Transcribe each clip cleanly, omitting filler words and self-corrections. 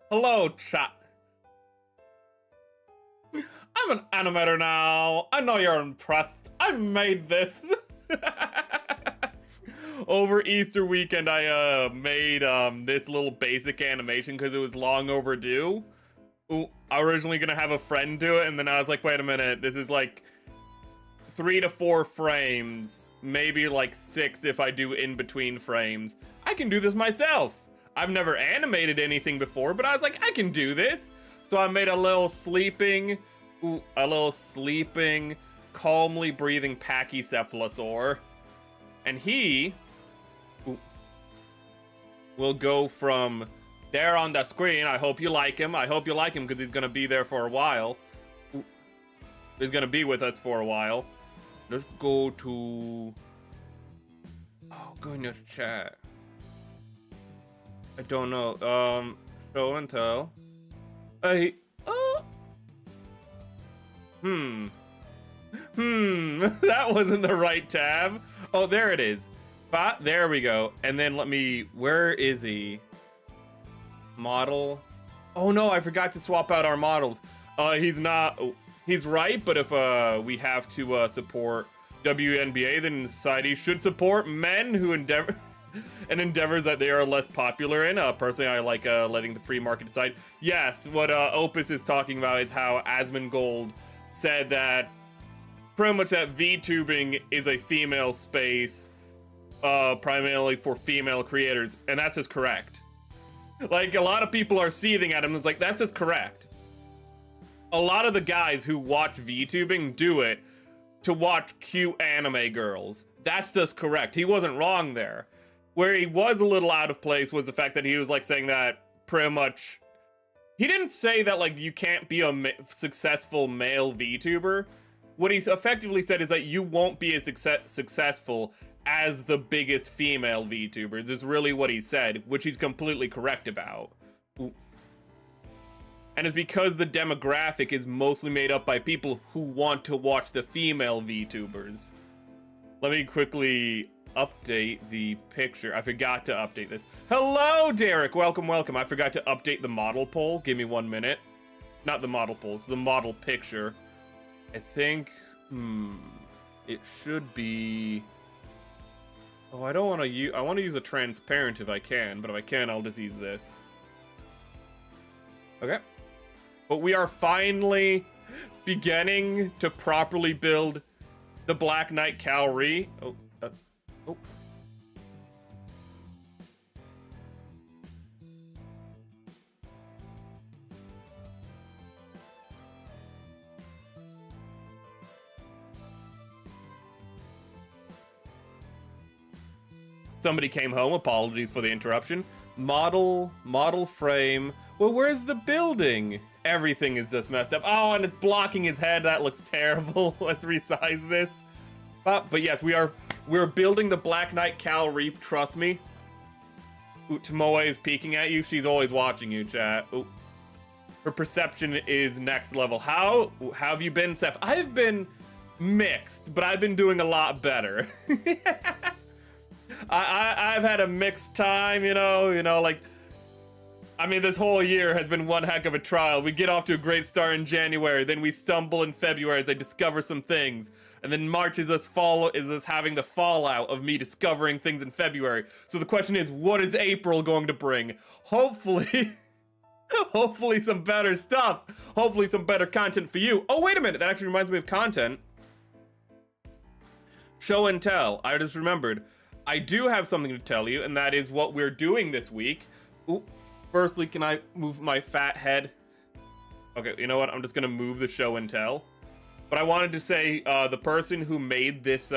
Hello, chat. I'm an animator now. I know you're impressed. I made this. Over Easter weekend, I made this little basic animation because it was long overdue. Ooh, I was originally gonna have a friend do it, and then I was like, wait a minute, this is like 3 to 4 frames, maybe like 6 if I do in between frames. I can do this myself. I've never animated anything before, but I was like, I can do this. So I made a little sleeping, calmly breathing pachycephalosaur. And he will go from there on the screen. I hope you like him. I hope you like him because he's going to be there for a while. He's going to be with us for a while. Let's go to... Oh, goodness, chat. I don't know. Show and tell. That wasn't the right tab. Oh, there it is. There we go. And then where is he? Model. Oh no, I forgot to swap out our models. He's not, he's right, but if we have to support WNBA, then society should support men who endeavors that they are less popular in. Personally, I like letting the free market decide. Yes, what Opus is talking about is how Asmongold said that pretty much that VTubing is a female space, primarily for female creators, and that's just correct. Like, a lot of people are seething at him, it's like, that's just correct. A lot of the guys who watch VTubing do it to watch cute anime girls. That's just correct. He wasn't wrong there. Where he was a little out of place was the fact that he was like saying that pretty much... He didn't say that like you can't be a successful male VTuber. What he's effectively said is that you won't be as successful as the biggest female VTubers, is really what he said, which he's completely correct about. And it's because the demographic is mostly made up by people who want to watch the female VTubers. Let me quickly update the picture. I forgot to update this. Hello, Derek! Welcome, welcome. I forgot to update the model poll. Give me 1 minute. Not the model poll, it's the model picture. I think, it should be... Oh, I don't want to use... I want to use a transparent if I can, but if I can, I'll just use this. Okay. But we are finally beginning to properly build the Black Knight Cal-re. Oh. Somebody came home, apologies for the interruption. Model frame. Well, where's the building? Everything is just messed up. Oh, and it's blocking his head. That looks terrible. Let's resize this. But yes, we're building the Black Knight Cal-re, trust me. Ooh, Tomoe is peeking at you. She's always watching you, chat. Ooh. Her perception is next level. How have you been, Seth? I've been mixed, but I've been doing a lot better. I've had a mixed time, you know, like, I mean, this whole year has been one heck of a trial. We get off to a great start in January, then we stumble in February as I discover some things, and then March is us having the fallout of me discovering things in February. So the question is, what is April going to bring? Hopefully, hopefully some better stuff. Hopefully some better content for you. Oh, wait a minute, that actually reminds me of content. Show and tell. I just remembered. I do have something to tell you, and that is what we're doing this week. Ooh, firstly, can I move my fat head? Okay, you know what? I'm just gonna move the show and tell. But I wanted to say, the person who made this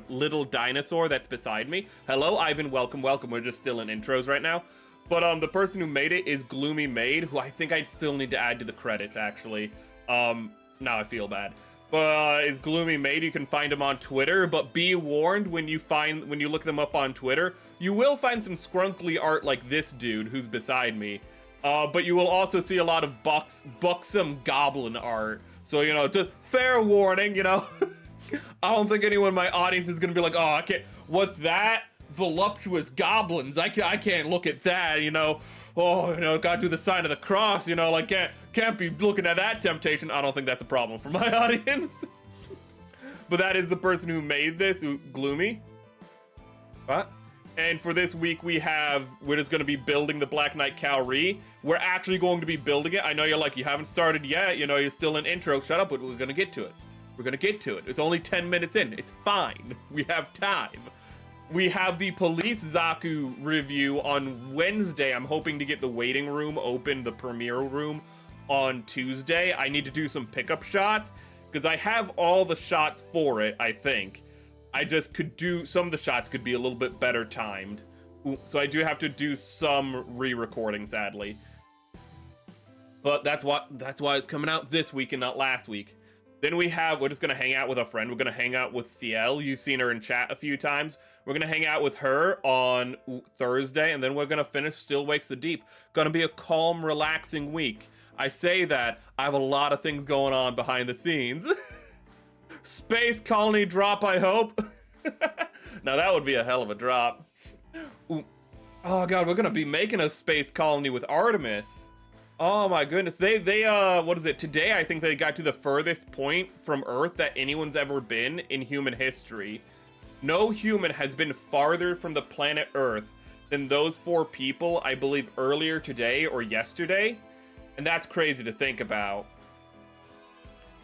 little dinosaur that's beside me. Hello, Ivan, welcome, welcome. We're just still in intros right now. But the person who made it is Gloomy Made, who I think I still need to add to the credits, actually. Now I feel bad. But is Gloomy Made. You can find him on Twitter, but be warned, when you look them up on Twitter, you will find some scrunkly art like this dude who's beside me. But you will also see a lot of buxom goblin art. So, you know, just fair warning, you know. I don't think anyone in my audience is gonna be like, oh, I can't, what's that? voluptuous goblins. I can't look at that, you know. Oh, you know, gotta do the sign of the cross, you know, like can't be looking at that temptation. I don't think that's a problem for my audience. But that is the person who made this, Gloomy. What? And for this week, we're just going to be building the Black Knight Cal-re. We're actually going to be building it. I know you're like, you haven't started yet. You know, you're still in intro. Shut up, but we're going to get to it. We're going to get to it. It's only 10 minutes in. It's fine. We have time. We have the Police Zaku review on Wednesday. I'm hoping to get the waiting room open, the premiere room, on Tuesday. I need to do some pickup shots, because I have all the shots for it, I think. I just could do, some of the shots could be a little bit better timed. So I do have to do some re-recording, sadly. But that's why it's coming out this week and not last week. Then we're just gonna hang out with a friend. We're gonna hang out with CL. You've seen her in chat a few times. We're gonna hang out with her on Thursday, and then we're gonna finish Still Wakes the Deep. Gonna be a calm, relaxing week. I say that, I have a lot of things going on behind the scenes. Space colony drop, I hope. Now that would be a hell of a drop. Ooh. Oh god, we're gonna be making a space colony with Artemis. Oh my goodness, they what is it, today I think they got to the furthest point from Earth that anyone's ever been in human history. No human has been farther from the planet Earth than those 4 people, I believe, earlier today or yesterday. And that's crazy to think about.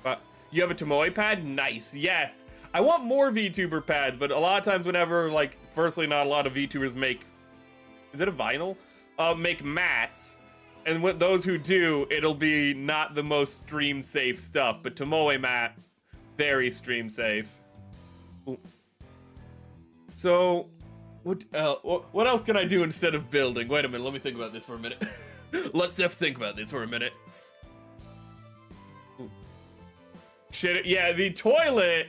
But you have a Tomoe pad? Nice, yes. I want more VTuber pads, but a lot of times whenever, like, firstly, not a lot of VTubers make, is it a vinyl? Make mats. And with those who do, it'll be not the most stream safe stuff, but Tomoe mat, very stream safe. Ooh. So, what else can I do instead of building? Wait a minute, let me think about this for a minute. Let's think about this for a minute. Ooh. Shit, yeah, the toilet,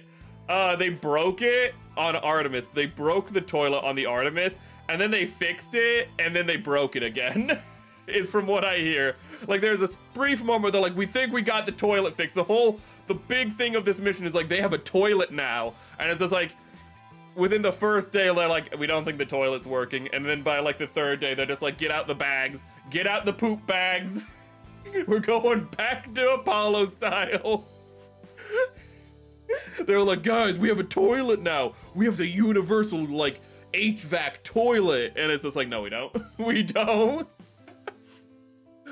they broke it on Artemis. They broke the toilet on the Artemis, and then they fixed it, and then they broke it again. Is from what I hear. Like, there's this brief moment where they're like, we think we got the toilet fixed. The big thing of this mission is like, they have a toilet now. And it's just like, within the first day, they're like, we don't think the toilet's working. And then by like the 3rd day, they're just like, get out the bags. Get out the poop bags. We're going back to Apollo style. They're like, guys, we have a toilet now. We have the universal, like, HVAC toilet. And it's just like, no, we don't. We don't.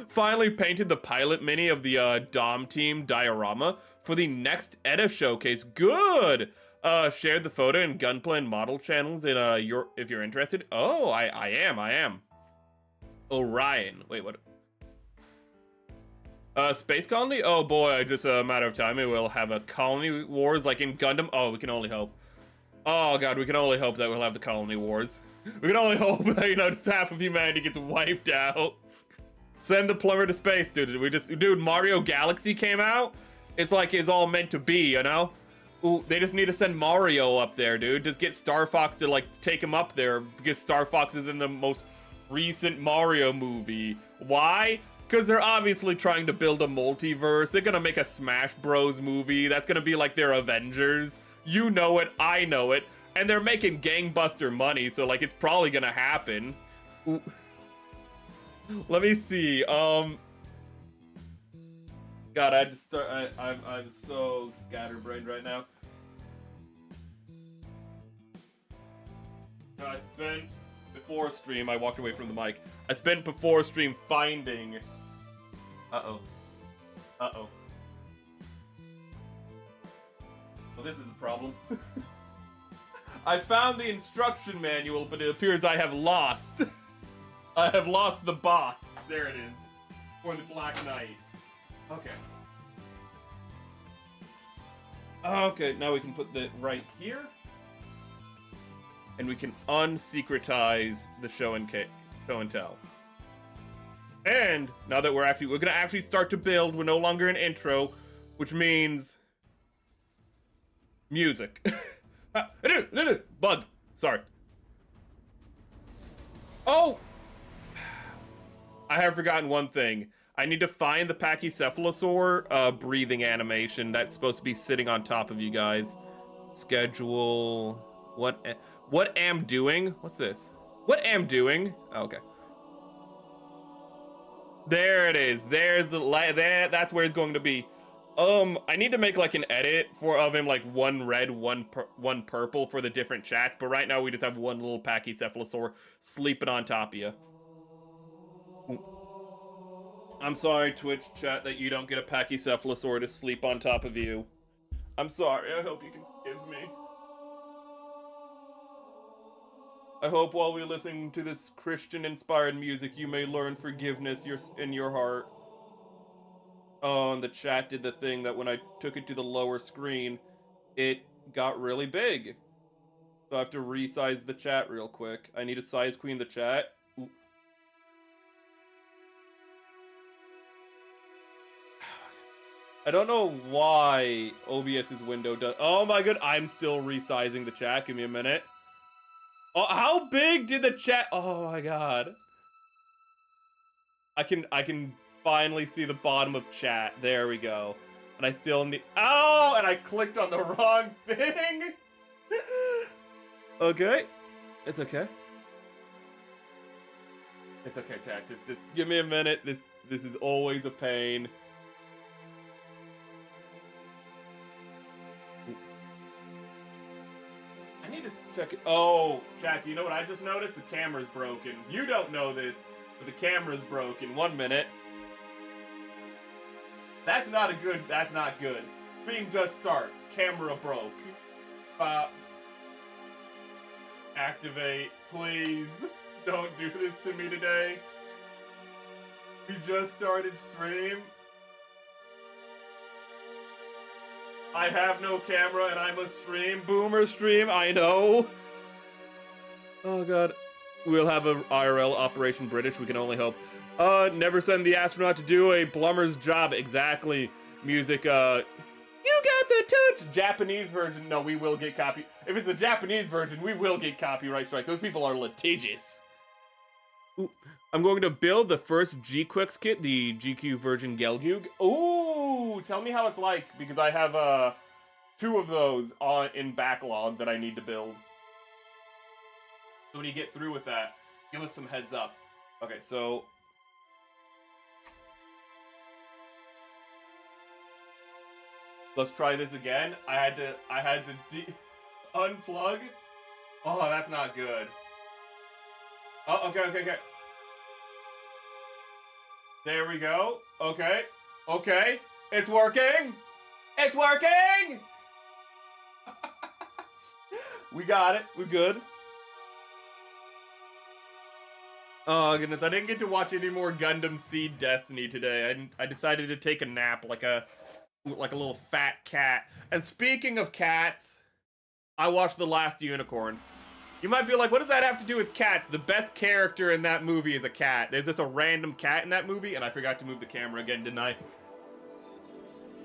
Finally painted the pilot mini of the Dom team diorama for the next ETA showcase. Good! Shared the photo in Gunplay and model channels in if you're interested. Oh, I am. Orion. Wait, what? Space colony? Oh boy, just a matter of time. It will have a colony wars like in Gundam. Oh, we can only hope. Oh god, we can only hope that we'll have the colony wars. We can only hope that, you know, just half of humanity gets wiped out. Send the plumber to space, dude. Dude, Mario Galaxy came out. It's like it's all meant to be, you know? Ooh, they just need to send Mario up there, dude. Just get Star Fox to, like, take him up there, because Star Fox is in the most recent Mario movie. Why? Because they're obviously trying to build a multiverse. They're gonna make a Smash Bros movie. That's gonna be like their Avengers. You know it, I know it. And they're making gangbuster money, so, like, it's probably gonna happen. Ooh. Let me see. God, I just start. I'm so scatterbrained right now. I spent before stream. I walked away from the mic. I spent before stream finding. Uh oh. Well, this is a problem. I found the instruction manual, but it appears I have lost. I have lost the box. There it is. For the Black Knight. Okay. Okay, now we can put that right here. And we can unsecretize the show and tell. And now that we're gonna actually start to build, we're no longer an intro, which means music. Bug. Sorry. Oh! I have forgotten one thing. I need to find the Pachycephalosaur breathing animation that's supposed to be sitting on top of you guys. Schedule. What am doing? What's this? What am doing? Oh, okay. There it is. There's the there. That's where it's going to be. I need to make like an edit of him, like one red, one purple for the different chats. But right now we just have one little pachycephalosaur sleeping on top of you. I'm sorry, Twitch chat, that you don't get a pachycephalosaur to sleep on top of you. I'm sorry. I hope you can forgive me. I hope while we're listening to this Christian-inspired music, you may learn forgiveness in your heart. Oh, and the chat did the thing that when I took it to the lower screen, it got really big. So I have to resize the chat real quick. I need to size queen the chat. Ooh. I don't know why OBS's window does. Oh my god, I'm still resizing the chat. Give me a minute. Oh, how big did the chat? Oh my god. I can finally see the bottom of chat. There we go. And I still need. Oh, and I clicked on the wrong thing. Okay, it's okay. It's okay, chat. Just give me a minute. This is always a pain. I need to check it. Oh, chat, you know what I just noticed? The camera's broken. You don't know this, but the camera's broken. 1 minute. That's not good. Stream just start. Camera broke. Activate, please. Don't do this to me today. We just started stream. I have no camera and I must stream. Boomer stream, I know. Oh god. We'll have a IRL Operation British, we can only hope. Never send the astronaut to do a plumber's job. Exactly. Music, you got the toots! Japanese version, no, we will get copy. If it's the Japanese version, we will get copyright strike. Those people are litigious. Ooh. I'm going to build the first G-Quix kit, the GQ Virgin Gelgug. Ooh, tell me how it's like, because I have 2 of those in backlog that I need to build. So when you get through with that, give us some heads up. Okay, so let's try this again. I had to unplug. Oh, that's not good. Oh, okay. There we go. Okay. It's working. It's working. We got it. We're good. Oh goodness, I didn't get to watch any more Gundam Seed Destiny today. I decided to take a nap like a little fat cat. And speaking of cats, I watched The Last Unicorn. You might be like, what does that have to do with cats? The best character in that movie is a cat. There's just a random cat in that movie, and I forgot to move the camera again, didn't I?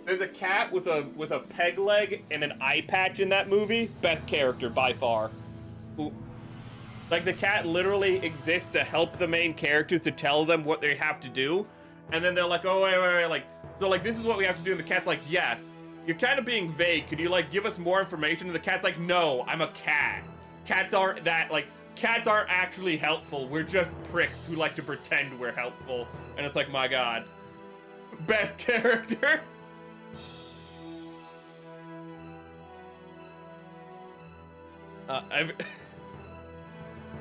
There's a cat with a peg leg and an eye patch in that movie. Best character by far. Ooh. Like, the cat literally exists to help the main characters, to tell them what they have to do. And then they're like, oh, wait, like, so, like, this is what we have to do. And the cat's like, yes. You're kind of being vague. Could you, like, give us more information? And the cat's like, no, I'm a cat. Cats aren't actually helpful. We're just pricks who like to pretend we're helpful. And it's like, my god. Best character.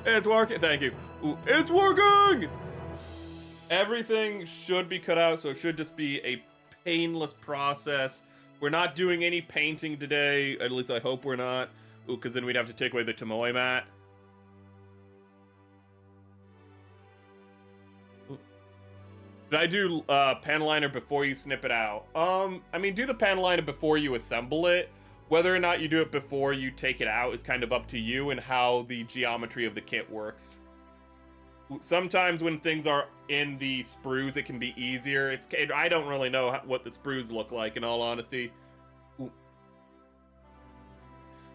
It's working. Thank you. Ooh, it's working! Everything should be cut out, so it should just be a painless process. We're not doing any painting today. At least I hope we're not. Ooh, because then we'd have to take away the Tomoe mat. Did I do panel liner before you snip it out? I mean, do the panel liner before you assemble it. Whether or not you do it before you take it out is kind of up to you and how the geometry of the kit works. Sometimes when things are in the sprues, it can be easier. I don't really know what the sprues look like, in all honesty. Ooh.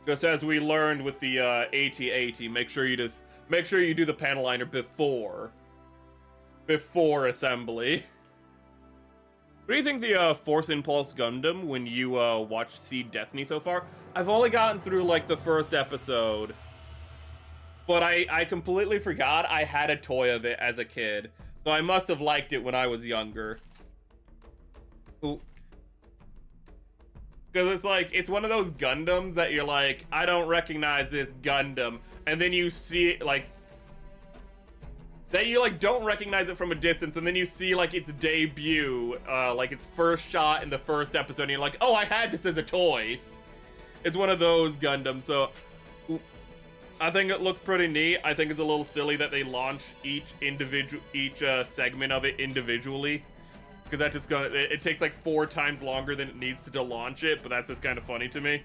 Just as we learned with the AT-AT, make sure you do the panel liner before assembly. What do you think the Force Impulse Gundam when you watched Seed Destiny so far? I've only gotten through like the first episode. But I completely forgot I had a toy of it as a kid. So I must have liked it when I was younger. Because it's like, it's one of those Gundams that you're like, I don't recognize this Gundam. And then you see it, like, that you, like, don't recognize it from a distance. And then you see, like, its debut, like, its first shot in the first episode. And you're like, oh, I had this as a toy. It's one of those Gundams, so... I think it looks pretty neat. I think it's a little silly that they launch each segment of it individually, because that just gonna it takes like 4 times longer than it needs to launch it. But that's just kind of funny to me.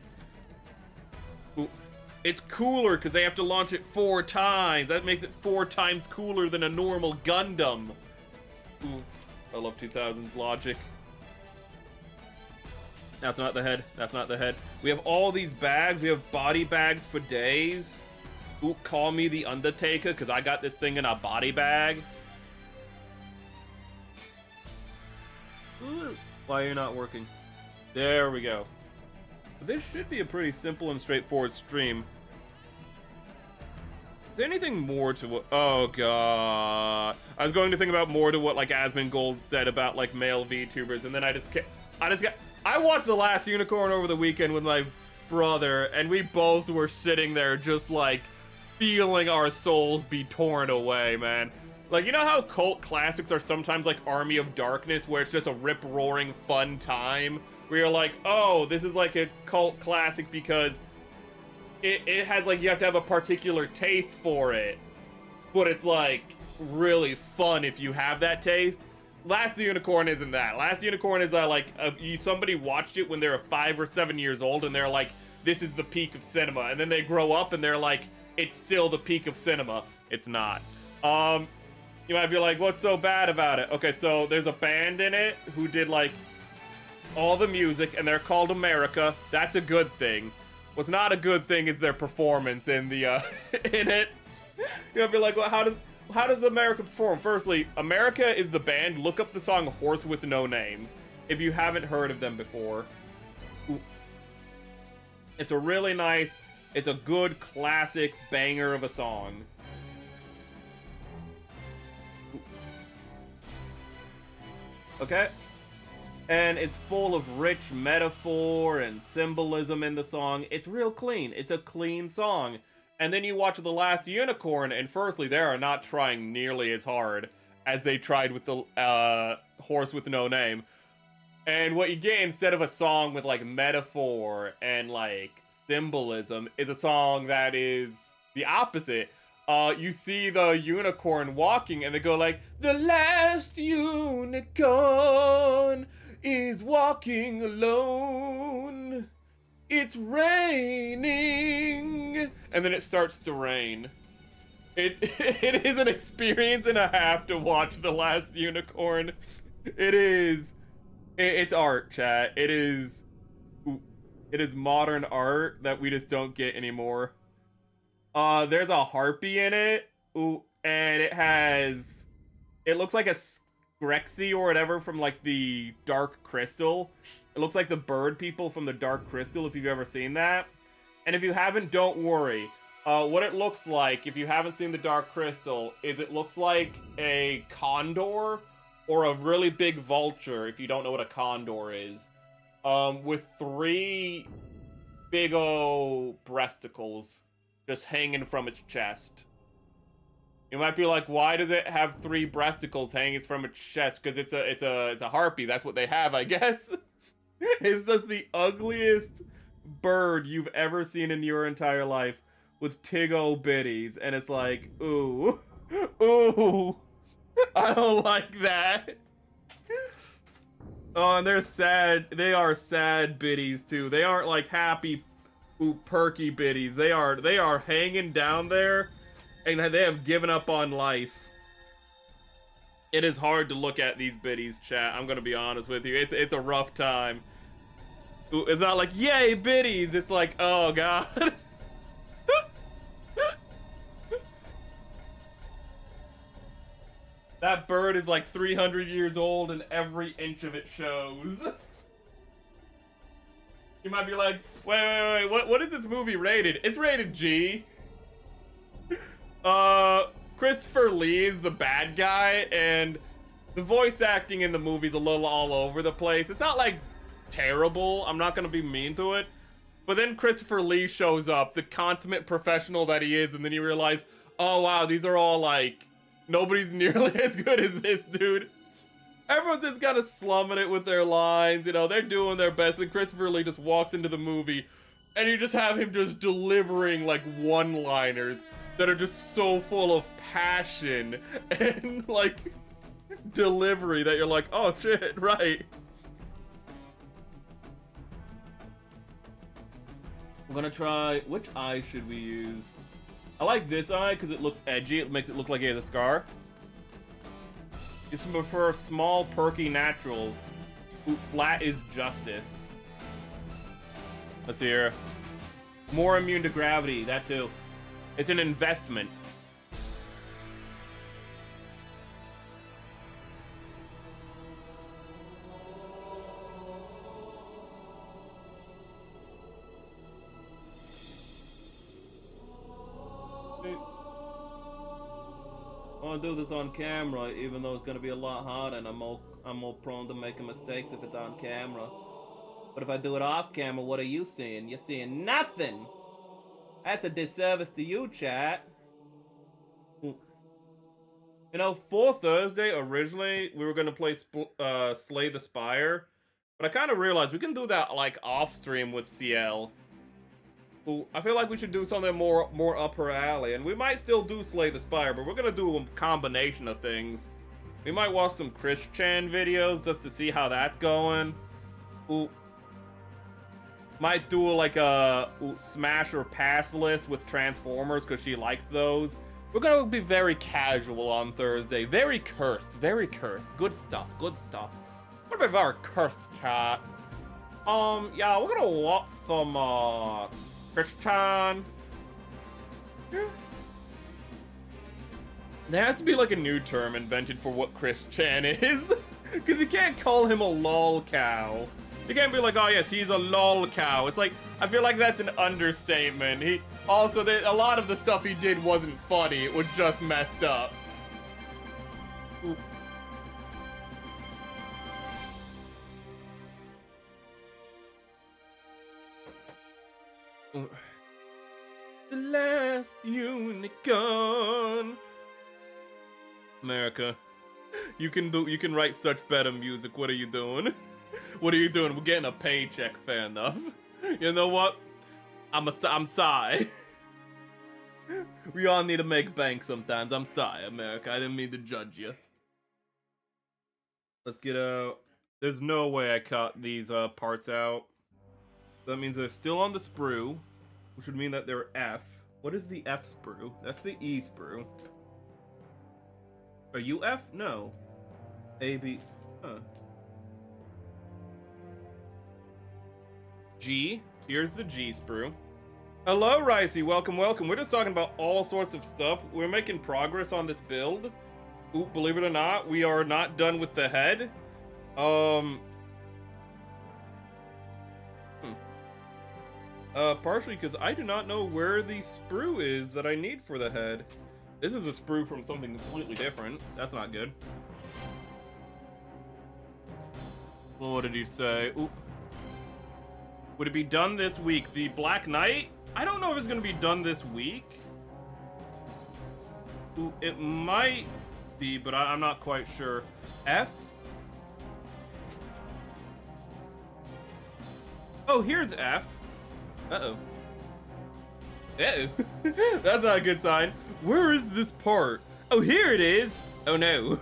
Ooh. It's cooler because they have to launch it 4 times. That makes it 4 times cooler than a normal Gundam. Ooh, I love 2000s logic. That's not the head. That's not the head. We have all these bags. We have body bags for days. Ooh, call me the Undertaker, because I got this thing in a body bag. Ooh, why are you not working? There we go. This should be a pretty simple and straightforward stream. Is there anything more to what... Oh, God. I was going to think about more to what, like, Asmongold said about, like, male VTubers, and then I watched The Last Unicorn over the weekend with my brother, and we both were sitting there just, like, feeling our souls be torn away, man. Like, you know how cult classics are sometimes like Army of Darkness, where it's just a rip-roaring fun time? Where you're like, oh, this is like a cult classic because it has, like, you have to have a particular taste for it. But it's, like, really fun if you have that taste. Last Unicorn isn't that. Last Unicorn is, somebody watched it when they were 5 or 7 years old, and they're like, this is the peak of cinema. And then they grow up, and they're like, it's still the peak of cinema. It's not. You might be like, what's so bad about it? Okay, so there's a band in it who did, like, all the music, and they're called America. That's a good thing. What's not a good thing is their performance in the, in it. You might be like, well, how does America perform? Firstly, America is the band. Look up the song Horse with No Name if you haven't heard of them before. Ooh. It's a really nice... It's a good, classic banger of a song. Okay? And it's full of rich metaphor and symbolism in the song. It's real clean. It's a clean song. And then you watch The Last Unicorn, and firstly, they are not trying nearly as hard as they tried with the Horse with No Name. And what you get instead of a song with, like, metaphor and, like, symbolism is a song that is the opposite. You see the unicorn walking and they go like, the last unicorn is walking alone. It's raining. And then it starts to rain. It is an experience and a half to watch The Last Unicorn. It's art, chat. It is modern art that we just don't get anymore. There's a harpy in it. Ooh, and it looks like a Skrexy or whatever from, like, the Dark Crystal. It looks like the bird people from the Dark Crystal, if you've ever seen that. And if you haven't, don't worry. What it looks like, if you haven't seen the Dark Crystal, is it looks like a condor or a really big vulture, if you don't know what a condor is. With 3 big ol' breasticles just hanging from its chest. You might be like, why does it have 3 breasticles hanging from its chest? Because it's a harpy. That's what they have, I guess. It's just the ugliest bird you've ever seen in your entire life with tig-o bitties, and it's like, ooh, ooh, I don't like that. Oh, and they're sad. They are sad biddies too. They aren't like happy, ooh, perky biddies. They are hanging down there, and they have given up on life. It is hard to look at these biddies, chat. I'm gonna be honest with you. It's a rough time. Ooh, it's not like yay biddies. It's like, oh god. That bird is like 300 years old and every inch of it shows. You might be like, wait, what is this movie rated? It's rated G. Christopher Lee is the bad guy, and the voice acting in the movie's a little all over the place. It's not like terrible, I'm not gonna be mean to it, but then Christopher Lee shows up, the consummate professional that he is, and then you realize, oh wow, these are all like, nobody's nearly as good as this dude. Everyone's just kind of slumming it with their lines, you know, they're doing their best, and Christopher Lee just walks into the movie, and you just have him just delivering like one-liners that are just so full of passion and like delivery that you're like, oh shit, right. We're gonna try, which eye should we use? I like this eye because it looks edgy, it makes it look like he has a scar. You prefer small, perky naturals. Ooh, flat is justice. Let's see here. More immune to gravity, that too. It's an investment. I want to do this on camera, even though it's going to be a lot harder, and I'm more prone to making mistakes if it's on camera. But if I do it off camera, what are you seeing? You're seeing nothing! That's a disservice to you, chat. You know, for Thursday, originally, we were going to play Slay the Spire. But I kind of realized we can do that, like, off-stream with CL. Ooh, I feel like we should do something more up her alley. And we might still do Slay the Spire, but we're going to do a combination of things. We might watch some Chris Chan videos just to see how that's going. Ooh. Might do like a smash or pass list with Transformers because she likes those. We're gonna be very casual on Thursday. Very cursed, very cursed. Good stuff, good stuff. What about our cursed chat? Yeah, we're gonna watch some Christian. Yeah. There has to be like a new term invented for what Chris Chan is. Because you can't call him a lol cow. You can't be like, oh yes, he's a lol cow. It's like, I feel like that's an understatement. He also, a lot of the stuff he did wasn't funny. It was just messed up. Ooh. Ooh. The last unicorn. America, you can write such better music. What are you doing? What are you doing? We're getting a paycheck, fair enough. You know what? I'm sorry. We all need to make bank sometimes. I'm sorry, America. I didn't mean to judge you. Let's get out. There's no way I cut these parts out. That means they're still on the sprue, which would mean that they're F. What is the F sprue? That's the E sprue. Are you F? No. A, B. Huh. G. Here's the G sprue. Hello, Ricey. Welcome, welcome. We're just talking about all sorts of stuff. We're making progress on this build. Ooh, believe it or not, we are not done with the head. Partially because I do not know where the sprue is that I need for the head. This is a sprue from something completely different. That's not good. Well, what did you say? Ooh. Would it be done this week? The Black Knight? I don't know if it's going to be done this week. Ooh, it might be, but I'm not quite sure. F? Oh, here's F. Uh-oh. Uh-oh. That's not a good sign. Where is this part? Oh, here it is. Oh, no.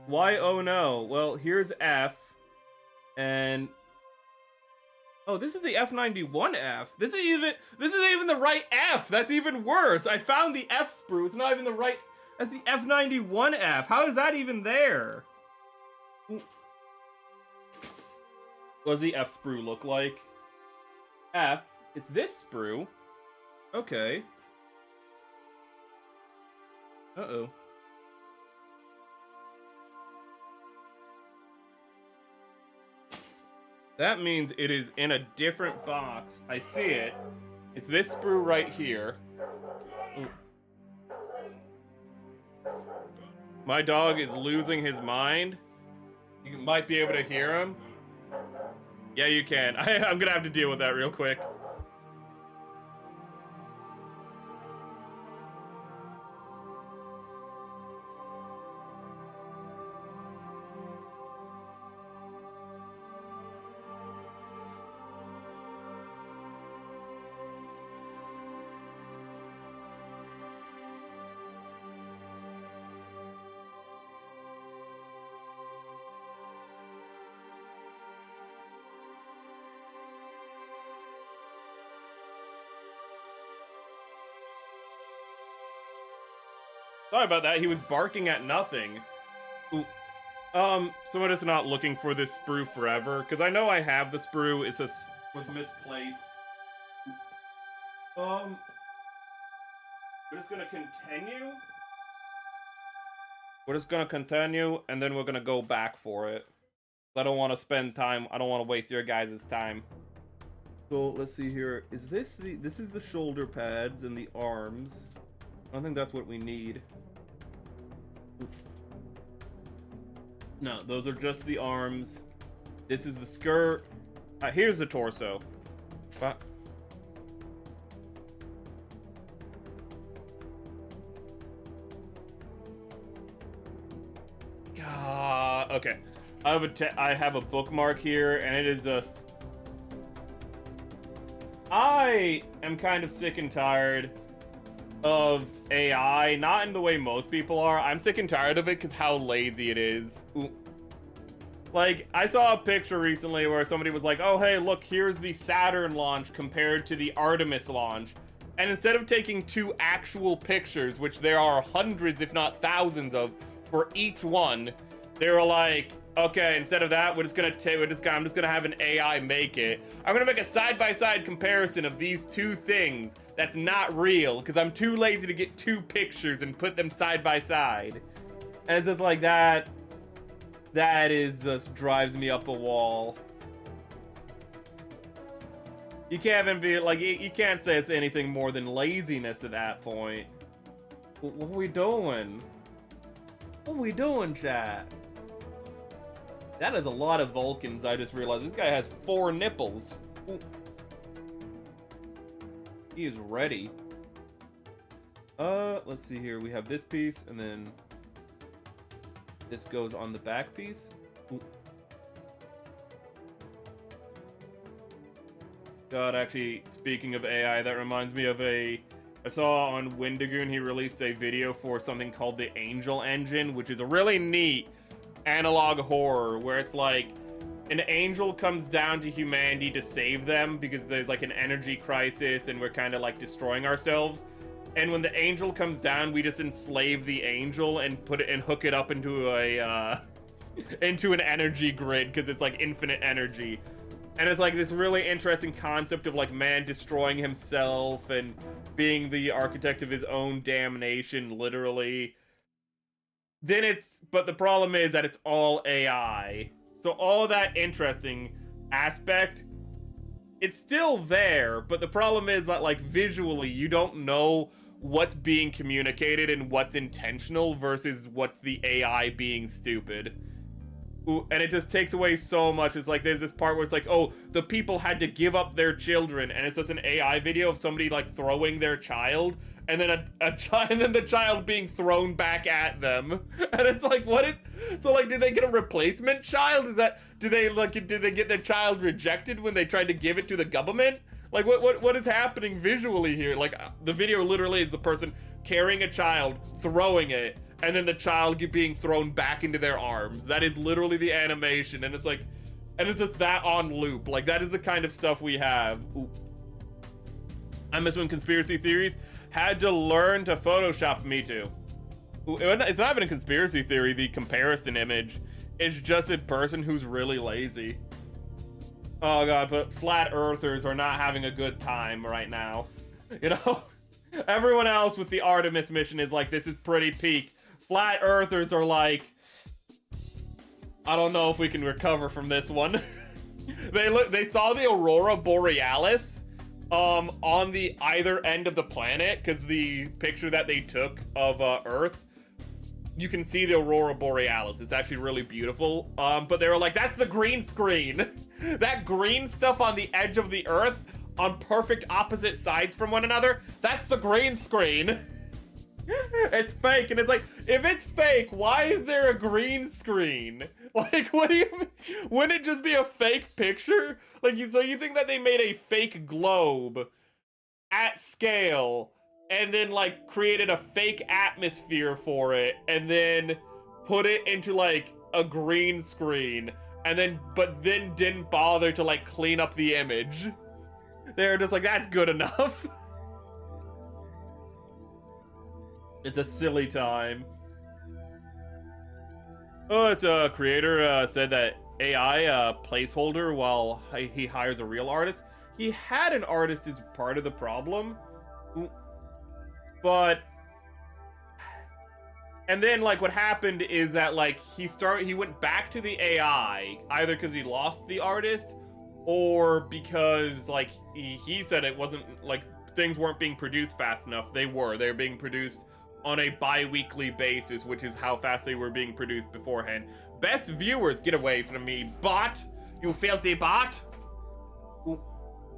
Why oh, no? Well, here's F. And... oh, this is the F91F. This isn't even the right F. That's even worse. I found the F sprue. It's not even the right... that's the F91F. How is that even there? What does the F sprue look like? F. It's this sprue. Okay. Uh-oh. That means it is in a different box. I see it. It's this sprue right here. My dog is losing his mind. You might be able to hear him. Yeah, you can. I'm gonna have to deal with that real quick. Sorry about that. He was barking at nothing. Ooh. So I'm just not looking for this sprue forever, because I know I have the sprue. It's just was misplaced. We're just gonna continue. We're just gonna continue, and then we're gonna go back for it. I don't want to spend time. I don't want to waste your guys' time. So let's see here. Is this the? This is the shoulder pads and the arms. I don't think that's what we need. No, those are just the arms. This is the skirt. Here's the torso. God, okay. I have a bookmark here, and it is just. I am kind of sick and tired of AI, not in the way most people are. I'm sick and tired of it because how lazy it is. Ooh. Like, I saw a picture recently where somebody was like, oh, hey, look, here's the Saturn launch compared to the Artemis launch. And instead of taking 2 actual pictures, which there are hundreds, if not thousands of, for each one, they were like, okay, instead of that, I'm just gonna have an AI make it. I'm gonna make a side-by-side comparison of these 2 things. That's not real, because I'm too lazy to get 2 pictures and put them side by side. And it's just like that. That is just drives me up the wall. You can't even be like, you can't say it's anything more than laziness at that point. What are we doing? What are we doing, chat? That is a lot of Vulcans, I just realized. This guy has 4 nipples. Ooh. He is ready. Let's see here. We have this piece, and then this goes on the back piece. Ooh. God, actually, speaking of AI, that reminds me of I saw on Windigoon, he released a video for something called the Angel Engine, which is a really neat analog horror, where it's like, an angel comes down to humanity to save them because there's like an energy crisis and we're kind of like destroying ourselves. And when the angel comes down, we just enslave the angel and put it and hook it up into a into an energy grid because it's like infinite energy. And it's like this really interesting concept of like man destroying himself and being the architect of his own damnation, literally. But the problem is that it's all AI. So all that interesting aspect, it's still there, but the problem is that like visually you don't know what's being communicated and what's intentional versus what's the AI being stupid. Ooh, and it just takes away so much. It's like there's this part where it's like, oh, the people had to give up their children, and it's just an AI video of somebody like throwing their child, and then and then the child being thrown back at them, and it's like, what is? So like, did they get a replacement child? Did they get their child rejected when they tried to give it to the government? Like, what is happening visually here? Like, the video literally is the person carrying a child, throwing it, and then the child being thrown back into their arms. That is literally the animation, and it's like, and it's just that on loop. Like, that is the kind of stuff we have. Ooh. I miss when conspiracy theories had to learn to Photoshop. Me too. Ooh, it's not even a conspiracy theory, the comparison image. It's just a person who's really lazy. Oh god, but flat earthers are not having a good time right now. You know? Everyone else with the Artemis mission is like, this is pretty peak. Flat earthers are like, I don't know if we can recover from this one. They saw the Aurora Borealis on the either end of the planet, because the picture that they took of Earth you can see the Aurora Borealis. It's actually really beautiful. But they were like, that's the green screen. That green stuff on the edge of the Earth on perfect opposite sides from one another, that's the green screen. It's fake, and it's like, if it's fake, why is there a green screen? Like, what do you mean? Wouldn't it just be a fake picture? Like, so you think that they made a fake globe at scale, and then like created a fake atmosphere for it, and then put it into like a green screen, and then but then didn't bother to like clean up the image? They're just like, that's good enough. It's a silly time. Oh, it's a creator said that AI placeholder while he hires a real artist. He had an artist as part of the problem, but and then like what happened is that like he went back to the AI either because he lost the artist or because like he said it wasn't like things weren't being produced fast enough. They were being produced on a bi-weekly basis, which is how fast they were being produced beforehand. Best viewers, get away from me, bot! You filthy bot!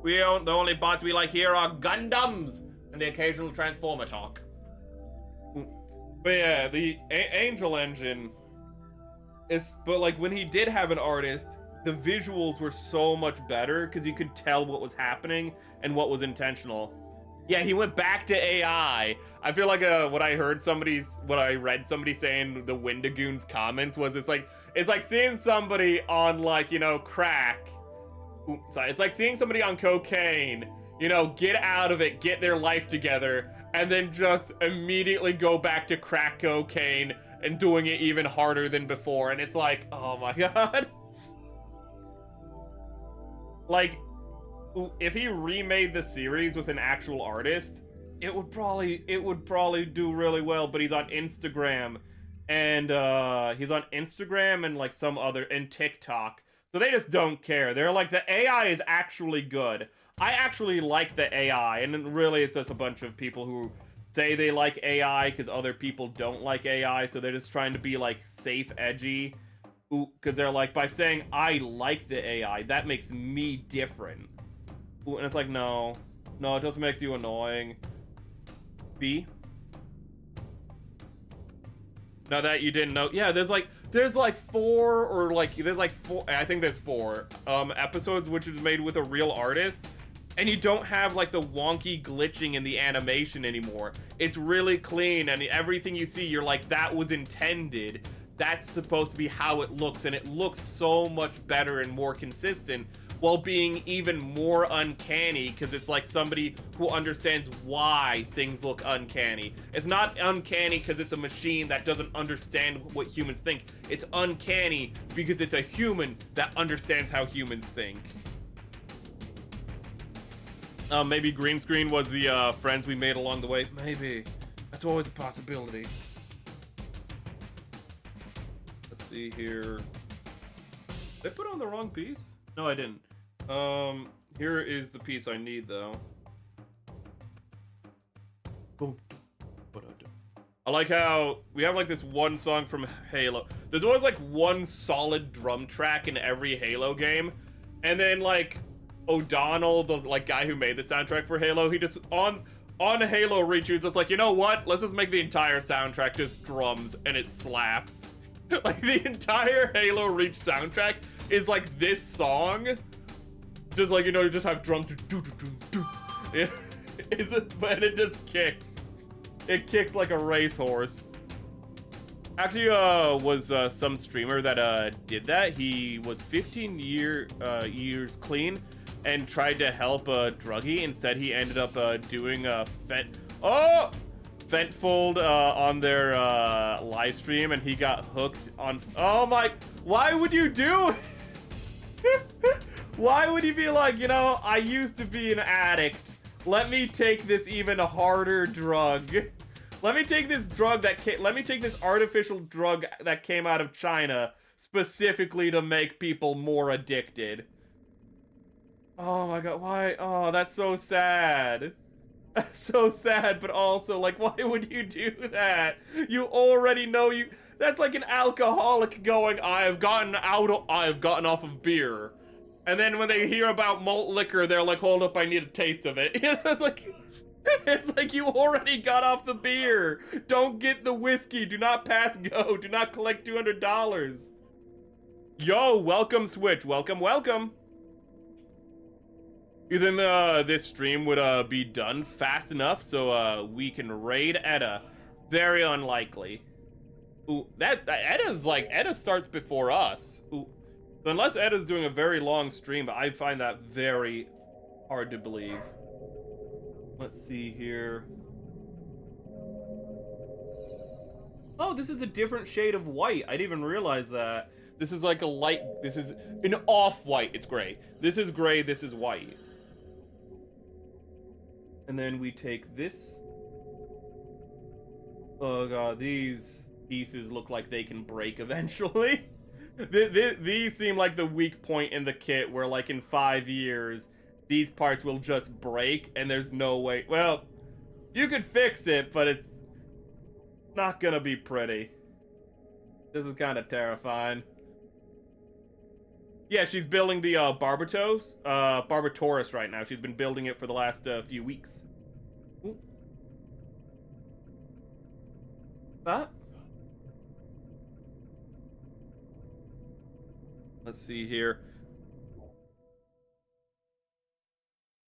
The only bots we like here are Gundams and the occasional Transformer talk. But yeah, the Angel Engine is, but like when he did have an artist, the visuals were so much better because you could tell what was happening and what was intentional. Yeah, he went back to AI. I feel like what I read somebody saying the Wendigoon's comments was it's like seeing somebody on like, you know, crack. Oops, sorry. It's like seeing somebody on cocaine, you know, get out of it, get their life together, and then just immediately go back to crack cocaine and doing it even harder than before. And it's like, oh my God. Like, if he remade the series with an actual artist, it would probably do really well. But he's on Instagram, and like some other, and TikTok, so they just don't care. They're like, the AI is actually good. I actually like the AI, and really it's just a bunch of people who say they like AI because other people don't like AI, so they're just trying to be like safe, edgy, because they're like, by saying I like the AI, that makes me different. And it's like, no, it just makes you annoying. B? Now that you didn't know, yeah, there's like four, I think there's four episodes which is made with a real artist, and you don't have like the wonky glitching in the animation anymore. It's really clean, and everything you see, you're like, that was intended. That's supposed to be how it looks, and it looks so much better and more consistent, while being even more uncanny, because it's like somebody who understands why things look uncanny. It's not uncanny because it's a machine that doesn't understand what humans think. It's uncanny because it's a human that understands how humans think. Maybe green screen was the friends we made along the way. Maybe. That's always a possibility. Let's see here. Did I put on the wrong piece? No, I didn't. Here is the piece I need, though. Boom. I like how we have like this one song from Halo. There's always like one solid drum track in every Halo game, and then like O'Donnell, the like guy who made the soundtrack for Halo, he just on Halo Reach, it's like, you know what? Let's just make the entire soundtrack just drums, and it slaps. Like the entire Halo Reach soundtrack is like this song. Just like, you know, you just have drums. Yeah. But it just kicks. It kicks like a racehorse. Actually, was some streamer that did that. He was 15 years clean and tried to help a druggie. Instead, he ended up doing a Fentfold on their live stream, and he got hooked on. Oh my! Why would you do? Why would you be like, you know, I used to be an addict. Let me take this even harder drug. Let me take this artificial drug that came out of China specifically to make people more addicted. Oh my God, why? Oh, that's so sad. That's so sad, but also, like, why would you do that? You already know you... That's like an alcoholic going, I've gotten off of beer. And then when they hear about malt liquor, they're like, hold up, I need a taste of it. It's like you already got off the beer. Don't get the whiskey. Do not pass go. Do not collect $200. Yo, welcome, Switch. Welcome, welcome. You think this stream would be done fast enough so we can raid Edda? Very unlikely. Ooh, Edda starts before us. Ooh, so unless Edda's doing a very long stream, I find that very hard to believe. Let's see here. Oh, this is a different shade of white. I didn't even realize that. This is like a light. This is an off-white. It's gray. This is gray. This is white. And then we take this. Oh god, these pieces look like they can break eventually. These seem like the weak point in the kit where, like, in 5 years, these parts will just break and there's no way. Well, you could fix it, but it's not gonna be pretty. This is kind of terrifying. Yeah, she's building the Barbatorus right now. She's been building it for the last few weeks. Ooh. That? Let's see here.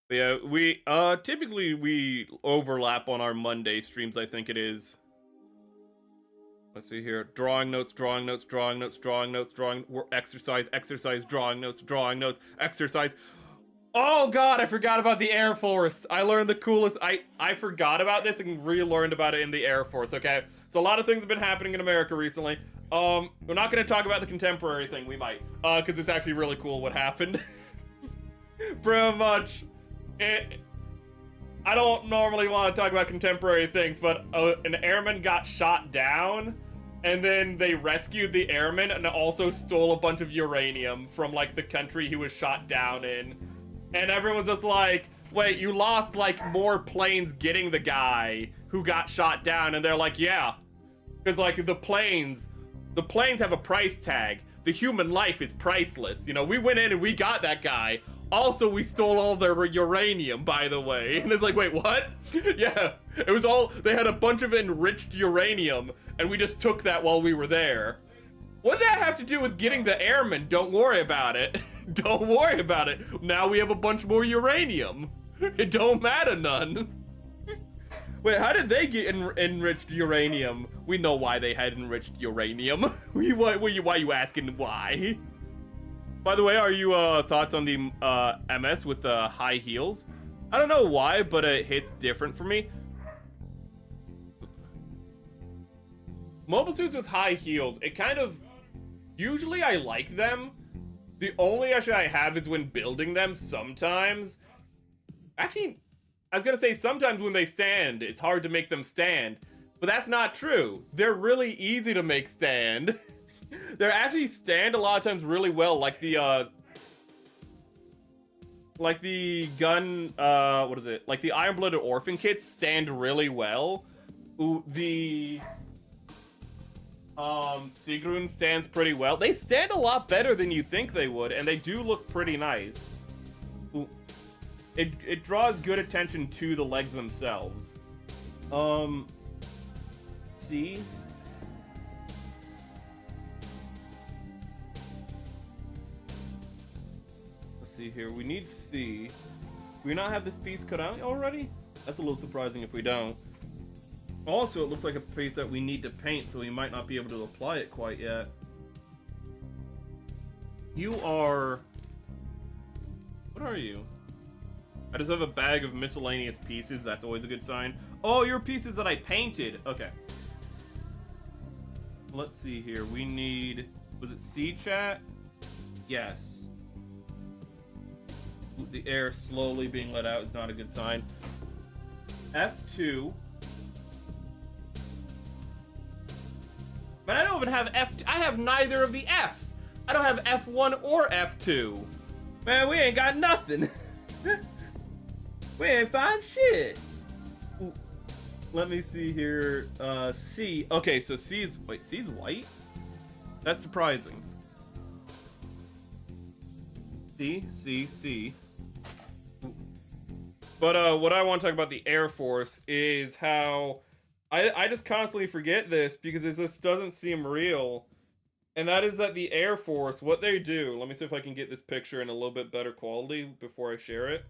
But yeah, we typically we overlap on our Monday streams, I think it is. Let's see here. Drawing notes, drawing notes, drawing notes, drawing notes, exercise, exercise, drawing notes, exercise. Oh god, I forgot about the Air Force. I learned the coolest. I forgot about this and relearned about it in the Air Force, okay? So a lot of things have been happening in America recently. We're not going to talk about the contemporary thing. We might, because it's actually really cool what happened. Pretty much. I don't normally want to talk about contemporary things, but an airman got shot down, and then they rescued the airman and also stole a bunch of uranium from, like, the country he was shot down in. And everyone's just like, wait, you lost, like, more planes getting the guy who got shot down, and they're like, yeah. Because, like, the planes have a price tag. The human life is priceless. You know, we went in and we got that guy. Also, we stole all their uranium, by the way. And it's like, wait, what? Yeah, it was all, they had a bunch of enriched uranium, and we just took that while we were there. What did that have to do with getting the airmen? Don't worry about it. Don't worry about it. Now we have a bunch more uranium. It don't matter none. Wait, how did they get enriched uranium? We know why they had enriched uranium. Why you asking why? By the way, are you thoughts on the MS with high heels? I don't know why, but it hits different for me. Mobile suits with high heels, it kind of... Usually I like them. The only issue I have is when building them sometimes. Actually, I was gonna say sometimes when they stand, it's hard to make them stand. But that's not true. They're really easy to make stand. They actually stand a lot of times really well, like the gun, what is it? Like the Iron-Blooded Orphan kits stand really well. Ooh, the Sigrun stands pretty well. They stand a lot better than you think they would, and they do look pretty nice. Ooh. It draws good attention to the legs themselves. See? See here, we need C. Do we not have this piece cut out already? That's a little surprising if we don't. Also, it looks like a piece that we need to paint, so we might not be able to apply it quite yet. You are... What are you? I just have a bag of miscellaneous pieces. That's always a good sign. Oh, you're pieces that I painted. Okay. Let's see here. We need... Was it C, chat? Yes. The air slowly being let out is not a good sign. F2. But I don't even have F2. I have neither of the Fs. I don't have F1 or F2. Man, we ain't got nothing. We ain't find shit. Let me see here. C. Okay, so C is... Wait, C is white? That's surprising. C. But what I want to talk about the Air Force is how... I just constantly forget this because it just doesn't seem real. And that is that the Air Force, what they do... Let me see if I can get this picture in a little bit better quality before I share it.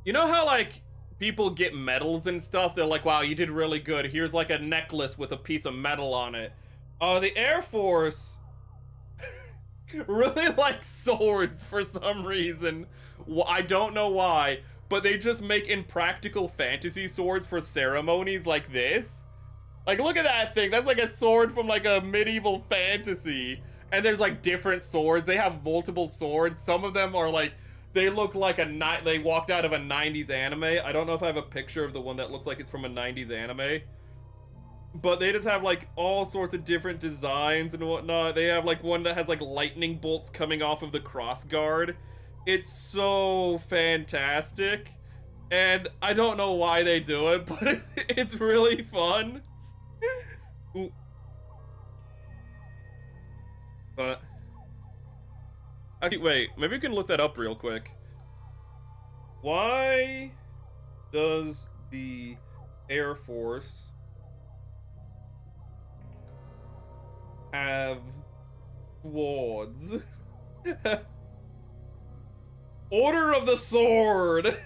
You know how, like, people get medals and stuff? They're like, wow, you did really good. Here's, like, a necklace with a piece of metal on it. The Air Force really likes swords for some reason. I don't know why, but they just make impractical fantasy swords for ceremonies like this. Like, look at that thing. That's like a sword from, like, a medieval fantasy. And there's, like, different swords. They have multiple swords. Some of them are, like... They look like they walked out of a 90s anime. I don't know if I have a picture of the one that looks like it's from a 90s anime. But they just have, like, all sorts of different designs and whatnot. They have, like, one that has, like, lightning bolts coming off of the crossguard. It's so fantastic. And I don't know why they do it, but it's really fun. But... Okay, wait, maybe we can look that up real quick. Why does the Air Force have swords? Order of the Sword!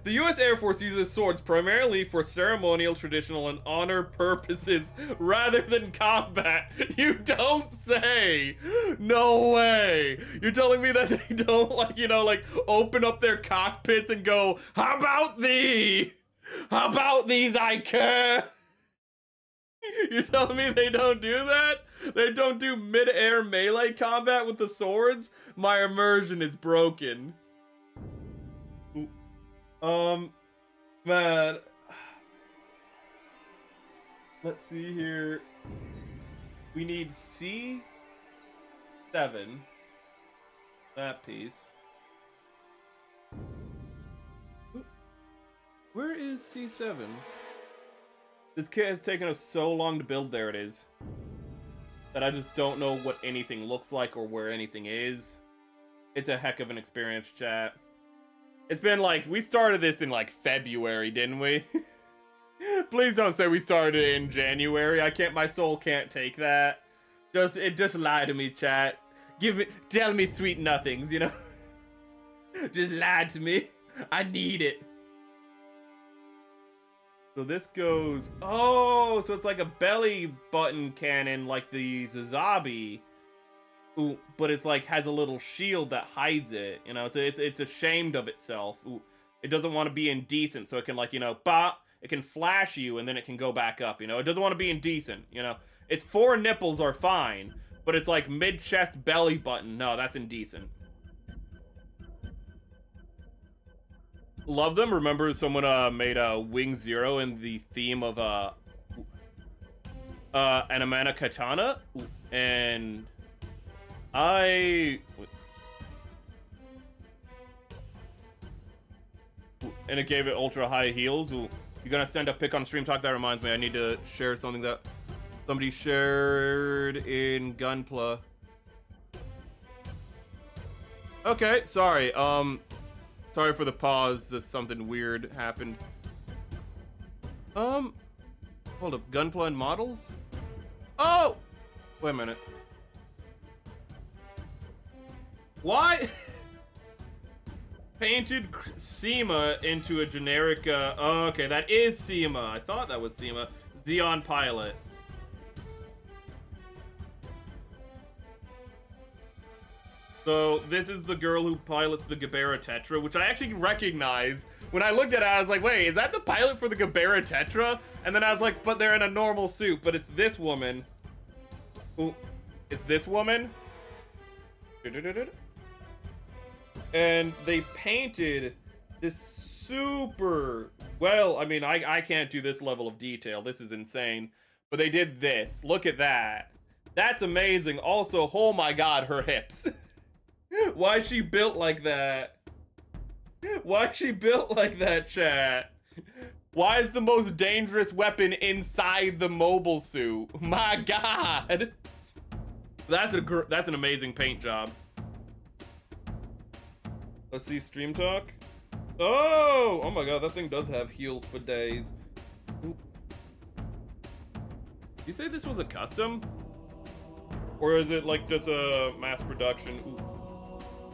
The U.S. Air Force uses swords primarily for ceremonial, traditional, and honor purposes rather than combat. You don't say! No way! You're telling me that they don't, like, you know, like, open up their cockpits and go, how about thee? How about thee, thy care? You're telling me they don't do that? They don't do mid-air melee combat with the swords? My immersion is broken. Man. Let's see here. We need C7. That piece. Where is C7? This kit has taken us so long to build. There it is. That I just don't know what anything looks like or where anything is. It's a heck of an experience, chat. It's been like, we started this in like February, didn't we? Please don't say we started in January. My soul can't take that. Just lie to me, chat. Tell me sweet nothings, you know? Just lie to me. I need it. So this goes, oh, so it's like a belly button cannon like the Zazabi. Ooh, but it's like has a little shield that hides it, you know. It's ashamed of itself. Ooh, it doesn't want to be indecent, so it can, like, you know, bop. It can flash you and then it can go back up. You know, it doesn't want to be indecent. You know, its 4 nipples are fine, but it's like mid-chest belly button. No, that's indecent. Love them. Remember, someone made a Wing Zero in the theme of Anamana Katana, and and it gave it ultra high heals. Ooh, you're gonna send a pic on Stream Talk? That reminds me, I need to share something that somebody shared in Gunpla. Okay, sorry. Sorry for the pause. Something weird happened. Hold up. Gunpla and models? Oh! Wait a minute. Why? Painted Seema into a generic, oh, okay, that is Seema. I thought that was Seema. Xeon Pilot. So, this is the girl who pilots the Gabera Tetra, which I actually recognize. When I looked at it, I was like, wait, is that the pilot for the Gabera Tetra? And then I was like, but they're in a normal suit, but it's this woman. Ooh, it's this woman? And they painted this super... Well, I mean, I can't do this level of detail. This is insane. But they did this. Look at that. That's amazing. Also, oh my god, her hips. Why is she built like that? Why is she built like that, chat? Why is the most dangerous weapon inside the mobile suit? My God. That's an amazing paint job. Let's see stream talk. Oh my God, that thing does have heals for days. Ooh. You say this was a custom? Or is it like just a mass production? Ooh.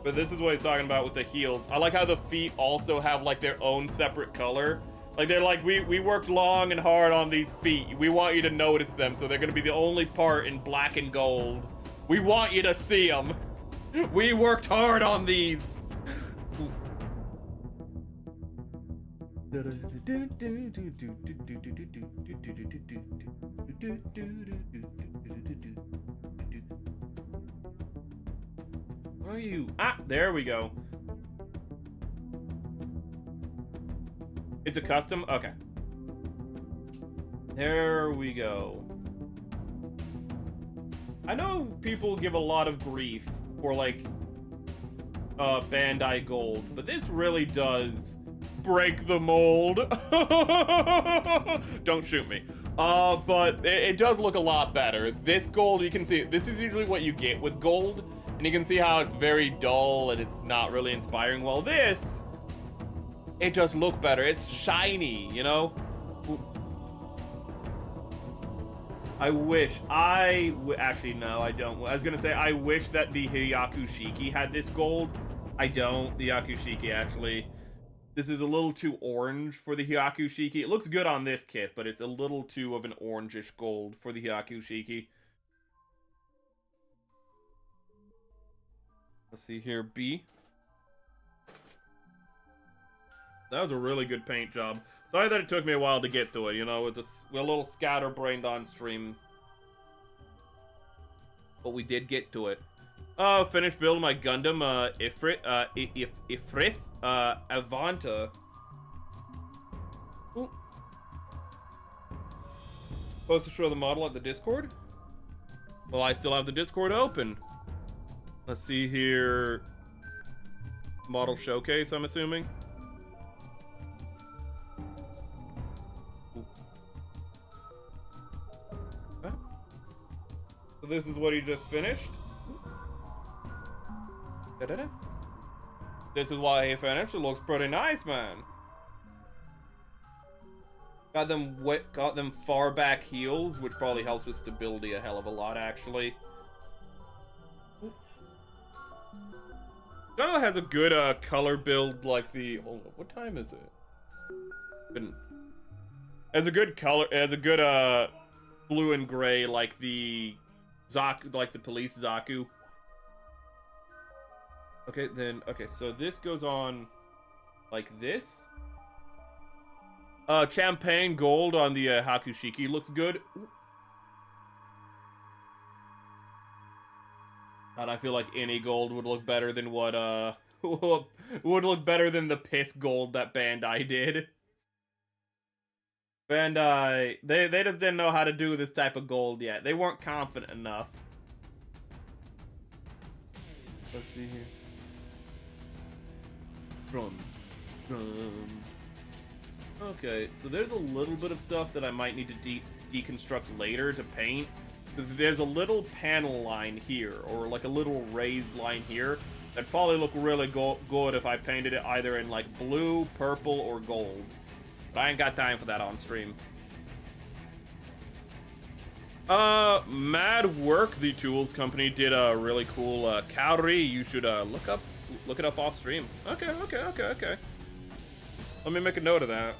But this is what he's talking about with the heels. I like how the feet also have like their own separate color. Like they're like, we worked long and hard on these feet. We want you to notice them, so they're gonna be the only part in black and gold. We want you to see them. We worked hard on these. Where are you? Ah, there we go. It's a custom? Okay. There we go. I know people give a lot of grief for like Bandai Gold, but this really does break the mold. Don't shoot me. But it does look a lot better. This gold, you can see, this is usually what you get with gold, and you can see how it's very dull and it's not really inspiring. Well, this, it does look better. It's shiny, you know? I wish actually, no, I don't. I was gonna say, I wish that the Hyakushiki had this gold. I don't. The Hyakushiki, actually. This is a little too orange for the Hyakushiki. It looks good on this kit, but it's a little too of an orangish gold for the Hyakushiki. Let's see here, B. That was a really good paint job. Sorry that it took me a while to get to it, you know, with a little scatterbrained on stream. But we did get to it. Finished building my Gundam, Ifrith, Avanta. Ooh. Supposed to show the model at the Discord? Well, I still have the Discord open. Let's see here. Model showcase, I'm assuming. So this is what he just finished. Da-da-da. This is why he finished. It looks pretty nice, man. Got them far back heels, which probably helps with stability a hell of a lot, actually. Gundam has a good color build, like the. Hold on, what time is it? Has a good color. Has a good blue and gray, like the Zaku, like the police Zaku. Okay, then, okay, so this goes on like this. Champagne gold on the Hakushiki looks good. And I feel like any gold would look better than what, would look better than the piss gold that Bandai did. Bandai, they just didn't know how to do this type of gold yet. They weren't confident enough. Let's see here. Drums. Okay, so there's a little bit of stuff that I might need to deconstruct later to paint. Because there's a little panel line here, or like a little raised line here, that'd probably look really good if I painted it either in like blue, purple, or gold. But I ain't got time for that on stream. Mad Work, the tools company, did a really cool Cal-re. You should look it up off stream. Okay. Let me make a note of that.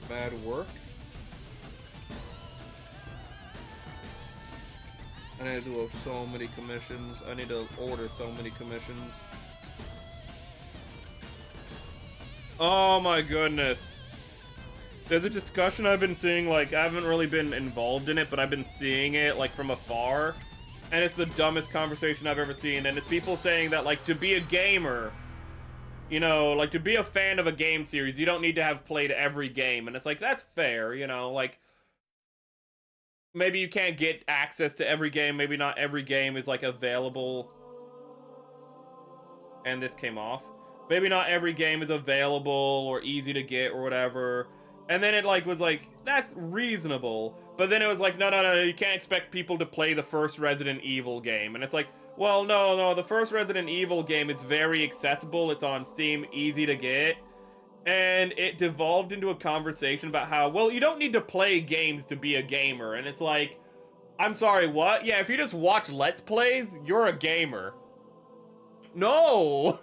Mad Work. I need to do so many commissions. I need to order so many commissions. Oh my goodness. There's a discussion I've been seeing, like, I haven't really been involved in it, but I've been seeing it, like, from afar. And it's the dumbest conversation I've ever seen. And it's people saying that, like, to be a gamer, you know, like, to be a fan of a game series, you don't need to have played every game. And it's like, that's fair, you know, like, maybe you can't get access to every game. Maybe not every game is, like, available and this came off. Maybe not every game is available or easy to get or whatever. And then it like was like, that's reasonable. But then it was like, no, you can't expect people to play the first Resident Evil game. And it's like, well, no, the first Resident Evil game is very accessible. It's on Steam, easy to get. And it devolved into a conversation about how, well, you don't need to play games to be a gamer. And it's like, I'm sorry, what? Yeah, if you just watch Let's Plays, you're a gamer. No!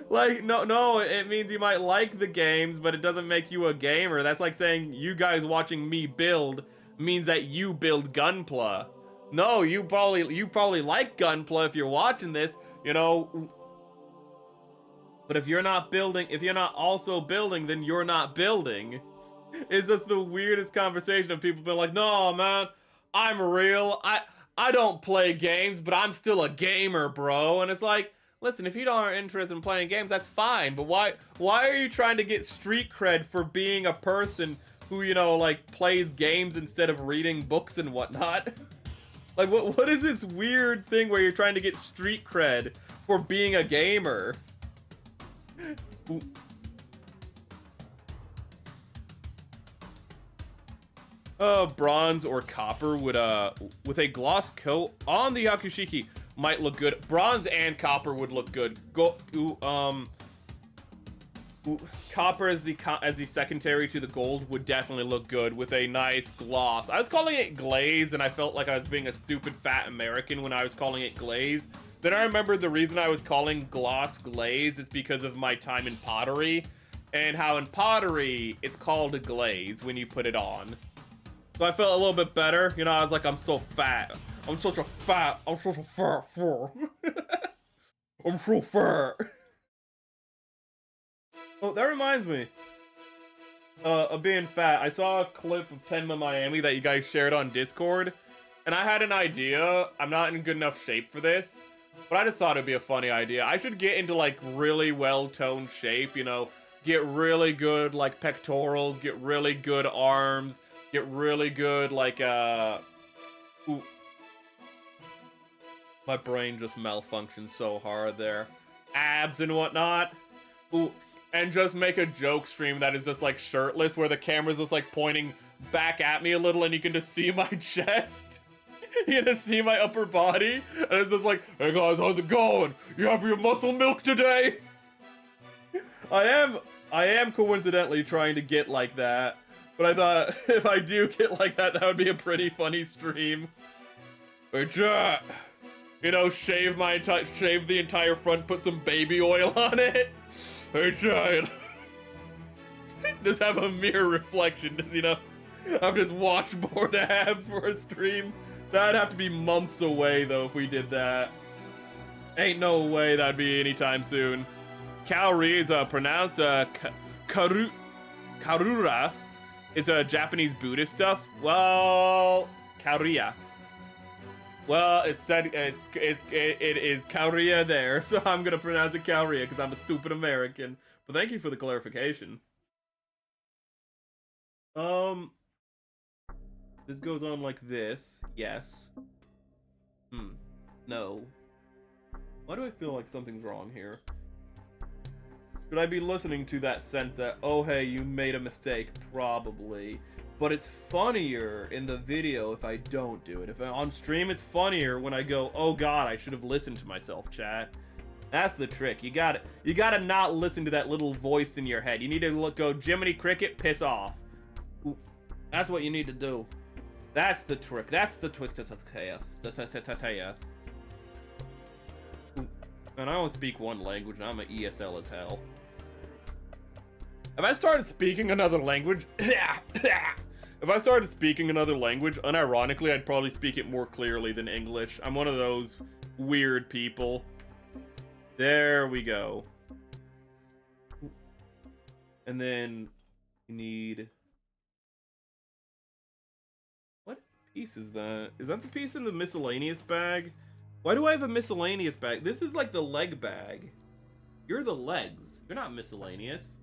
Like, no, it means you might like the games, but it doesn't make you a gamer. That's like saying you guys watching me build means that you build Gunpla. No, you probably like Gunpla if you're watching this, you know. But if you're not building, if you're not also building, then you're not building. It's just the weirdest conversation of people being like, no, man, I'm real. I don't play games, but I'm still a gamer, bro. And it's like, listen, if you aren't interested in playing games, that's fine. But why are you trying to get street cred for being a person who, you know, like, plays games instead of reading books and whatnot? Like, what is this weird thing where you're trying to get street cred for being a gamer? Ooh. Bronze or copper would, with a gloss coat on the Yakushiki might look good. Bronze and copper would look good. Copper as the secondary to the gold would definitely look good with a nice gloss. I was calling it glaze, and I felt like I was being a stupid fat American when I was calling it glaze. Then I remembered the reason I was calling gloss glaze is because of my time in pottery, and how in pottery it's called a glaze when you put it on. So I felt a little bit better. You know, I was like, I'm so fat. I'm such a fat. I'm such a fat. I'm so fat. Oh, that reminds me. Of being fat. I saw a clip of Tenma Miami that you guys shared on Discord, and I had an idea. I'm not in good enough shape for this, but I just thought it'd be a funny idea. I should get into like really well-toned shape, you know, get really good like pectorals, get really good arms, get really good like ooh. My brain just malfunctioned so hard there. Abs and whatnot. Ooh. And just make a joke stream that is just like shirtless, where the camera's just like pointing back at me a little and you can just see my chest. You can just see my upper body. And it's just like, hey guys, how's it going? You have your muscle milk today? I am coincidentally trying to get like that. But I thought if I do get like that, that would be a pretty funny stream. Hey chat. You know, shave the entire front, put some baby oil on it. Hey, child. Just have a mirror reflection, you know? I've just washboard abs for a stream. That'd have to be months away, though, if we did that. Ain't no way that'd be anytime soon. Cal-re is pronounced Karura. It's a Japanese Buddhist stuff. Well, Cal-re-A. Well, it is Cal-re-A there, so I'm gonna pronounce it Cal-re-A because I'm a stupid American. But thank you for the clarification. This goes on like this. Yes. No. Why do I feel like something's wrong here? Should I be listening to that sense that, oh hey, you made a mistake? Probably. But it's funnier in the video if I don't do it. If on stream, it's funnier when I go, oh god, I should have listened to myself, chat. That's the trick. You gotta not listen to that little voice in your head. You need to go, Jiminy Cricket, piss off. Ooh, that's what you need to do. That's the trick. That's the trick to chaos. And I only speak one language, and I'm an ESL as hell. If I started speaking another language, if I started speaking another language, unironically, I'd probably speak it more clearly than English. I'm one of those weird people. There we go. And then you need... What piece is that? Is that the piece in the miscellaneous bag? Why do I have a miscellaneous bag? This is like the leg bag. You're the legs. You're not miscellaneous.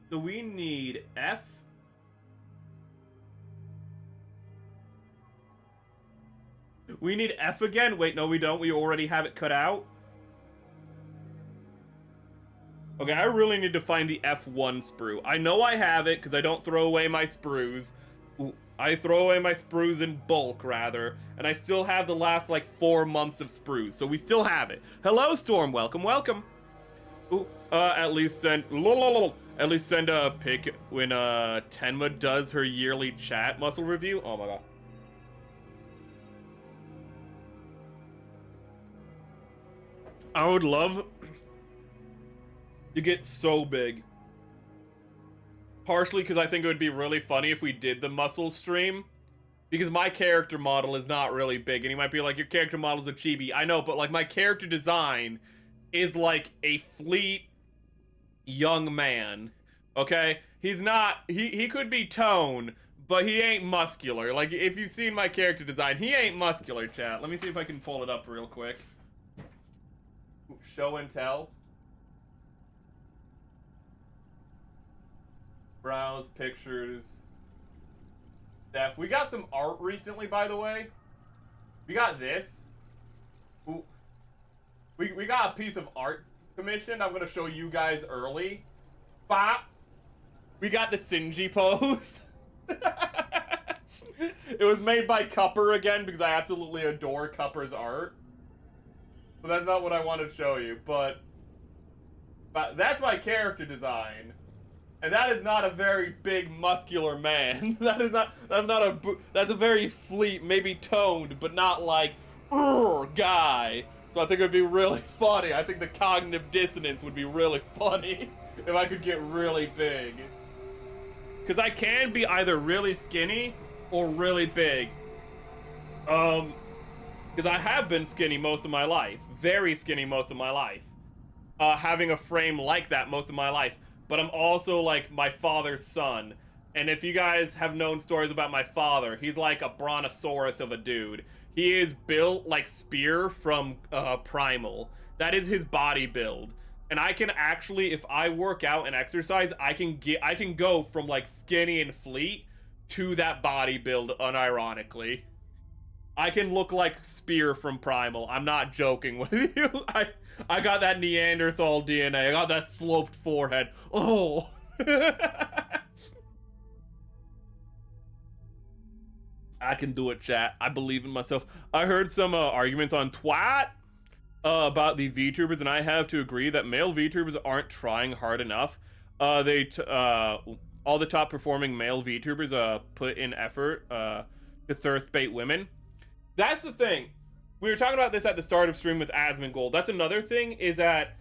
So we need F. We need F again? Wait, no we don't. We already have it cut out. Okay, I really need to find the F1 sprue. I know I have it because I don't throw away my sprues. I throw away my sprues in bulk, rather, and I still have the last, like, 4 months of sprues, so we still have it. Hello, Storm. Welcome, welcome. Ooh, at least send a pic when Tenma does her yearly chat muscle review. Oh my god. I would love to get so big. Partially because I think it would be really funny if we did the muscle stream. Because my character model is not really big, and you might be like, your character model's a chibi. I know, but like my character design is like a fleet young man. Okay? He's not, he could be tone, but he ain't muscular. Like, if you've seen my character design, he ain't muscular, chat. Let me see if I can pull it up real quick. Show and tell. Browse pictures. Def. We got some art recently, by the way. We got this. Ooh. We got a piece of art commissioned. I'm gonna show you guys early. Bop. We got the Shinji pose. It was made by Cupper again because I absolutely adore Cupper's art. But that's not what I wanted to show you. But that's my character design. And that is not a very big muscular man. That's a very fleet, maybe toned, but not like guy. So I think it would be really funny. I think the cognitive dissonance would be really funny if I could get really big. Because I can be either really skinny or really big. Because I have been skinny most of my life. Very skinny most of my life. Having a frame like that most of my life. But I'm also, like, my father's son. And if you guys have known stories about my father, he's like a brontosaurus of a dude. He is built like Spear from Primal. That is his body build. And I can actually, if I work out and exercise, I can go from, like, skinny and fleet to that body build, unironically. I can look like Spear from Primal. I'm not joking with you. I got that Neanderthal DNA. I got that sloped forehead. Oh. I can do it, chat. I believe in myself. I heard some arguments on Twat about the VTubers, and I have to agree that male VTubers aren't trying hard enough. All the top performing male VTubers put in effort to thirst bait women. That's the thing. We were talking about this at the start of stream with Asmongold. That's another thing, is that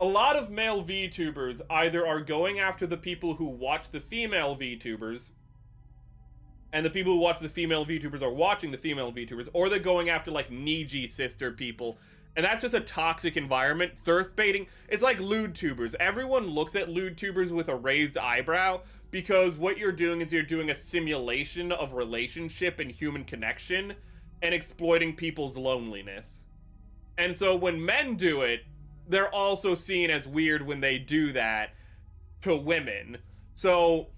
a lot of male VTubers either are going after the people who watch the female VTubers, and the people who watch the female VTubers are watching the female VTubers, or they're going after, like, Niji sister people. And that's just a toxic environment. Thirst baiting. It's like lewd tubers. Everyone looks at lewd tubers with a raised eyebrow, because what you're doing is you're doing a simulation of relationship and human connection, and exploiting people's loneliness. And so when men do it, they're also seen as weird when they do that to women. So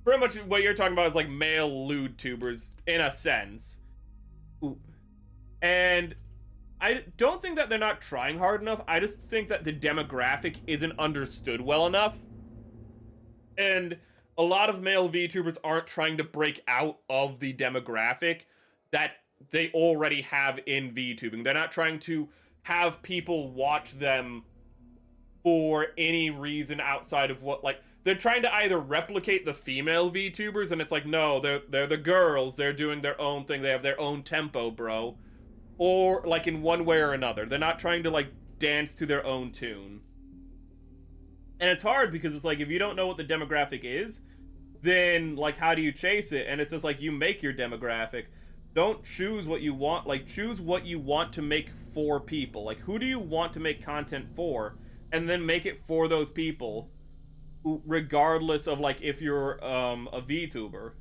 pretty much what you're talking about is like male lewd tubers, in a sense. Ooh. And I don't think that they're not trying hard enough. I just think that the demographic isn't understood well enough. And a lot of male VTubers aren't trying to break out of the demographic that they already have in VTubing. They're not trying to have people watch them for any reason outside of what, like, they're trying to either replicate the female VTubers, and it's like, no, they're the girls, they're doing their own thing, they have their own tempo, bro. Or, like, in one way or another. They're not trying to, like, dance to their own tune. And it's hard because it's like, if you don't know what the demographic is, then, like, how do you chase it? And it's just like, you make your demographic. Don't choose what you want, like, choose what you want to make for people. Like, who do you want to make content for? And then make it for those people, regardless of, like, if you're a VTuber.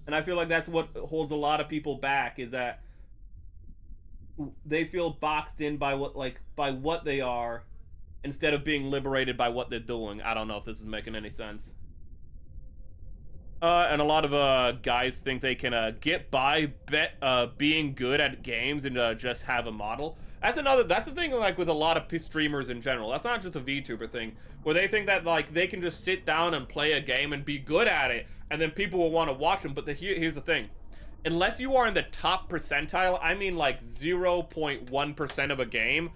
And I feel like that's what holds a lot of people back, is that they feel boxed in by what they are, instead of being liberated by what they're doing. I don't know if this is making any sense. And a lot of guys think they can get by being good at games and just have a model. That's the thing, like, with a lot of streamers in general. That's not just a VTuber thing, where they think that, like, they can just sit down and play a game and be good at it, and then people will want to watch them. But here's the thing. Unless you are in the top percentile, I mean like 0.1% of a game,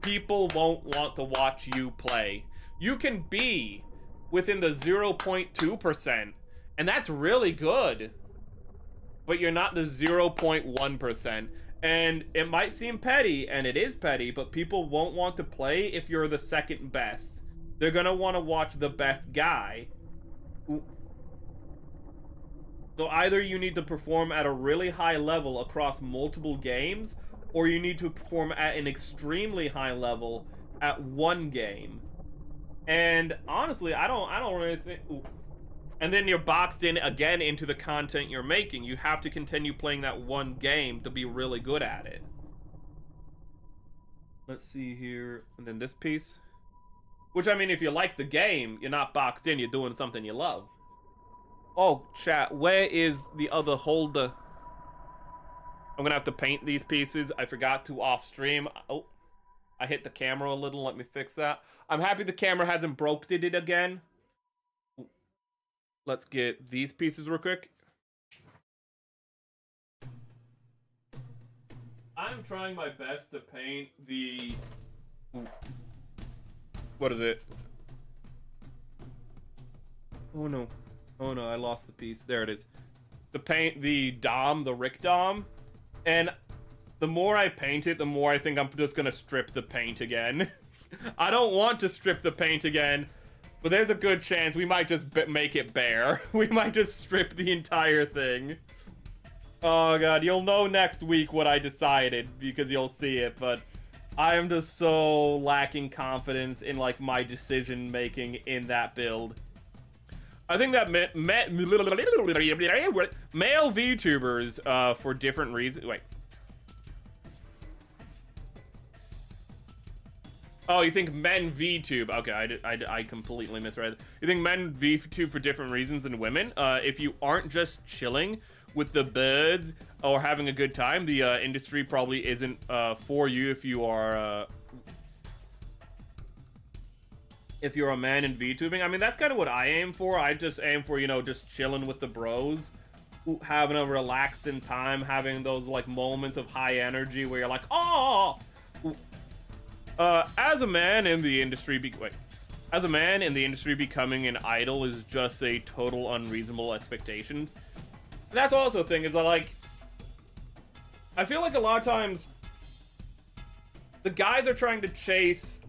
people won't want to watch you play. You can be within the 0.2%, and that's really good. But you're not the 0.1%. And it might seem petty, and it is petty, but people won't want to play if you're the second best. They're gonna want to watch the best guy. So either you need to perform at a really high level across multiple games, or you need to perform at an extremely high level at one game. And honestly, I don't really think... Ooh. And then you're boxed in again into the content you're making. You have to continue playing that one game to be really good at it. Let's see here. And then this piece. Which, I mean, if you like the game, you're not boxed in. You're doing something you love. Oh, chat, where is the other holder? I'm gonna have to paint these pieces. I forgot to off stream. Oh, I hit the camera a little. Let me fix that. I'm happy the camera hasn't broke it again. Let's get these pieces real quick. I'm trying my best to paint the... What is it? Oh no. Oh no, I lost the piece. There it is. To paint the Dom, the Rick Dom. And the more I paint it, the more I think I'm just gonna strip the paint again. I don't want to strip the paint again, but there's a good chance we might just make it bare. We might just strip the entire thing. Oh god, you'll know next week what I decided, because you'll see it, but I am just so lacking confidence in, like, my decision making in that build. I think that male VTubers, for different reasons... Wait. Oh, you think men VTube? Okay, I completely misread. You think men VTube for different reasons than women? If you aren't just chilling with the birds or having a good time, the industry probably isn't for you if you are... If you're a man in VTubing. I mean, that's kind of what I aim for. I just aim for, you know, just chilling with the bros, having a relaxing time, having those, like, moments of high energy where you're like, oh! As a man in the industry, as a man in the industry, becoming an idol is just a total unreasonable expectation. That's also a thing, is that, like, I feel like a lot of times the guys are trying to chase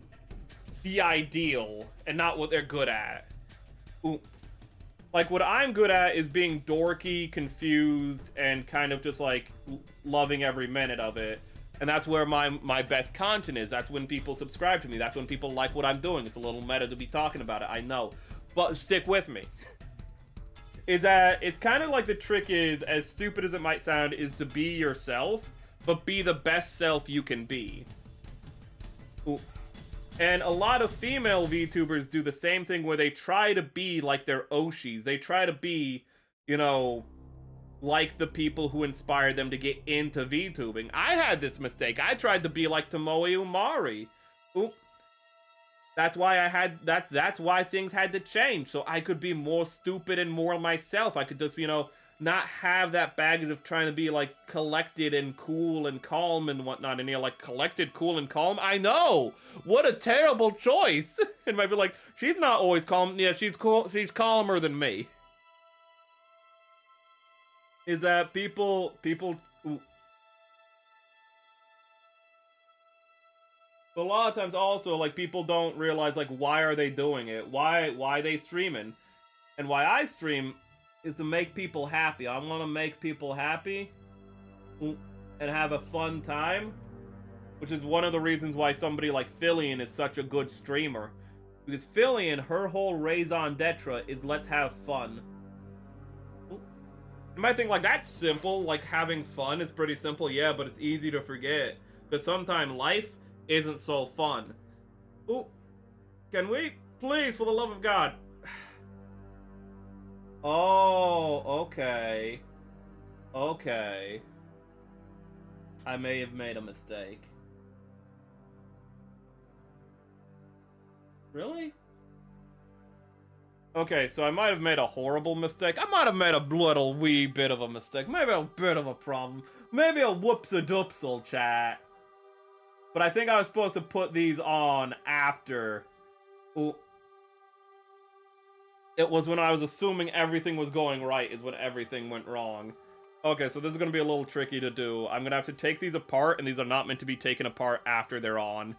the ideal and not what they're good at. Ooh. Like, what I'm good at is being dorky, confused, and kind of just, like, loving every minute of it. And that's where my best content is. That's when people subscribe to me. That's when people like what I'm doing. It's a little meta to be talking about it, I know. But stick with me. Is that it's kind of like the trick is, as stupid as it might sound, is to be yourself, but be the best self you can be. Ooh. And a lot of female VTubers do the same thing where they try to be like their Oshis. They try to be, you know, like the people who inspired them to get into VTubing. I had this mistake. I tried to be like Tomoe Umari. Ooh. That's why that's why things had to change, so I could be more stupid and more myself. I could just, you know, not have that baggage of trying to be, like, collected and cool and calm and whatnot. And you're like, collected, cool, and calm? I know! What a terrible choice! And might be like, she's not always calm. Yeah, she's cool. She's calmer than me. Is that people... Ooh. But a lot of times also, like, people don't realize, like, why are they doing it? Why they streaming? And why I stream is to make people happy. I want to make people happy and have a fun time, which is one of the reasons why somebody like Fillion is such a good streamer. Because Fillion, her whole raison d'etre is let's have fun. You might think, like, that's simple, like having fun is pretty simple, yeah, but it's easy to forget. Because sometimes life isn't so fun. Ooh, can we, please, for the love of God? Oh, okay. Okay. I may have made a mistake. Really? Okay, so I might have made a horrible mistake. I might have made a little wee bit of a mistake. Maybe a bit of a problem. Maybe a whoops-a-doopsel, chat. But I think I was supposed to put these on after. Ooh. It was when I was assuming everything was going right is when everything went wrong. Okay, so this is going to be a little tricky to do. I'm going to have to take these apart, and these are not meant to be taken apart after they're on.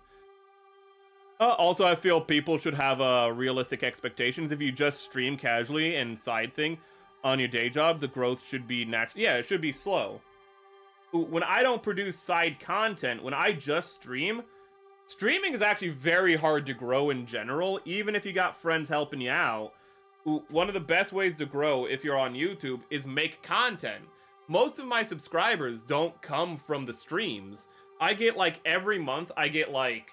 Also, I feel people should have realistic expectations. If you just stream casually and side thing on your day job, the growth should be natural. Yeah, it should be slow. When I don't produce side content, when I just stream, streaming is actually very hard to grow in general, even if you got friends helping you out. One of the best ways to grow if you're on YouTube is make content. Most of my subscribers don't come from the streams. I get like every month, I get like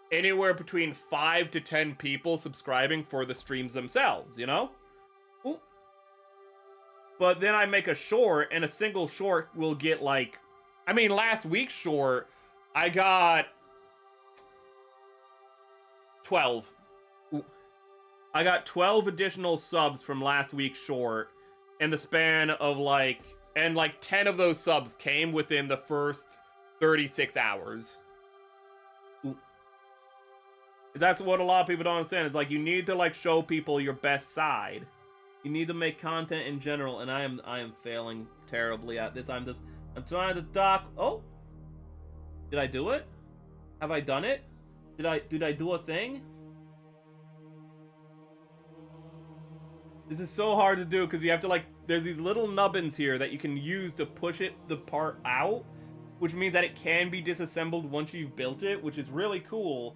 anywhere between 5 to 10 people subscribing for the streams themselves, you know? Ooh. But then I make a short, and a single short will get like... I mean, last week's short, I got 12. Ooh. I got 12 additional subs from last week's short in the span of like... And like 10 of those subs came within the first 36 hours. That's what a lot of people don't understand. It's like you need to like show people your best side. You need to make content in general, and I am failing terribly at this. I'm trying to talk. Oh, did I do it? Have I done it? Did I do a thing? This is so hard to do because you have to like. There's these little nubbins here that you can use to push the part out, which means that it can be disassembled once you've built it, which is really cool.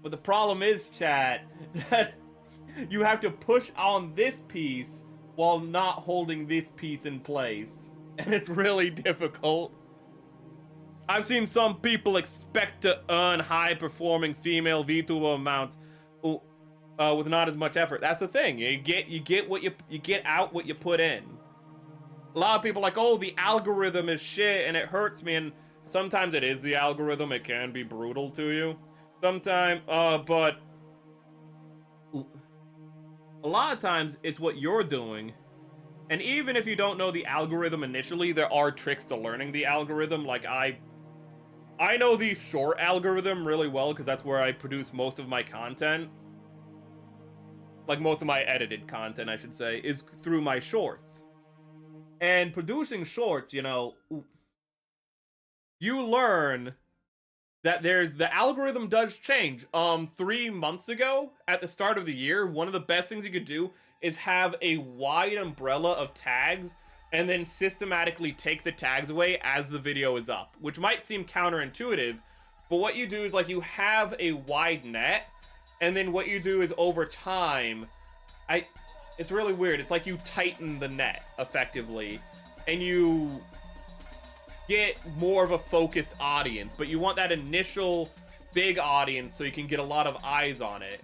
But the problem is, chat, that you have to push on this piece while not holding this piece in place. And it's really difficult. I've seen some people expect to earn high-performing female VTuber amounts with not as much effort. That's the thing. You get what you get out what you put in. A lot of people are like, oh, the algorithm is shit and it hurts me, and sometimes it is the algorithm. It can be brutal to you. Sometimes, but a lot of times it's what you're doing. And even if you don't know the algorithm initially, there are tricks to learning the algorithm. Like I know the short algorithm really well because that's where I produce most of my content. Like most of my edited content, I should say, is through my shorts. And producing shorts, you know, you learn that the algorithm does change. 3 months ago, at the start of the year, one of the best things you could do is have a wide umbrella of tags and then systematically take the tags away as the video is up, which might seem counterintuitive, but what you do is like you have a wide net, and then what you do is over time, it's really weird. It's like you tighten the net effectively, and you get more of a focused audience, but you want that initial big audience so you can get a lot of eyes on it.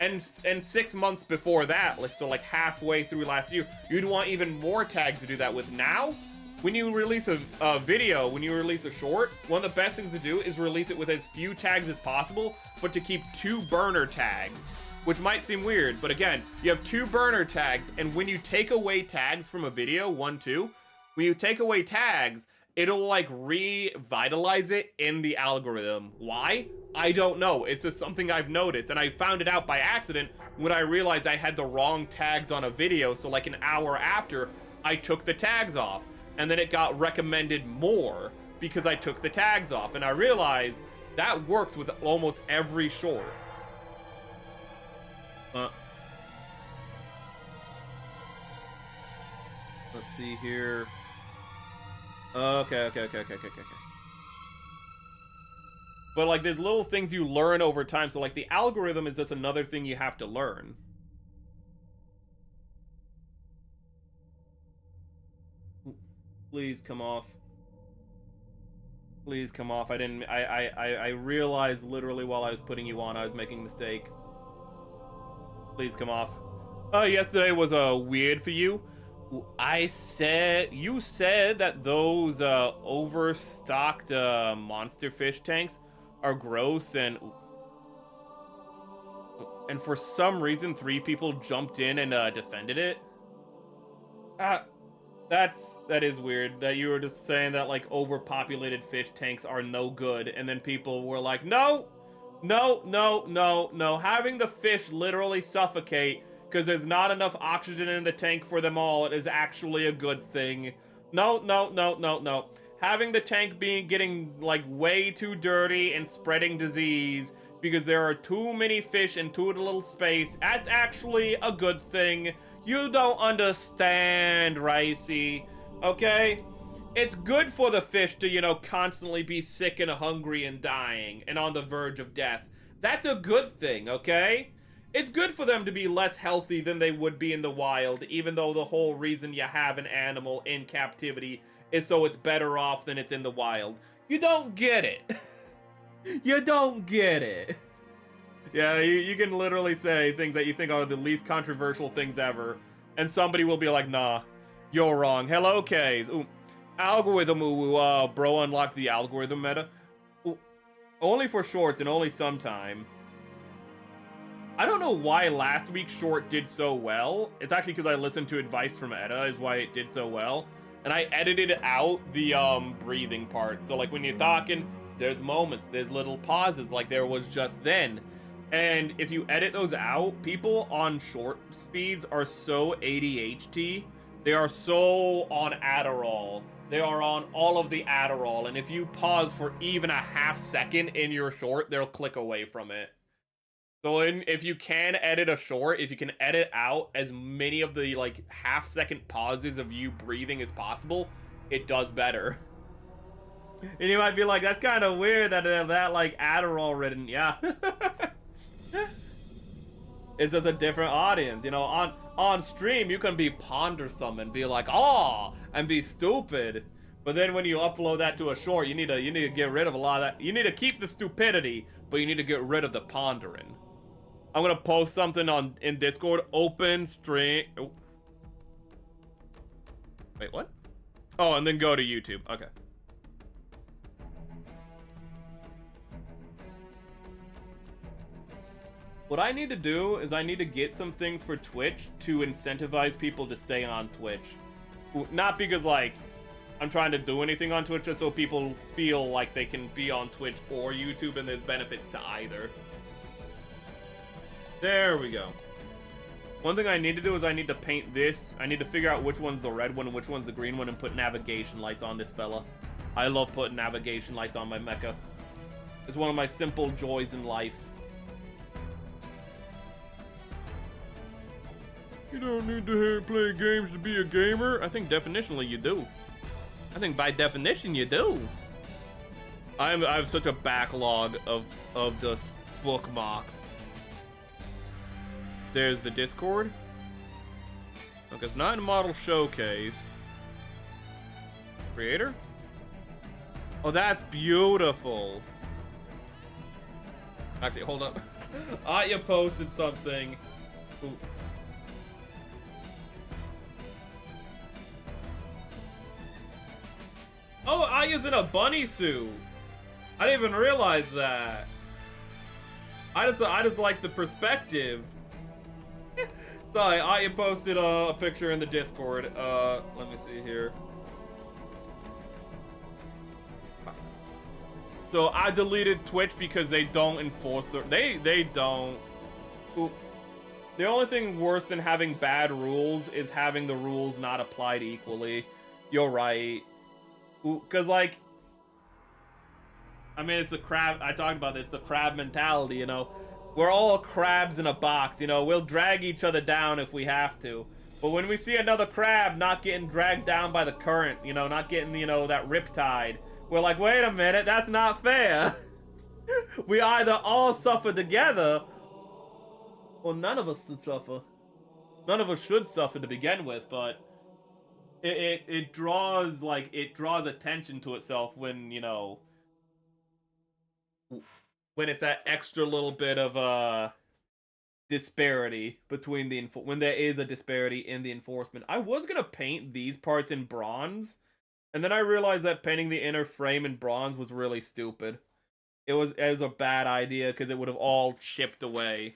And 6 months before that, like halfway through last year, you'd want even more tags to do that with. Now, when you release a video, when you release a short, one of the best things to do is release it with as few tags as possible, but to keep 2 burner tags, which might seem weird, but again, you have 2 burner tags, and when you take away tags from a video, 1, 2, when you take away tags, it'll like revitalize it in the algorithm. Why? I don't know. It's just something I've noticed, and I found it out by accident when I realized I had the wrong tags on a video. So like an hour after, I took the tags off, and then it got recommended more because I took the tags off, and I realized that works with almost every short. Let's see here. Okay. But like there's little things you learn over time, so like the algorithm is just another thing you have to learn. Please come off. Please come off. I realized literally while I was putting you on I was making a mistake. Please come off. Yesterday was weird for you. You said that those overstocked monster fish tanks are gross, and and for some reason 3 people jumped in and defended it. That is weird. That you were just saying that like overpopulated fish tanks are no good, and then people were like, no, no, no, no, no. Having the fish literally suffocate because there's not enough oxygen in the tank for them all is actually a good thing. No, no, no, no, no. Having the tank getting like way too dirty and spreading disease because there are too many fish in too little space, that's actually a good thing. You don't understand, Ricey. Okay? It's good for the fish to, you know, constantly be sick and hungry and dying and on the verge of death. That's a good thing, okay? It's good for them to be less healthy than they would be in the wild, even though the whole reason you have an animal in captivity is so it's better off than it's in the wild. You don't get it. You don't get it. Yeah, you can literally say things that you think are the least controversial things ever, and somebody will be like, nah, you're wrong. Hello, K's. Ooh, algorithm, ooh, bro, unlock the algorithm meta. Ooh, only for shorts and only sometime. I don't know why last week's short did so well. It's actually because I listened to advice from Etta is why it did so well. And I edited out the breathing parts. So like when you're talking, there's moments, there's little pauses like there was just then. And if you edit those out, people on short speeds are so ADHD. They are so on Adderall. They are on all of the Adderall. And if you pause for even a half second in your short, they'll click away from it. So if you can edit a short, if you can edit out as many of the like half-second pauses of you breathing as possible, it does better. And you might be like, that's kind of weird that like Adderall written. Yeah. It's just a different audience, you know. On stream, you can be pondersome and be like, oh, and be stupid. But then when you upload that to a short, you need to get rid of a lot of that. You need to keep the stupidity, but you need to get rid of the pondering. I'm gonna post something in Discord. Open stream. Oh. Wait, what? Oh, and then go to YouTube. Okay. What I need to do is I need to get some things for Twitch to incentivize people to stay on Twitch. Not because, like, I'm trying to do anything on Twitch, just so people feel like they can be on Twitch or YouTube and there's benefits to either. There we go. One thing I need to do is I need to paint this. I need to figure out which one's the red one and which one's the green one and put navigation lights on this fella. I love putting navigation lights on my mecha. It's one of my simple joys in life. You don't need to play games to be a gamer. I think definitionally you do. I think by definition you do. I have such a backlog of just bookmarks. There's the Discord. Okay, it's not in model showcase. Creator? Oh, that's beautiful. Actually, hold up. Aya posted something. Ooh. Oh, Aya's in a bunny suit. I didn't even realize that. I just like the perspective. Sorry, Aya posted a picture in the Discord. Let me see here. So I deleted Twitch because they don't enforce they don't. Ooh. The only thing worse than having bad rules is having the rules not applied equally. You're right. Because, like, I mean, it's the crab. I talked about this, the crab mentality, you know. We're all crabs in a box, you know. We'll drag each other down if we have to. But when we see another crab not getting dragged down by the current, you know, not getting, you know, that riptide, we're like, wait a minute, that's not fair. We either all suffer together, or none of us should suffer. None of us should suffer to begin with, but it draws attention to itself when, you know, when it's that extra little bit of disparity between when there is a disparity in the enforcement. I was gonna paint these parts in bronze, and then I realized that painting the inner frame in bronze was really stupid. It was a bad idea because it would have all chipped away.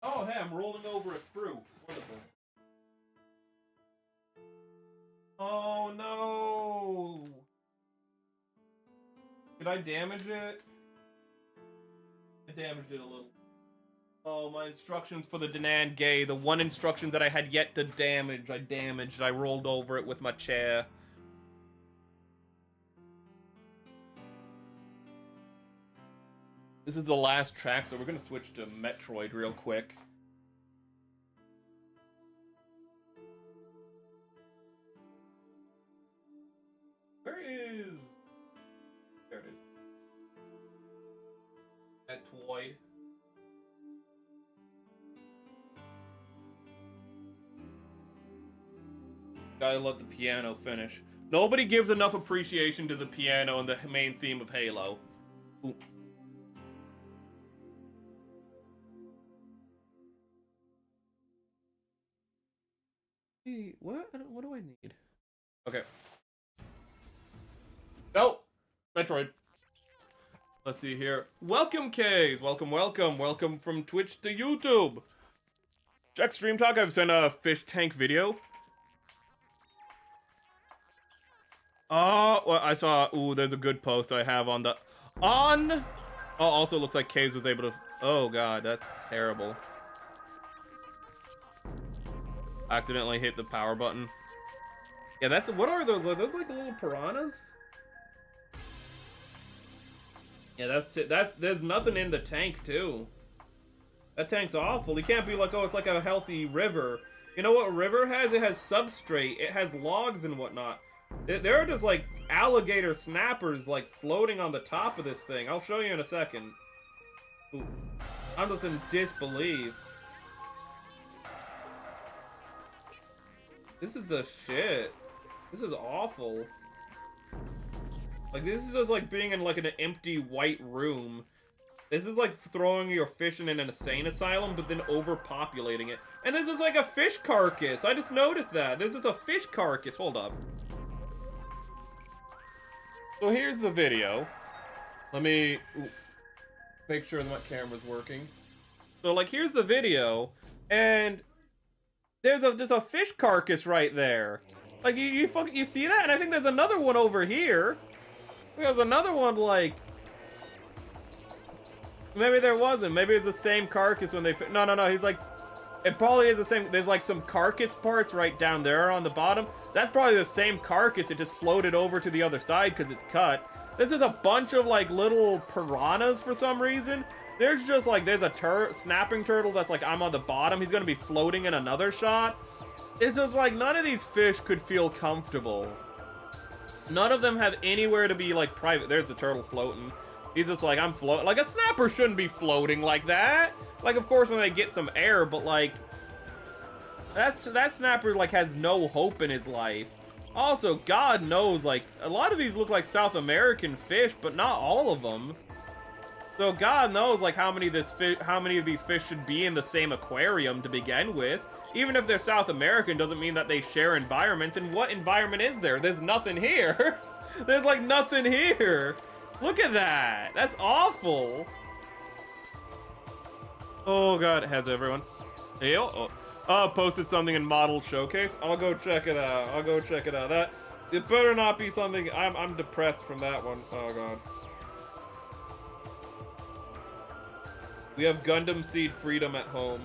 Oh, hey, I'm rolling over a sprue. Wonderful. Oh, no. Did I damage it? I damaged it a little. Oh, my instructions for the Danan Gay. The one instructions that I had yet to damage, I damaged. I rolled over it with my chair. This is the last track, so we're gonna switch to Metroid real quick. Where is... There it is. Metroid. Gotta let the piano finish. Nobody gives enough appreciation to the piano and the main theme of Halo. Ooh. Hey, what do I need? Okay. No! Metroid. Let's see here. Welcome, Kays! Welcome, welcome. Welcome from Twitch to YouTube. Check Stream Talk. I've sent a fish tank video. Oh, well, I saw. Ooh, there's a good post I have on the. Oh, also looks like Kays was able to. Oh, God, that's terrible. Accidentally hit the power button. Yeah, that's. What are those? Are those like the little piranhas? Yeah, that's. There's nothing in the tank too. That tank's awful. You can't be like, oh, it's like a healthy river. You know what a river has? It has substrate. It has logs and whatnot. There are just like alligator snappers like floating on the top of this thing. I'll show you in a second. Ooh. I'm just in disbelief. This is the shit. This is awful. Like, this is just like being in like an empty white room. This is like throwing your fish in an insane asylum, but then overpopulating it. And this is like a fish carcass. I just noticed that. This is a fish carcass. Hold up. So here's the video. Let me make sure that my camera's working. So like, here's the video, and there's a fish carcass right there. Like, you see that? And I think there's another one over here. There's another one, like... Maybe there wasn't. Maybe it's the same carcass when they... No, he's like... It probably is the same. There's like some carcass parts right down there on the bottom. That's probably the same carcass. It just floated over to the other side because it's cut. This is a bunch of like little piranhas for some reason. There's just like, there's a snapping turtle that's like, I'm on the bottom. He's going to be floating in another shot. It's just like, none of these fish could feel comfortable. None of them have anywhere to be like private. There's the turtle floating. He's just like, I'm floating. Like, a snapper shouldn't be floating like that. Like, of course, when they get some air, but like, that snapper like has no hope in his life. Also, God knows, like, a lot of these look like South American fish, but not all of them. So God knows, like, how many of these fish should be in the same aquarium to begin with. Even if they're South American, doesn't mean that they share environments. And what environment is there? There's nothing here. There's like nothing here. Look at that. That's awful. Oh God, it has everyone. Hey, posted something in Model Showcase. I'll go check it out. I'll go check it out. That, it better not be something. I'm depressed from that one. Oh God. We have Gundam Seed Freedom at home.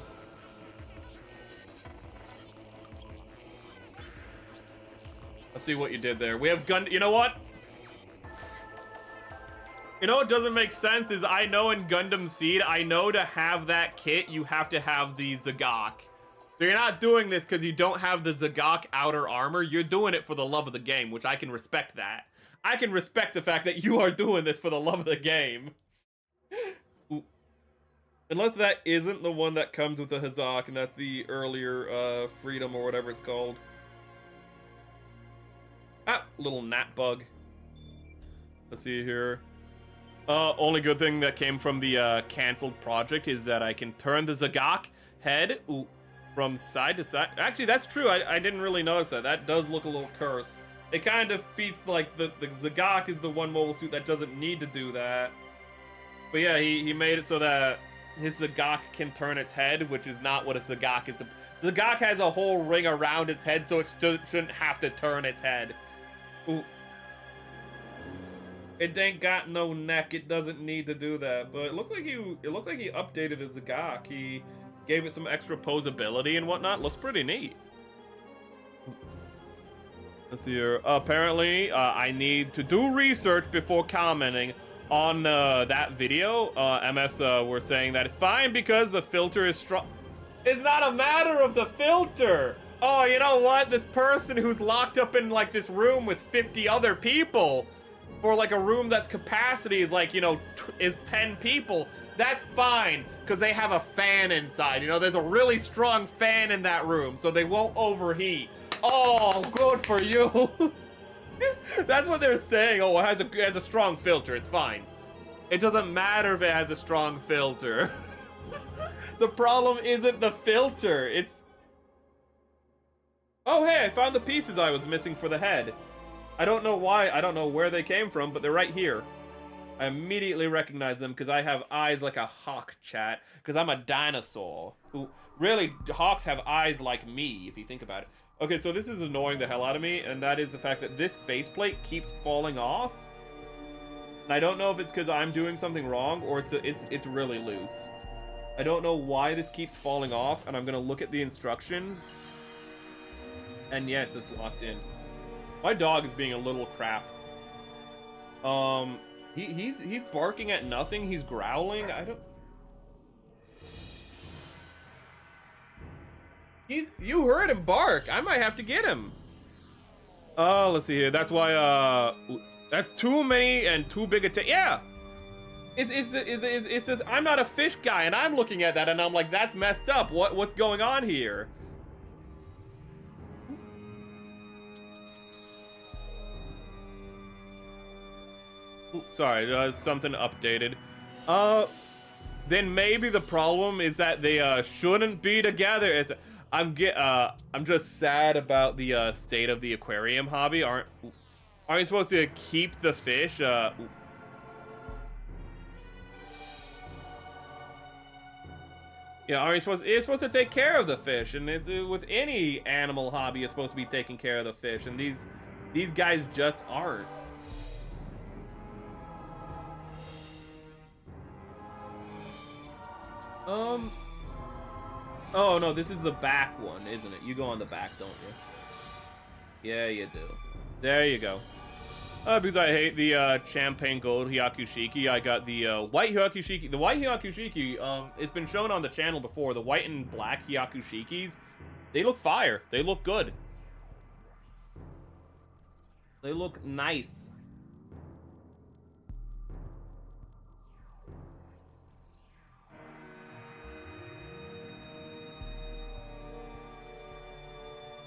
Let's see what you did there. We have you know what? You know what doesn't make sense is I know in Gundam Seed, I know to have that kit, you have to have the Zagok. So you're not doing this because you don't have the Zagok outer armor. You're doing it for the love of the game, which I can respect that. I can respect the fact that you are doing this for the love of the game. Ooh. Unless that isn't the one that comes with the Hazak, and that's the earlier Freedom or whatever it's called. Ah, little gnat bug. Let's see here. Only good thing that came from the canceled project is that I can turn the Zagok head from side to side. Actually, that's true. I didn't really notice that. That does look a little cursed. It kind of defeats, like, the Zagok is the one mobile suit that doesn't need to do that. But yeah, he made it so that his Zagak can turn its head, which is not what a Zagak is. Zagak has a whole ring around its head, so it shouldn't have to turn its head. Ooh. It ain't got no neck. It doesn't need to do that. But it looks like he updated his Zagak. He gave it some extra posability and whatnot. Looks pretty neat. Let's see here. Apparently, I need to do research before commenting on that video. MFs were saying that it's fine because the filter is strong. It's not a matter of the filter. Oh, you know what? This person who's locked up in like this room with 50 other people, for like a room that's capacity is like, you know, is 10 people. That's fine because they have a fan inside. You know, there's a really strong fan in that room, so they won't overheat. Oh, good for you. That's what they're saying. Oh, it has a strong filter. It's fine. It doesn't matter if it has a strong filter. The problem isn't the filter. It's... Oh, hey, I found the pieces I was missing for the head. I don't know why. I don't know where they came from, but they're right here. I immediately recognize them because I have eyes like a hawk, chat. Because I'm a dinosaur. Who, really, hawks have eyes like me, if you think about it. Okay, so this is annoying the hell out of me, and that is the fact that this faceplate keeps falling off. And I don't know if it's because I'm doing something wrong or it's really loose. I don't know why this keeps falling off, and I'm gonna look at the instructions. And yeah, it's just locked in. My dog is being a little crap. He's barking at nothing. He's growling. I don't. You heard him bark. I might have to get him. Oh, let's see here. That's why, that's too many and too big a yeah. It says, I'm not a fish guy, and I'm looking at that, and I'm like, that's messed up. What's going on here? Ooh, sorry, something updated. Then maybe the problem is that they, shouldn't be together. I'm just sad about the state of the aquarium hobby. Aren't you supposed to keep the fish? Yeah, aren't you supposed? You're supposed to take care of the fish, and with any animal hobby, you're supposed to be taking care of the fish, and these guys just aren't. Oh, no, this is the back one, isn't it? You go on the back, don't you? Yeah, you do. There you go. Because I hate the champagne gold Hyakushiki, I got the white Hyakushiki. The white Hyakushiki, it's been shown on the channel before. The white and black Hyakushikis, they look fire. They look good. They look nice.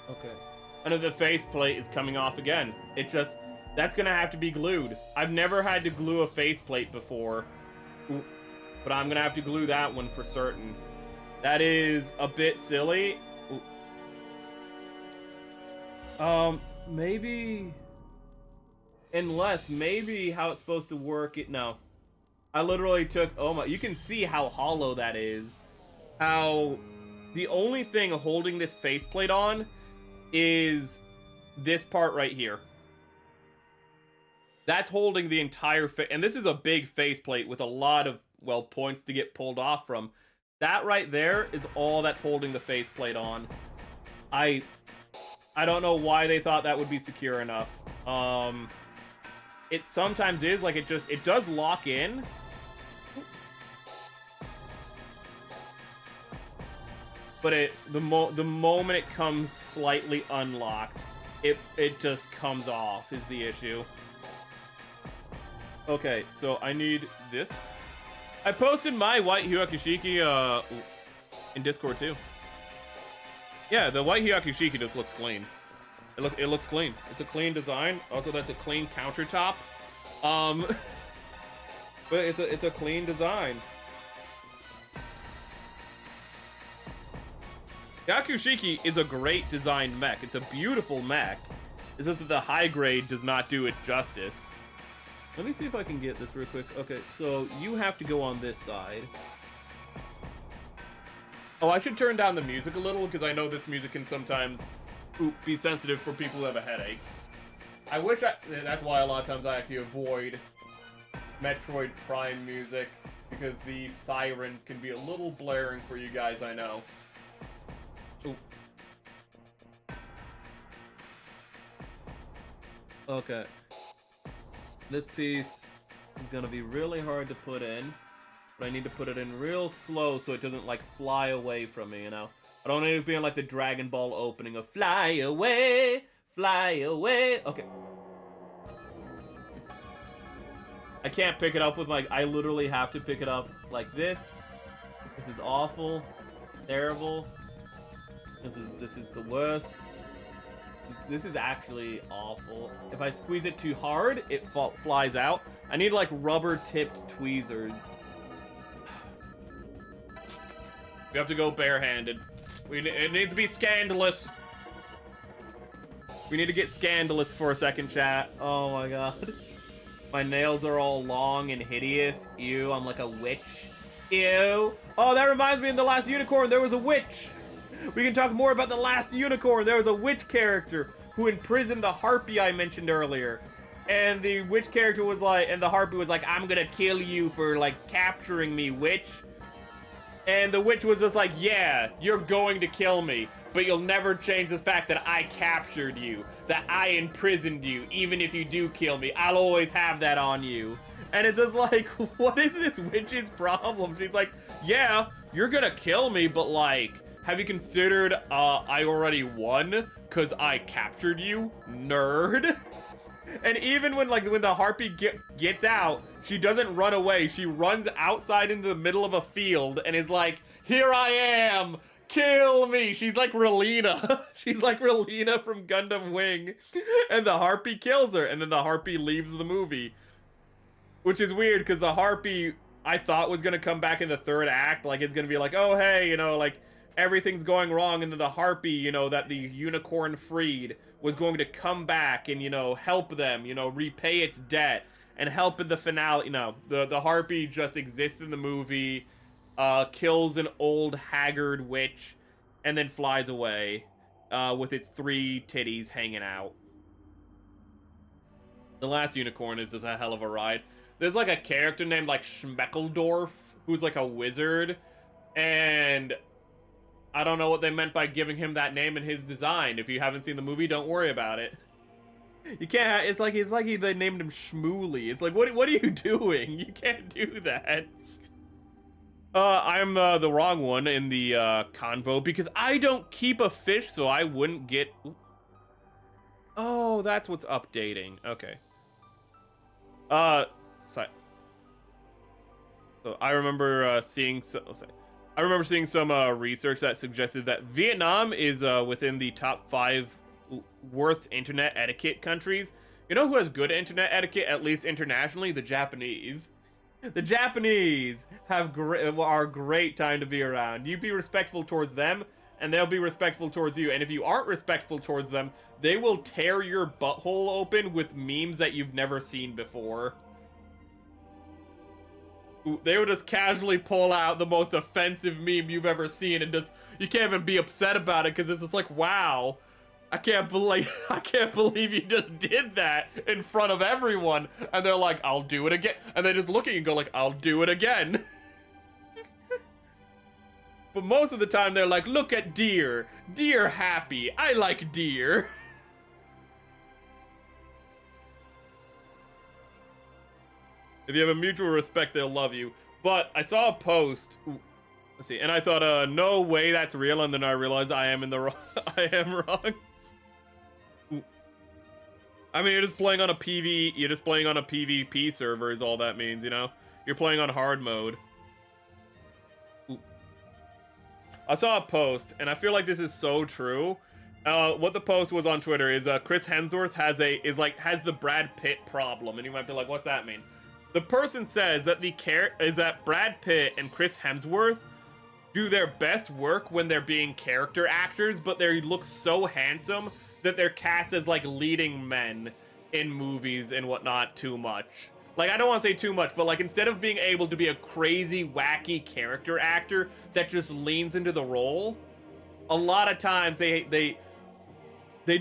Okay. And the faceplate is coming off again. It just... That's gonna have to be glued. I've never had to glue a faceplate before. But I'm gonna have to glue that one for certain. That is a bit silly. Maybe... Unless, maybe how it's supposed to work it... No. I literally took... Oh my... You can see how hollow that is. How... The only thing holding this faceplate on is this part right here. That's holding the entire and this is a big faceplate with a lot of, well, points to get pulled off from. That right there is all that's holding the faceplate on. I don't know why they thought that would be secure enough. It sometimes is, like, it does lock in. But the moment it comes slightly unlocked, it just comes off is the issue. Okay, so I need this. I posted my white Hyakushiki in Discord too. Yeah, the white Hyakushiki just looks clean. It looks clean. It's a clean design. Also, that's a clean countertop. But it's a clean design. Hyakushiki is a great designed mech. It's a beautiful mech. It's just that the high grade does not do it justice. Let me see if I can get this real quick. Okay, so you have to go on this side. Oh, I should turn down the music a little, because I know this music can sometimes be sensitive for people who have a headache. I wish that's why a lot of times I actually avoid Metroid Prime music, because the sirens can be a little blaring for you guys, I know. Ooh. Okay. This piece is gonna be really hard to put in, but I need to put it in real slow so it doesn't, like, fly away from me, you know? I don't need it being like the Dragon Ball opening of fly away, fly away. Okay. I can't pick it up with my... I literally have to pick it up like this. This is awful. Terrible. This is the worst. This is actually awful. If I squeeze it too hard, it flies out. I need, like, rubber-tipped tweezers. We have to go barehanded. It needs to be scandalous. We need to get scandalous for a second, chat. Oh my god. My nails are all long and hideous. Ew, I'm like a witch. Ew. Oh, that reminds me, in The Last Unicorn, there was a witch. We can talk more about The Last Unicorn. There was a witch character who imprisoned the harpy I mentioned earlier. And the witch character was like, and the harpy was like, I'm gonna kill you for, like, capturing me, witch. And the witch was just like, yeah, you're going to kill me, but you'll never change the fact that I captured you, that I imprisoned you. Even if you do kill me, I'll always have that on you. And it's just like, what is this witch's problem? She's like, yeah, you're gonna kill me, but, like, have you considered I already won because I captured you, nerd? And even when the harpy gets out, she doesn't run away. She runs outside into the middle of a field and is like, here I am, kill me. She's like Relina. She's like Relina from Gundam Wing. And the harpy kills her, and then the harpy leaves the movie. Which is weird, because the harpy, I thought, was going to come back in the third act. Like, it's going to be like, oh, hey, you know, like, everything's going wrong, and then the harpy, you know, that the unicorn freed was going to come back and, you know, help them, you know, repay its debt and help in the finale. You know, the harpy just exists in the movie, kills an old haggard witch, and then flies away with its 3 titties hanging out. The Last Unicorn is just a hell of a ride. There's, like, a character named, like, Schmeckeldorf, who's, like, a wizard, and I don't know what they meant by giving him that name in his design. If you haven't seen the movie, don't worry about it. You can't. It's like they named him Shmooly. It's like, what are you doing? You can't do that. I'm the wrong one in the convo because I don't keep a fish, so I wouldn't get. Oh, that's what's updating. Okay. Sorry. So I remember seeing I remember seeing some research that suggested that Vietnam is within the top 5 worst internet etiquette countries. You know who has good internet etiquette, at least internationally? The Japanese. The Japanese are a great time to be around. You be respectful towards them, and they'll be respectful towards you. And if you aren't respectful towards them, they will tear your butthole open with memes that you've never seen before. They would just casually pull out the most offensive meme you've ever seen, and just you can't even be upset about it because it's just like, wow, I can't believe you just did that in front of everyone. And they're like, I'll do it again, and they just look at you and go like, I'll do it again. But most of the time they're like, look at deer happy, I like deer. If you have a mutual respect, they'll love you. But I saw a post. Ooh, let's see. And I thought, no way that's real. And then I realized I am in the wrong. I am wrong. Ooh. I mean, you're just playing on a PvP server is all that means, you know? You're playing on hard mode. Ooh. I saw a post, and I feel like this is so true. What the post was on Twitter is Chris Hemsworth has the Brad Pitt problem. And you might be like, what's that mean? The person says that that Brad Pitt and Chris Hemsworth do their best work when they're being character actors, but they look so handsome that they're cast as like leading men in movies and whatnot too much. like, I don't want to say too much, but like, instead of being able to be a crazy, wacky character actor that just leans into the role, a lot of times they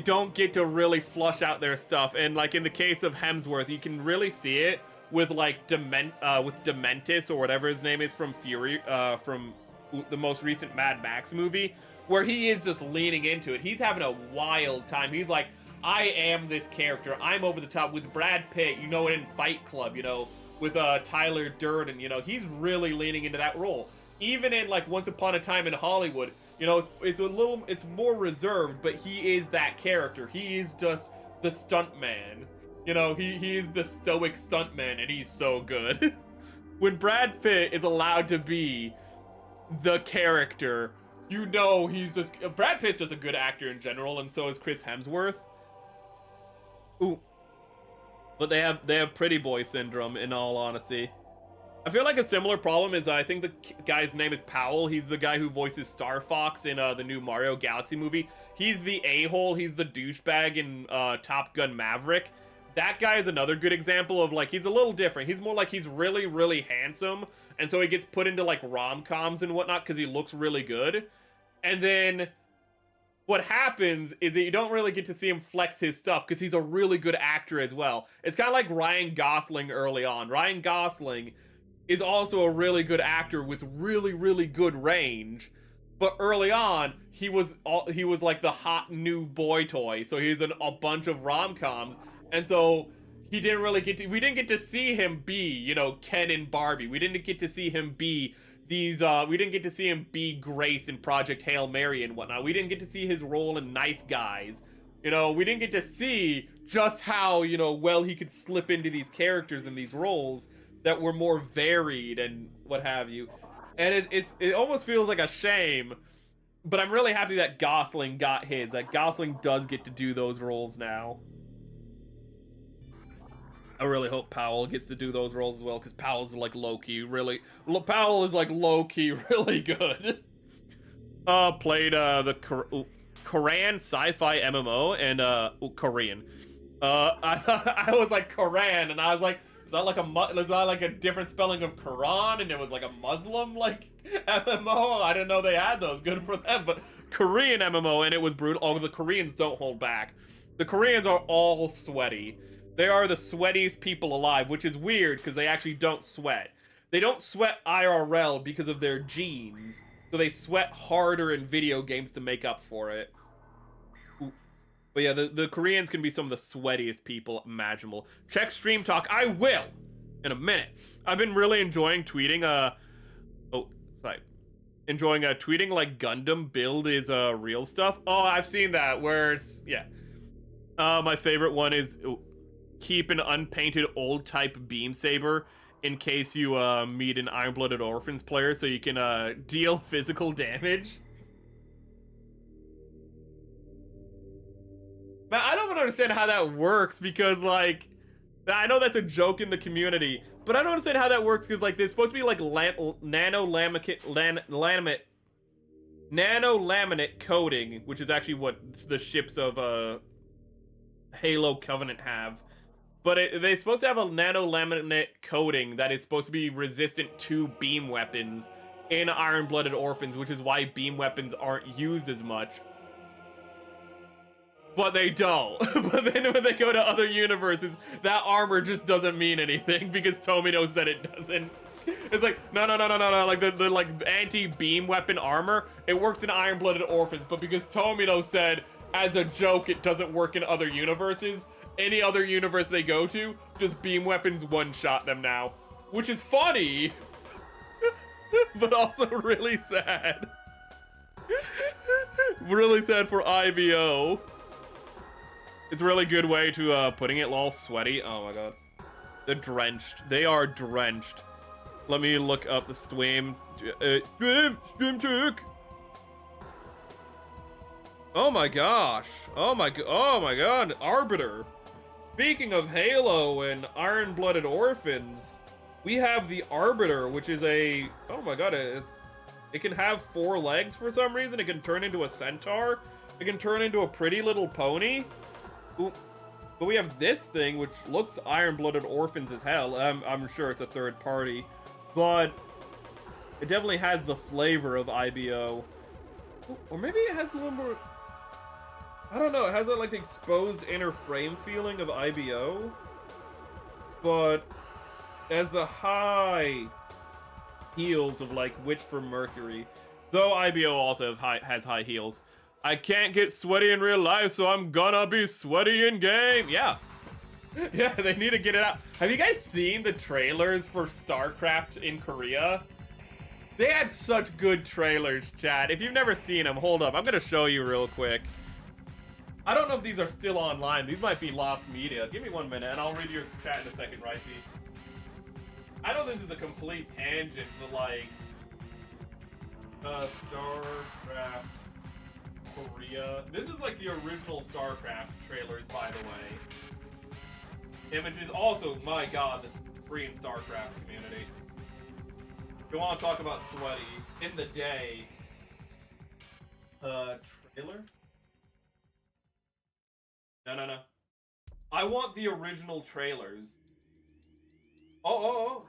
don't get to really flush out their stuff. And like in the case of Hemsworth, you can really see it with like Dementis or whatever his name is from from the most recent Mad Max movie, where he is just leaning into it. He's having a wild time. He's like, I am this character. I'm over the top. With Brad Pitt, you know, in Fight Club, you know, with Tyler Durden, you know, he's really leaning into that role. Even in like Once Upon a Time in Hollywood, you know, it's more reserved, but he is that character. He is just the stuntman. You know, he is the stoic stuntman, and he's so good. When Brad Pitt is allowed to be the character, you know, he's just... Brad Pitt's just a good actor in general, and so is Chris Hemsworth. Ooh. But they have pretty boy syndrome, in all honesty. I feel like a similar problem is, I think the guy's name is Powell. He's the guy who voices Star Fox in the new Mario Galaxy movie. He's the a-hole. He's the douchebag in Top Gun Maverick. That guy is another good example of, like, he's a little different. He's more like he's really, really handsome, and so he gets put into, like, rom-coms and whatnot because he looks really good. And then what happens is that you don't really get to see him flex his stuff because he's a really good actor as well. It's kind of like Ryan Gosling early on. Ryan Gosling is also a really good actor with really, really good range. But early on, he was like the hot new boy toy. So he's in a bunch of rom-coms. And so we didn't get to see him be, you know, Ken and Barbie. We didn't get to see him be we didn't get to see him be Grace in Project Hail Mary and whatnot. We didn't get to see his role in Nice Guys. You know, we didn't get to see just how, you know, well he could slip into these characters and these roles that were more varied and what have you. And it almost feels like a shame, but I'm really happy that Gosling got his. That Gosling does get to do those roles now. I really hope Powell gets to do those roles as well, because Powell's like low-key really... Powell is like low-key really good. Played the Korean sci-fi MMO and Korean. I was like Korean, and I was like, is that like a different spelling of Quran? And it was like a Muslim like MMO. I didn't know they had those. Good for them. But Korean MMO, and it was brutal. Oh, the Koreans don't hold back. The Koreans are all sweaty. They are the sweatiest people alive, which is weird because they actually don't sweat. They don't sweat IRL because of their genes, so they sweat harder in video games to make up for it. Ooh. But yeah, the Koreans can be some of the sweatiest people imaginable. Check Stream Talk. I will in a minute. I've been really enjoying tweeting. Tweeting like Gundam build is real stuff. Oh, I've seen that where it's my favorite one is. Keep an unpainted old type beam saber in case you meet an Iron-Blooded Orphans player, so you can deal physical damage. Man, I don't even understand how that works, because like, I know that's a joke in the community, but I don't understand how that works because like there's supposed to be like nano-laminate coating, which is actually what the ships of Halo Covenant have. But they're supposed to have a nano-laminate coating that is supposed to be resistant to beam weapons in Iron-Blooded Orphans, which is why beam weapons aren't used as much. But they don't. But then when they go to other universes, that armor just doesn't mean anything because Tomino said it doesn't. It's like, no. Like the like anti-beam weapon armor, it works in Iron-Blooded Orphans, but because Tomino said, as a joke, it doesn't work in other universes, any other universe they go to, just beam weapons one-shot them now. Which is funny, but also really sad. Really sad for IBO. It's a really good way to putting it, lol, sweaty. Oh my god. They're drenched. They are drenched. Let me look up the stream. Stream check. Oh my gosh. Oh my god. Arbiter. Speaking of Halo and Iron-Blooded Orphans, we have the Arbiter, which is a... Oh my god, it can have 4 legs for some reason. It can turn into a centaur. It can turn into a pretty little pony. Ooh. But we have this thing, which looks Iron-Blooded Orphans as hell. I'm sure it's a third party, but it definitely has the flavor of IBO. Or maybe it has a little more... I don't know, it has that, like, exposed inner frame feeling of IBO, but as the high heels of, like, Witch from Mercury. Though IBO also has high heels. I can't get sweaty in real life, so I'm gonna be sweaty in game. Yeah. Yeah, they need to get it out. Have you guys seen the trailers for StarCraft in Korea? They had such good trailers, chat. If you've never seen them, hold up. I'm gonna show you real quick. I don't know if these are still online. These might be lost media. Give me 1 minute, and I'll read your chat in a second, Ricey. I know this is a complete tangent, but like... StarCraft Korea. This is like the original StarCraft trailers, by the way. Images. Also, my god, this Korean StarCraft community. If you want to talk about sweaty, in the day... trailer? No. I want the original trailers. Oh.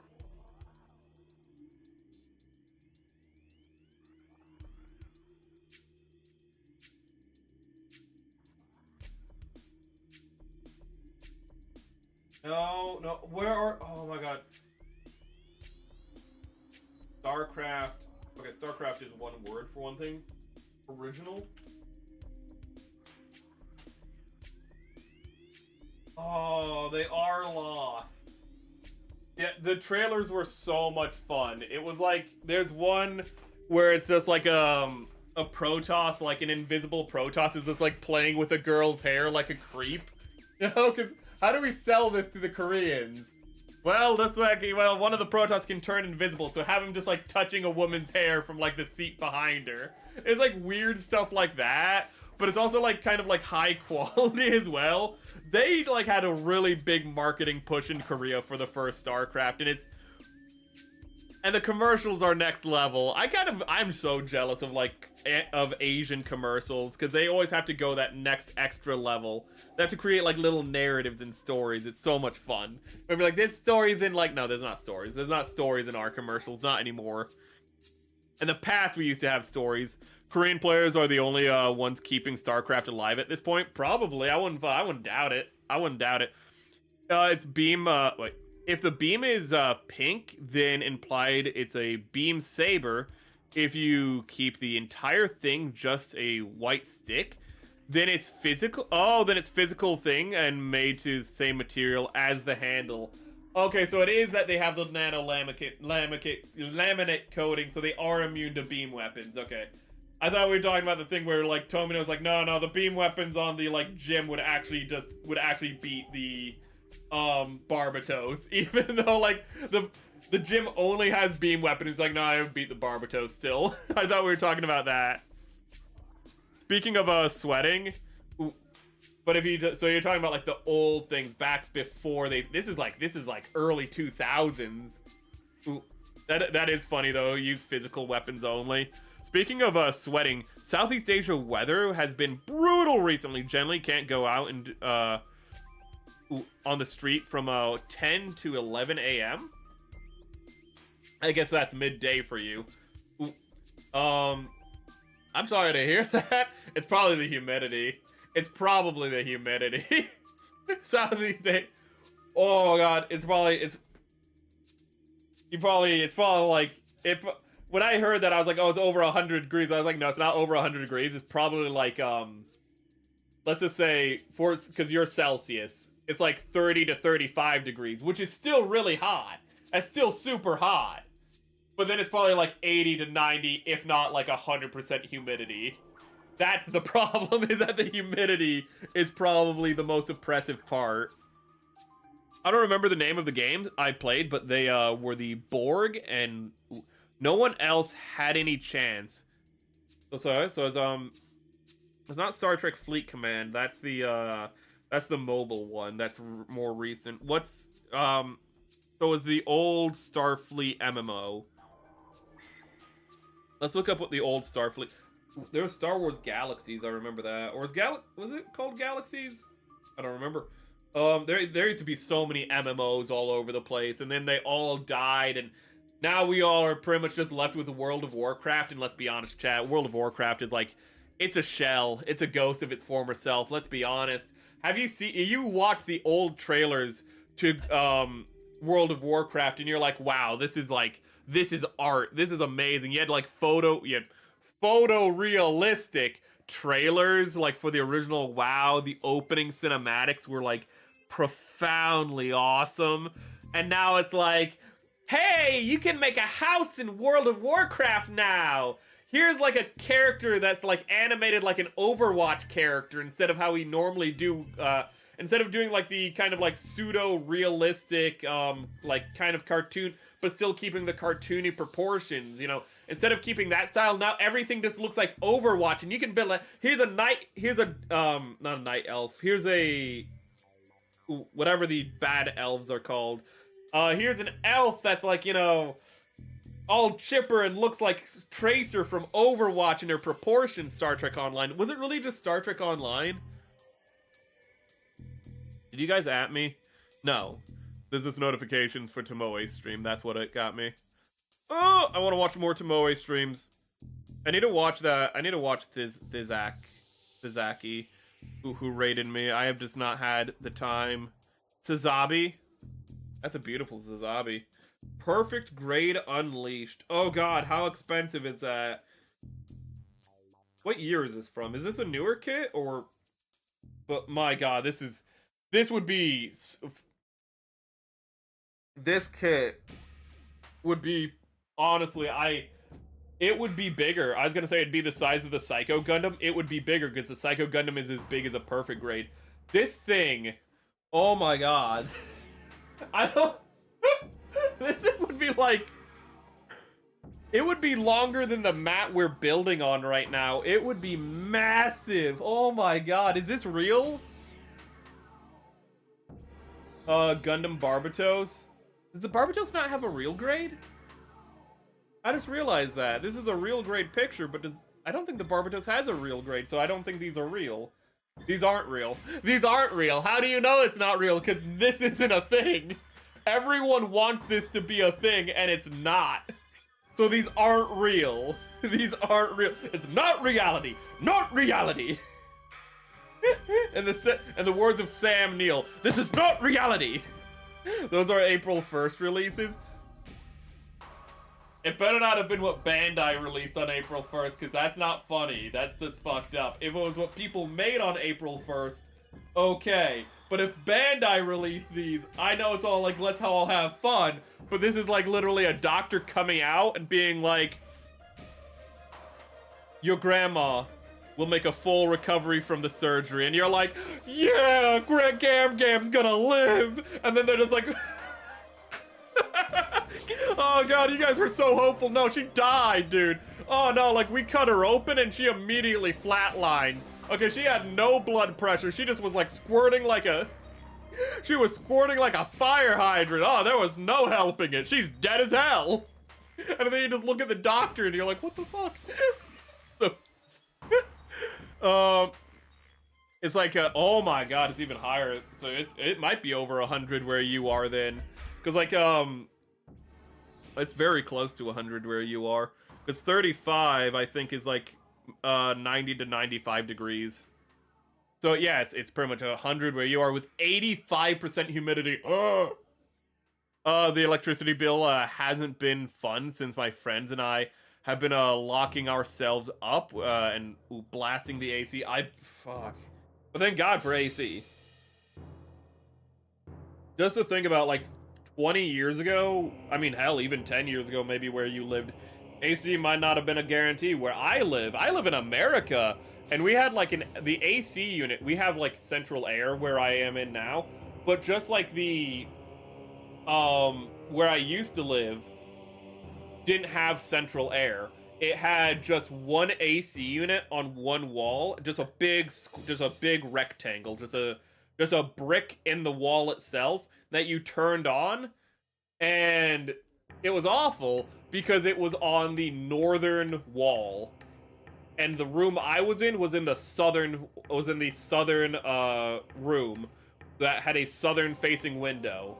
No. Where are... Oh my god. StarCraft. Okay, StarCraft is one word for one thing. Original. Oh, they are lost. Yeah, the trailers were so much fun. It was like, there's one where it's just like a Protoss, like an invisible Protoss is just like playing with a girl's hair like a creep. You know, because how do we sell this to the Koreans? Well, just like, well, one of the Protoss can turn invisible, so have him just like touching a woman's hair from like the seat behind her. It's like weird stuff like that, but it's also like kind of like high quality as well. They like had a really big marketing push in Korea for the first StarCraft, and the commercials are next level. I'm so jealous of like of Asian commercials, because they always have to go that next extra level. They have to create like little narratives and stories. It's so much fun. Maybe like, this story's in like, no, there's not stories. There's not stories in our commercials, not anymore. In the past, we used to have stories. Korean players are the only ones keeping StarCraft alive at this point. Probably. I wouldn't doubt it. It's beam. Wait. If the beam is pink, then implied it's a beam saber. If you keep the entire thing just a white stick, then it's physical. Oh, then it's physical thing and made to the same material as the handle. Okay, so it is that they have the nano laminate coating, so they are immune to beam weapons. Okay. I thought we were talking about the thing where like Tomino's like, no, the beam weapons on the like gym would actually beat the Barbatos, even though like the gym only has beam weapons. It's like, no, I would beat the Barbatos still. I thought we were talking about that. Speaking of sweating, but if you so you're talking about like the old things back before this is like early 2000s. Ooh, that is funny though. Use physical weapons only. Speaking of sweating, Southeast Asia weather has been brutal recently. Generally can't go out and on the street from 10 to 11 a.m. I guess that's midday for you. I'm sorry to hear that. It's probably the humidity. Southeast Asia. Oh god, it's probably like when I heard that, I was like, oh, it's over 100 degrees. I was like, no, it's not over 100 degrees. It's probably like let's just say because you're Celsius, it's like 30 to 35 degrees, which is still really hot. That's still super hot. But then it's probably like 80 to 90, if not like 100% humidity. That's the problem, is that the humidity is probably the most oppressive part. I don't remember the name of the game I played, but they were the Borg, and no one else had any chance. So it's not Star Trek Fleet Command. That's the mobile one. That's more recent. So it was the old Starfleet MMO. Let's look up what the old Starfleet. There was Star Wars Galaxies. I remember that. Or was it called Galaxies? I don't remember. There used to be so many MMOs all over the place, and then they all died, and now we all are pretty much just left with World of Warcraft. And let's be honest, chat, World of Warcraft is like, it's a shell, it's a ghost of its former self. Let's be honest. Have you watched the old trailers to World of Warcraft, and you're like, wow, this is art, this is amazing. You had photorealistic trailers like for the original WoW. The opening cinematics were like profoundly awesome, and now it's like, hey, you can make a house in World of Warcraft now. Here's like a character that's like animated like an Overwatch character instead of how we normally do, instead of doing like the kind of like pseudo-realistic, like kind of cartoon, but still keeping the cartoony proportions, you know. Instead of keeping that style, now everything just looks like Overwatch, and you can build like, not a night elf, here's a, whatever the bad elves are called. Here's an elf that's like, you know, all chipper and looks like Tracer from Overwatch in her proportions. Star Trek Online. Was it really just Star Trek Online? Did you guys at me? No. This is notifications for Tomoe's stream. That's what it got me. Oh, I want to watch more Tomoe streams. I need to watch that. I need to watch Thizaki, who raided me. I have just not had the time. Sazabi. That's a beautiful Sazabi. Perfect grade unleashed. Oh god, how expensive is that? What year is this from? Is this a newer kit or? But my god, this would be. This kit would be, honestly, it would be bigger. I was gonna say it'd be the size of the Psycho Gundam. It would be bigger because the Psycho Gundam is as big as a perfect grade. This thing, oh my god. I don't. This would be like, it would be longer than the mat we're building on right now. It would be massive. Oh my god, is this real? Gundam Barbatos. Does the Barbatos not have a real grade? I just realized that. This is a real grade picture, but I don't think the Barbatos has a real grade, so I don't think these are real. These aren't real. These aren't real. How do you know it's not real? Because this isn't a thing. Everyone wants this to be a thing, and it's not. So these aren't real. These aren't real. It's not reality. Not reality. And the words of Sam Neill, this is not reality. Those are April 1st releases. It better not have been what Bandai released on April 1st, because that's not funny. That's just fucked up. If it was what people made on April 1st, okay. But if Bandai released these, I know it's all like, let's all have fun, but this is like literally a doctor coming out and being like, your grandma will make a full recovery from the surgery, and you're like, yeah, Gam Gam's gonna live, and then they're just like, oh god, you guys were so hopeful. No, she died, dude. Oh no, like we cut her open and she immediately flatlined. Okay, she had no blood pressure. She just was like squirting like a... She was squirting like a fire hydrant. Oh, there was no helping it. She's dead as hell. And then you just look at the doctor and you're like, what the fuck? It's like, oh my god, it's even higher. So it might be over 100 where you are then. Because like, it's very close to 100 where you are. Because 35, I think, is like 90 to 95 degrees. So yes, it's pretty much 100 where you are with 85% humidity. The electricity bill hasn't been fun since my friends and I have been locking ourselves up and blasting the AC. Fuck. But thank God for AC. Just to think about, like, 20 years ago, I mean, hell, even 10 years ago, maybe where you lived, AC might not have been a guarantee. Where I live in America, and we had, like, the AC unit, we have, like, central air where I am in now, but just like the, where I used to live, didn't have central air. It had just one AC unit on one wall, just a big rectangle, just a brick in the wall itself that you turned on, and it was awful because it was on the northern wall, and the room I was in was in the southern room, that had a southern facing window.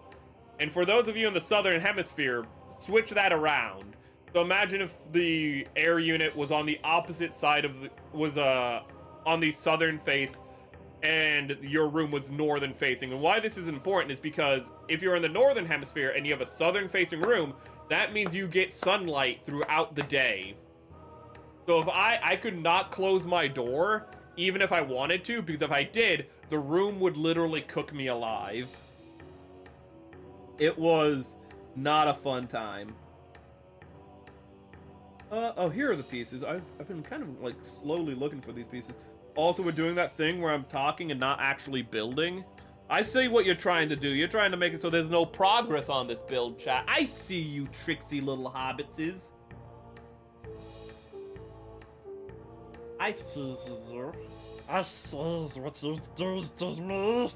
And for those of you in the southern hemisphere, switch that around. So imagine if the air unit was on the opposite side of the, on the southern face, and your room was northern facing. And why this is important is because if you're in the northern hemisphere and you have a southern facing room, that means you get sunlight throughout the day. So if I could not close my door, even if I wanted to, because if I did, the room would literally cook me alive. It was not a fun time. Oh, here are the pieces. I've been kind of like slowly looking for these pieces. Also, we're doing that thing where I'm talking and not actually building. I see what you're trying to do. You're trying to make it so there's no progress on this build, chat. I see you, tricksy little hobbitses. I see, sir. I see what you do to me.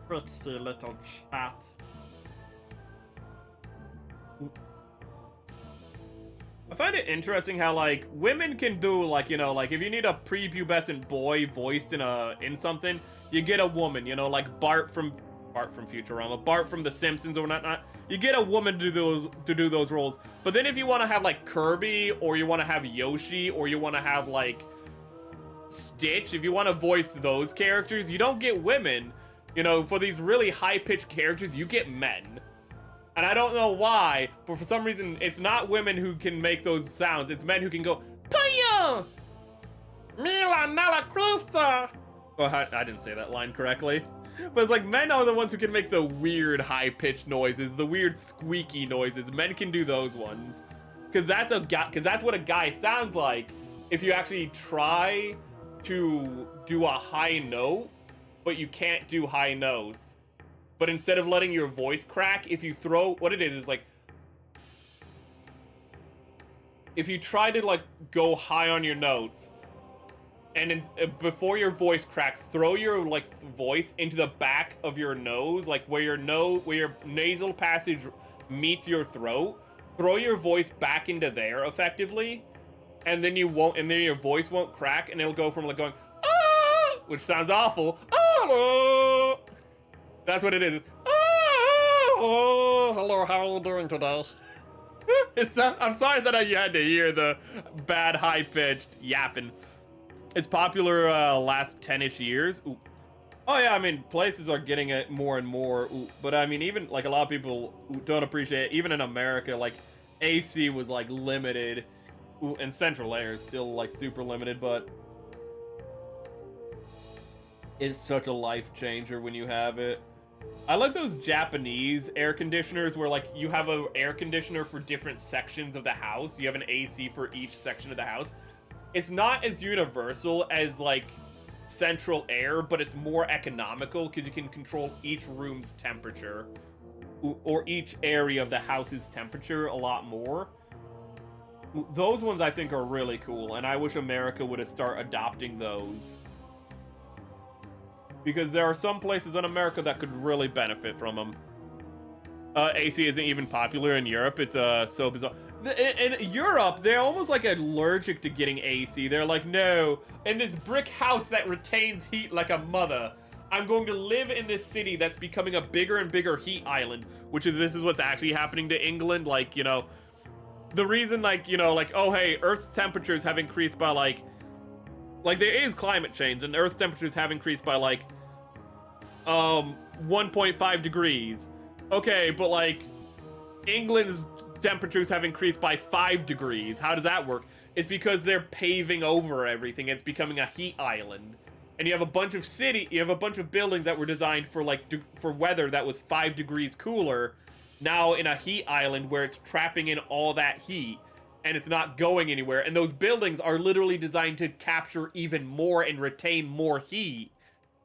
Pretty little chat. I find it interesting how, like, women can do, like, you know, like, if you need a prepubescent boy voiced in something, you get a woman, you know, like Bart from Futurama, Bart from The Simpsons or whatnot. You get a woman to do those roles. But then if you want to have, like, Kirby, or you want to have Yoshi, or you want to have, like, Stitch, if you want to voice those characters, you don't get women. You know, for these really high-pitched characters, you get men. And I don't know why, but for some reason, it's not women who can make those sounds. It's men who can go, Paya! Mila Nala Krista! Oh, I didn't say that line correctly. But it's like, men are the ones who can make the weird high-pitched noises, the weird squeaky noises. Men can do those ones. Because that's what a guy sounds like if you actually try to do a high note, but you can't do high notes. But instead of letting your voice crack, if you throw, what it is like, if you try to, like, go high on your notes, and before your voice cracks, throw your, like, voice into the back of your nose, like, where your nasal passage meets your throat, throw your voice back into there, effectively, and then your voice won't crack, and it'll go from, like, going, ah, which sounds awful, ah, that's what it is. Oh, hello, how are you doing today? I'm sorry that you had to hear the bad high-pitched yapping. It's popular last 10-ish years. Ooh. Oh yeah, I mean, places are getting it more and more. Ooh. But I mean, even, like, a lot of people don't appreciate it. Even in America, like, AC was, like, limited. Ooh, and central air is still, like, super limited, but it's such a life changer when you have it. I like those Japanese air conditioners where, like, you have an air conditioner for different sections of the house. You have an AC for each section of the house. It's not as universal as, like, central air, but it's more economical because you can control each room's temperature or each area of the house's temperature a lot more. Those ones I think are really cool, and I wish America would have started adopting those. Because there are some places in America that could really benefit from them. AC isn't even popular in Europe. It's so bizarre. In Europe, they're almost like allergic to getting AC. They're like, no, in this brick house that retains heat like a mother, I'm going to live in this city that's becoming a bigger and bigger heat island. This is what's actually happening to England. Like, you know, the reason, like, you know, like, oh, hey, Earth's temperatures have increased by, like, there is climate change, and Earth's temperatures have increased by, like, 1.5 degrees. Okay, but, like, England's temperatures have increased by 5 degrees. How does that work? It's because they're paving over everything. It's becoming a heat island. And you have a bunch of buildings that were designed for, like, for weather that was 5 degrees cooler, now in a heat island where it's trapping in all that heat. And it's not going anywhere. And those buildings are literally designed to capture even more and retain more heat.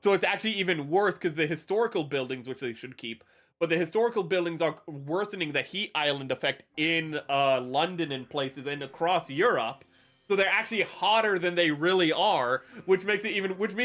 So it's actually even worse because the historical buildings, which they should keep, but the historical buildings are worsening the heat island effect in London and places and across Europe. So they're actually hotter than they really are, which means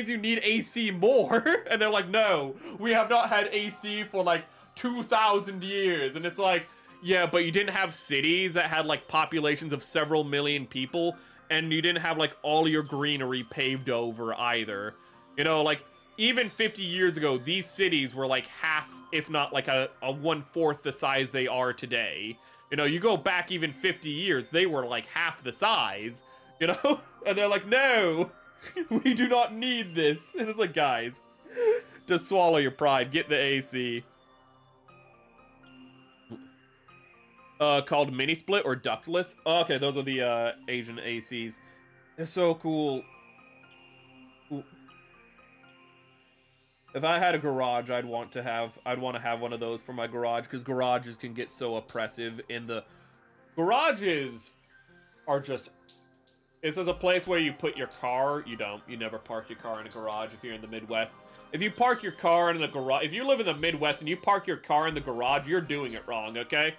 you need AC more. And they're like, no, we have not had AC for like 2,000 years. And it's like, yeah, but you didn't have cities that had, like, populations of several million people, and you didn't have, like, all your greenery paved over either. You know, like, even 50 years ago, these cities were like half, if not like a 1/4 the size they are today. You know, you go back even 50 years, they were like half the size, you know? And they're like, no, we do not need this. And it's like, guys, just swallow your pride. Get the AC. Called mini split or ductless. Oh, okay, those are the Asian ACs. They're so cool. Ooh. If I had a garage, I'd want to have one of those for my garage, because garages can get so oppressive. In the garages are just, this is a place where you put your car. You never park your car in a garage if you're in the Midwest. If you park your car in the garage, if you live in the Midwest and you park your car in the garage, you're doing it wrong, okay?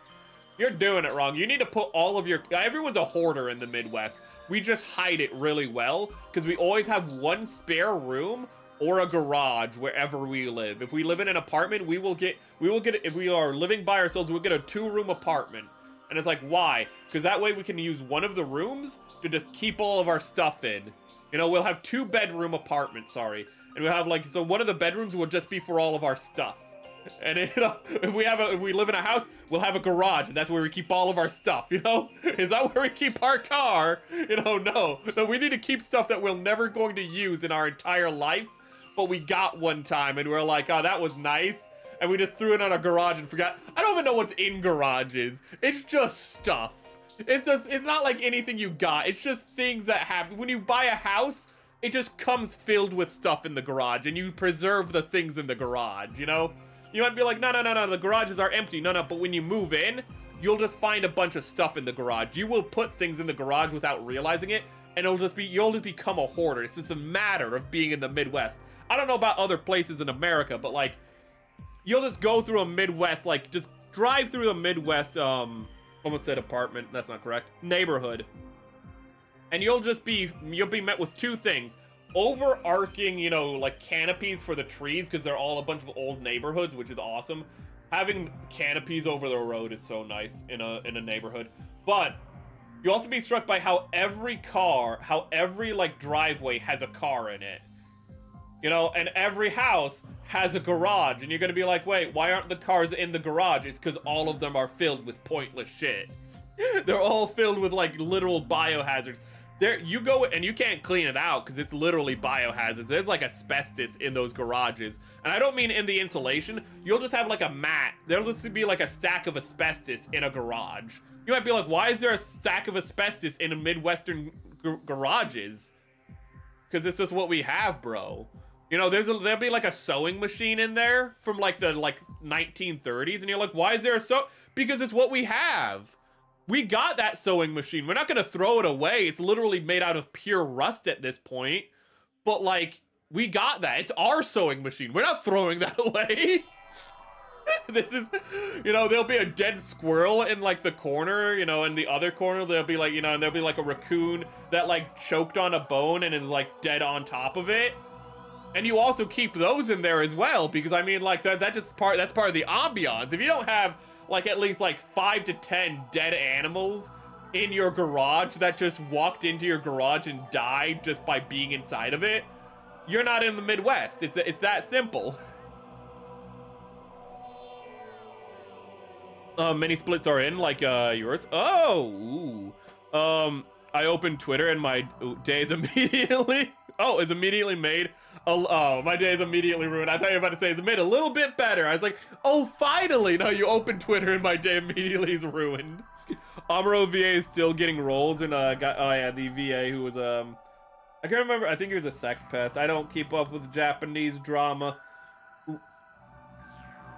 You're doing it wrong. You need to put all of your... Everyone's a hoarder in the Midwest. We just hide it really well, because we always have one spare room or a garage wherever we live. If we live in an apartment, we will get, if we are living by ourselves, we'll get a 2-room apartment. And it's like, why? Because that way we can use one of the rooms to just keep all of our stuff in. You know, we'll have 2-bedroom apartments, sorry. And we'll have like, so one of the bedrooms will just be for all of our stuff. And you know, if we live in a house, we'll have a garage, and that's where we keep all of our stuff, you know? Is that where we keep our car? You know, no, we need to keep stuff that we're never going to use in our entire life, but we got one time, and we're like, oh, that was nice, and we just threw it on our garage and forgot. I don't even know what's in garages. It's just stuff. It's not like anything you got. It's just things that happen. When you buy a house, it just comes filled with stuff in the garage, and you preserve the things in the garage, you know? You might be like, no, the garages are empty. No, but when you move in, you'll just find a bunch of stuff in the garage. You will put things in the garage without realizing it, and you'll just become a hoarder. It's just a matter of being in the Midwest. I don't know about other places in America, but like, you'll just go through a Midwest, like, just drive through the Midwest, almost said apartment, that's not correct, neighborhood. And you'll be met with 2 things. Overarching, you know, like canopies for the trees, because they're all a bunch of old neighborhoods, which is awesome. Having canopies over the road is so nice in a neighborhood. But you'll also be struck by how every like driveway has a car in it. You know, and every house has a garage, and you're gonna be like, wait, why aren't the cars in the garage? It's because all of them are filled with pointless shit. They're all filled with like literal biohazards. There, you go and you can't clean it out because it's literally biohazards. There's like asbestos in those garages. And I don't mean in the insulation. You'll just have like a mat. There'll just be like a stack of asbestos in a garage. You might be like, why is there a stack of asbestos in a Midwestern garages? Because it's just what we have, bro. You know, there'll be like a sewing machine in there from like the 1930s. And you're like, why is there because it's what we have. We got that sewing machine. We're not gonna throw it away. It's literally made out of pure rust at this point. But like, we got that. It's our sewing machine. We're not throwing that away. This is, you know, there'll be a dead squirrel in like the corner, you know, in the other corner there'll be like, you know, and there'll be like a raccoon that like choked on a bone and is like dead on top of it. And you also keep those in there as well, because I mean, like that's part of the ambiance. If you don't have like at least like 5 to 10 dead animals in your garage that just walked into your garage and died just by being inside of it, you're not in the Midwest. It's that simple. Mini splits are in, like yours. Oh, ooh. I opened Twitter and my day is immediately is immediately made. Oh, my day is immediately ruined. I thought you were about to say it's made a little bit better. I was like, oh, finally. No, you opened Twitter and my day immediately is ruined. Amuro VA is still getting roles, and the VA who was I can't remember. I think he was a sex pest. I don't keep up with Japanese drama.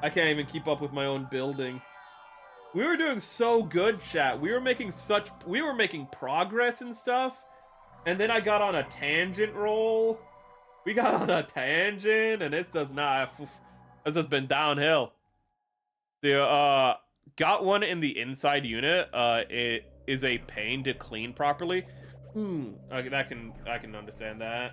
I can't even keep up with my own building. We were doing so good, chat. We were making progress and stuff. And then I got on a tangent roll. We got on a tangent, and it's just not. It's just been downhill. The got one in the inside unit. It is a pain to clean properly. I can understand that.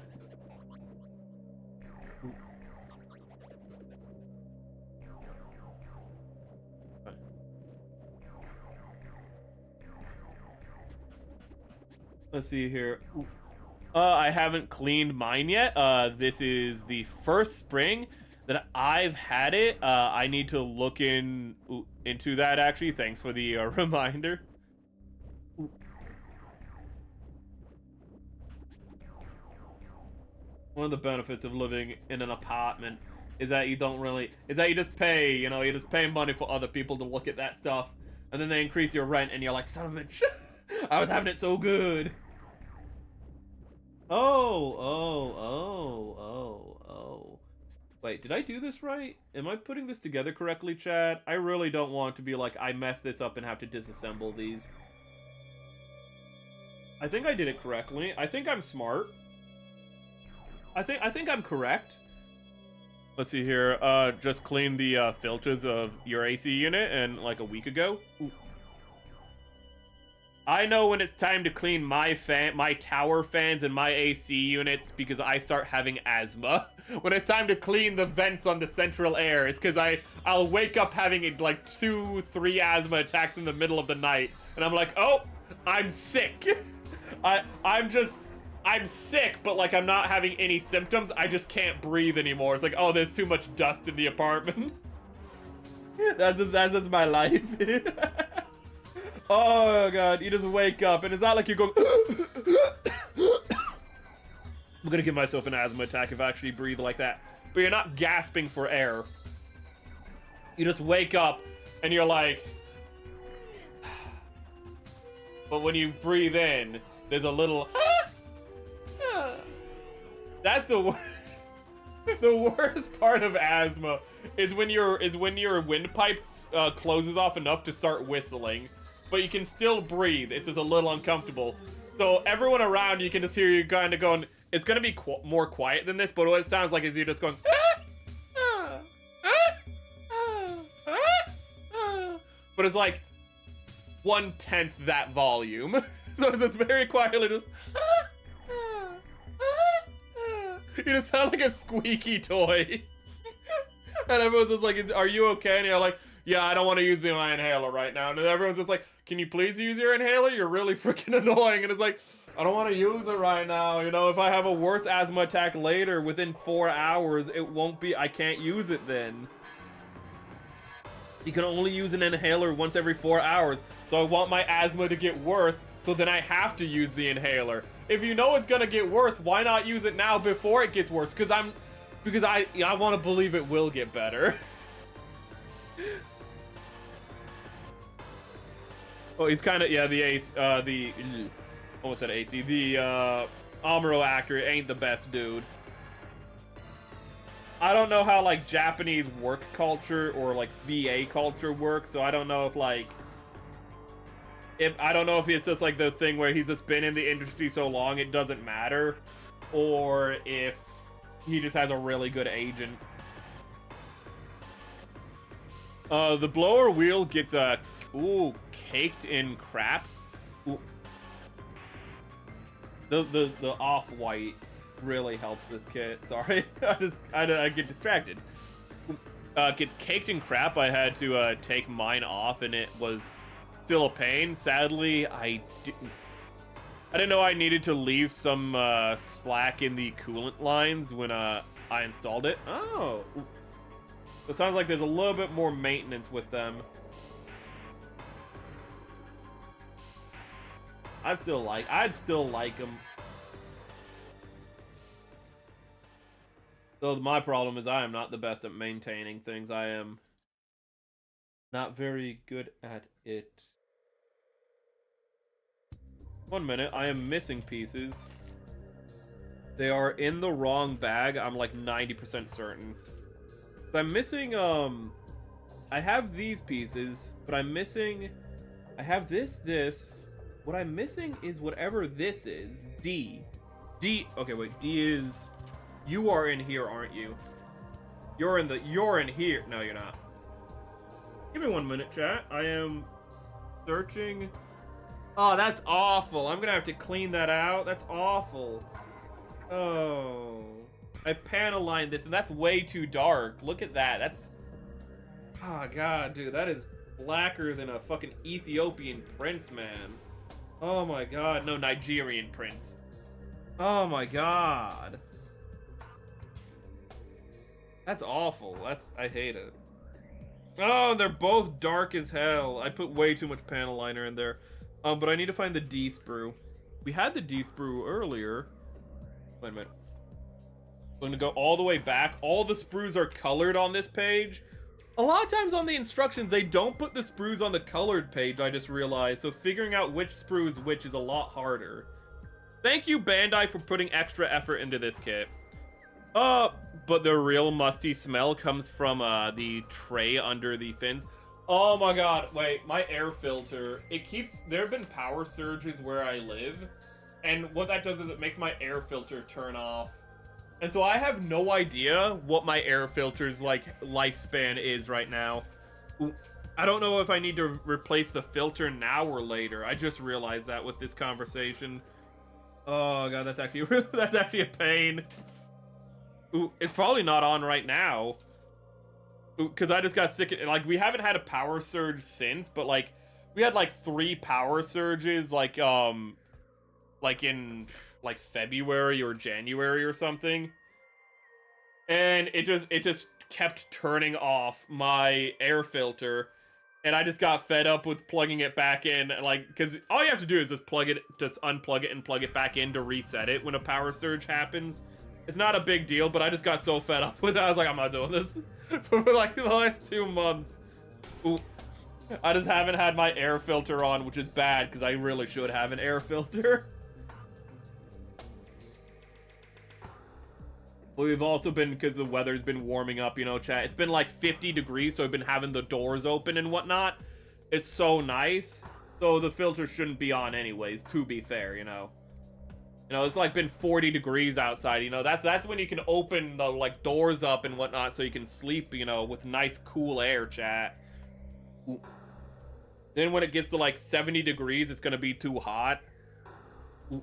Let's see here. I haven't cleaned mine yet. This is the first spring that I've had it. I need to look into that actually. Thanks for the reminder. One of the benefits of living in an apartment is that you just pay, you just pay money for other people to look at that stuff, and then they increase your rent, and you're like, son of a bitch, I was having it so good. Oh. Wait, did I do this right? Am I putting this together correctly, Chad? I really don't want to be like, I messed this up and have to disassemble these. I think I did it correctly. I think I'm smart. I think I'm correct. Let's see here. Just cleaned the filters of your AC unit and like a week ago. Ooh. I know when it's time to clean my tower fans and my AC units because I start having asthma. When it's time to clean the vents on the central air, it's because I'll wake up having like 2-3 asthma attacks in the middle of the night, and I'm like, oh, I'm sick. I'm sick, but like I'm not having any symptoms. I just can't breathe anymore. It's like, oh, there's too much dust in the apartment. That's just my life. Oh god, you just wake up and it's not like you're going. I'm gonna give myself an asthma attack if I actually breathe like that. But you're not gasping for air. You just wake up and you're like. But when you breathe in, there's a little. That's the worst part of asthma is when your windpipe closes off enough to start whistling, but you can still breathe. It's just a little uncomfortable. So everyone around you can just hear you kind of going. It's gonna be more quiet than this, but what it sounds like is you're just going. But it's like 1/10 that volume, so it's just very quietly just. You just sound like a squeaky toy. And everyone's just like, are you okay? And you're like, yeah, I don't want to use my inhaler right now. And everyone's just like, can you please use your inhaler? You're really freaking annoying. And it's like, I don't want to use it right now. You know, if I have a worse asthma attack later, within 4 hours, it won't be, I can't use it then. You can only use an inhaler once every 4 hours. So I want my asthma to get worse, so then I have to use the inhaler. If you know it's gonna get worse, why not use it now before it gets worse? Because I want to believe it will get better. Oh, he's kind of, yeah, almost said AC. The Amuro actor ain't the best dude. I don't know how like Japanese work culture or like VA culture works, so I don't know if like. I don't know if it's just like the thing where he's just been in the industry so long it doesn't matter, or if he just has a really good agent. The blower wheel gets caked in crap. Ooh. The off-white really helps this kit. Sorry, I get distracted. Gets caked in crap. I had to take mine off, and it was. Still a pain. Sadly, I didn't know I needed to leave some slack in the coolant lines when I installed it. Oh, it sounds like there's a little bit more maintenance with them. I'd still like them. Though my problem is I am not the best at maintaining things. I am not very good at it. 1 minute, I am missing pieces. They are in the wrong bag. I'm like 90% certain. I'm missing, I have these pieces, but I'm missing, I have this. What I'm missing is whatever this is. D. Okay, wait, D is, you are in here, aren't you? You're in here. No, you're not. Give me 1 minute, chat. I am searching. Oh, that's awful. I'm gonna have to clean that out. That's awful. Oh. I panel lined this, and that's way too dark. Look at that. That's... Oh, God, dude. That is blacker than a fucking Ethiopian prince, man. Oh, my God. No, Nigerian prince. Oh my god. That's awful. I hate it. Oh, they're both dark as hell. I put way too much panel liner in there. But I need to find the D sprue. We had the D sprue earlier. Wait a minute. I'm gonna go all the way back. All the sprues are colored on this page. A lot of times on the instructions, they don't put the sprues on the colored page, I just realized. So figuring out which sprue is which is a lot harder. Thank you, Bandai, for putting extra effort into this kit. But the real musty smell comes from the tray under the fins. Oh my god, wait, my air filter, there have been power surges where I live, and what that does is it makes my air filter turn off. And so I have no idea what my air filter's lifespan is right now. I don't know if I need to replace the filter now or later. I just realized that with this conversation. Oh god, that's actually a pain. Ooh, it's probably not on right now. Because I just got sick of, we haven't had a power surge since, but we had 3 power surges in February or January or something. And it just kept turning off my air filter. And I just got fed up with plugging it back in, because all you have to do is just unplug it and plug it back in to reset it when a power surge happens. It's not a big deal, but I just got so fed up with it, I was like, I'm not doing this. So for the last 2 months, I just haven't had my air filter on, which is bad, because I really should have an air filter. But we've also been, because the weather's been warming up, chat. It's been 50 degrees, so I've been having the doors open and whatnot. It's so nice. So the filter shouldn't be on anyways, to be fair, it's been 40 degrees outside, that's when you can open the doors up and whatnot so you can sleep, with nice cool air, chat. Ooh. Then when it gets to 70 degrees, it's gonna be too hot. Ooh.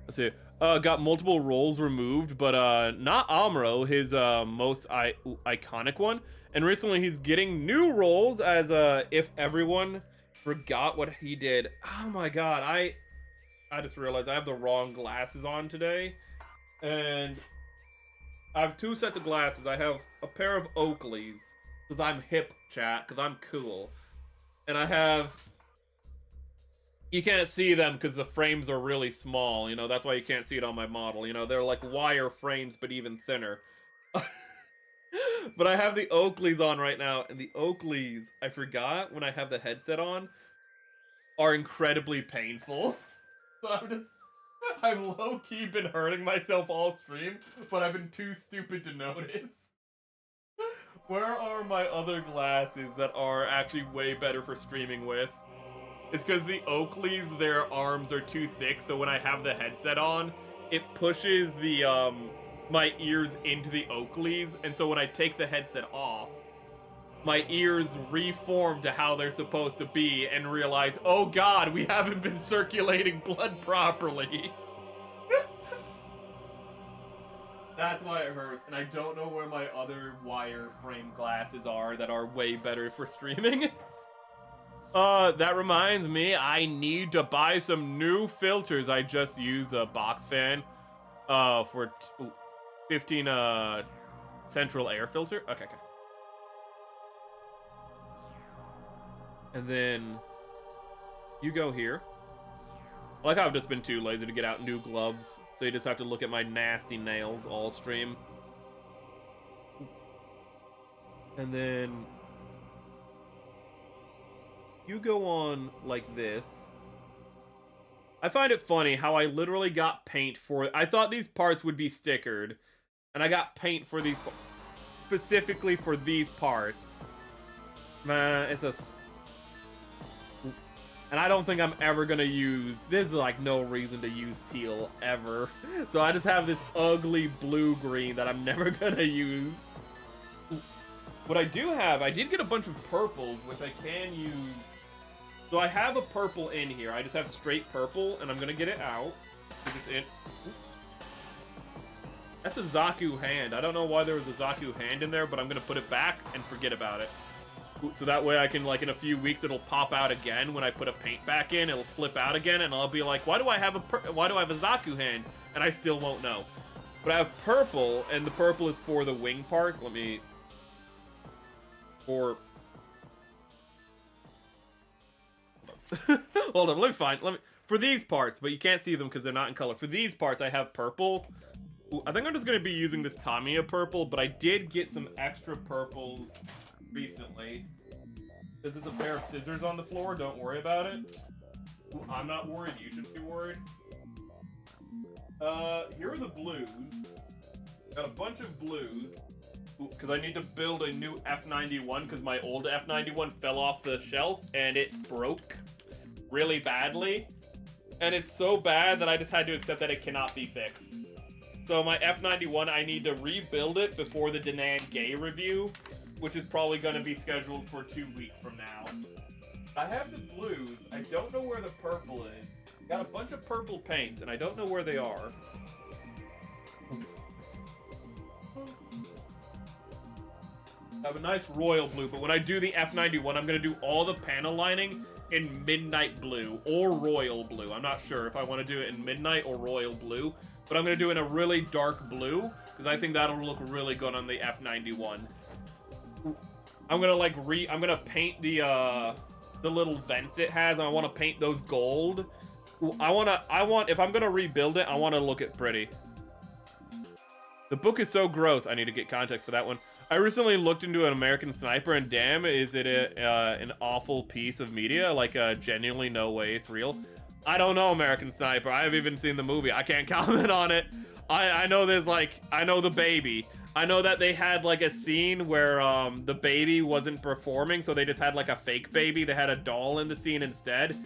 Let's see. Got multiple roles removed, but not Amuro, his most iconic one. And recently he's getting new roles as if everyone forgot what he did. Oh my god, I just realized I have the wrong glasses on today. And I have 2 sets of glasses. I have a pair of Oakleys, because I'm hip, chat, because I'm cool. And I have... You can't see them because the frames are really small, that's why you can't see it on my model. They're like wire frames, but even thinner. But I have the Oakleys on right now, and the Oakleys, I forgot when I have the headset on, are incredibly painful. So I've low-key been hurting myself all stream, but I've been too stupid to notice. Where are my other glasses that are actually way better for streaming with? It's because the Oakleys, their arms are too thick, so when I have the headset on, it pushes the my ears into the Oakleys, and so when I take the headset off, my ears reform to how they're supposed to be and realize, oh god, we haven't been circulating blood properly. That's why it hurts, and I don't know where my other wire frame glasses are that are way better for streaming. That reminds me, I need to buy some new filters. I just used a box fan, for 15, central air filter. Okay. And then you go here. I like how I've just been too lazy to get out new gloves, so you just have to look at my nasty nails all stream. And then you go on like this. I find it funny how I literally got paint for... I thought these parts would be stickered, and I got paint for these... specifically for these parts. Man, it's a... And I don't think I'm ever gonna use... There's no reason to use teal ever. So I just have this ugly blue-green that I'm never gonna use. What I do have... I did get a bunch of purples, which I can use... So I have a purple in here. I just have straight purple, and I'm gonna get it out. It's in... That's a Zaku hand. I don't know why there was a Zaku hand in there, but I'm gonna put it back and forget about it. So that way I can, like, in a few weeks, it'll pop out again when I put a paint back in. It'll flip out again, and I'll be like, why do I have a Zaku hand? And I still won't know. But I have purple, and the purple is for the wing parts. Let me... Hold on, let me find... For these parts, but you can't see them because they're not in color. For these parts, I have purple. Ooh, I think I'm just going to be using this Tamiya purple, but I did get some extra purples recently. This is a pair of scissors on the floor. Don't worry about it. Ooh, I'm not worried. You should be worried. Here are the blues. Got a bunch of blues. Because I need to build a new F91 because my old F91 fell off the shelf and it broke really badly. And it's so bad that I just had to accept that it cannot be fixed. So my F91, I need to rebuild it before the Danan Gay review, which is probably going to be scheduled for 2 weeks from now. I have the blues. I don't know where the purple is. Got a bunch of purple paints, and I don't know where they are. I have a nice royal blue, but when I do the F91, I'm going to do all the panel lining in midnight blue or royal blue. I'm not sure if I want to do it in midnight or royal blue, but I'm going to do it in a really dark blue because I think that'll look really good on the F91. I'm going to I'm going to paint the little vents it has, and I want to paint those gold. If I'm going to rebuild it, I want to look it pretty. The book is so gross. I need to get context for that one. I recently looked into an American Sniper, and damn, is it an awful piece of media? Like, genuinely no way it's real. I don't know American Sniper. I haven't even seen the movie. I can't comment on it. I know there's, like, I know the baby. I know that they had, like, a scene where, the baby wasn't performing, so they just had, like, a fake baby. They had a doll in the scene instead.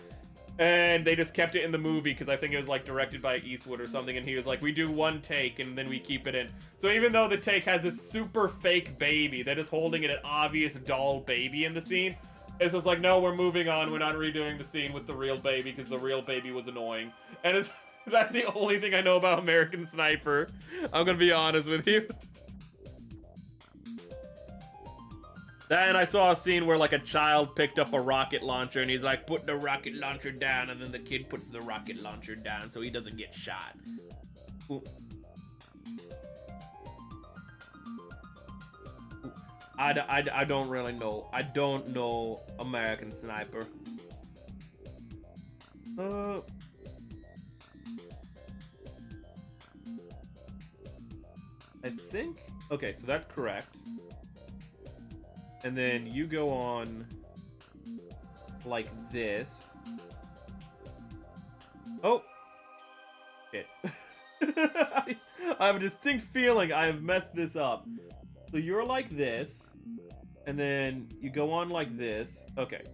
And they just kept it in the movie because I think it was like directed by Eastwood or something, and he was like, we do one take and then we keep it in. So even though the take has this super fake baby that is holding an obvious doll baby in the scene, it's just like, no, we're moving on. We're not redoing the scene with the real baby because the real baby was annoying. And that's the only thing I know about American Sniper. I'm gonna be honest with you. Then I saw a scene where, like, a child picked up a rocket launcher, and he's like, put the rocket launcher down, and then the kid puts the rocket launcher down so he doesn't get shot. Ooh. I don't really know. I don't know American Sniper. I think... Okay, so that's correct. And then you go on like this. Oh! Shit. I have a distinct feeling I have messed this up. So you're like this. And then you go on like this. Okay.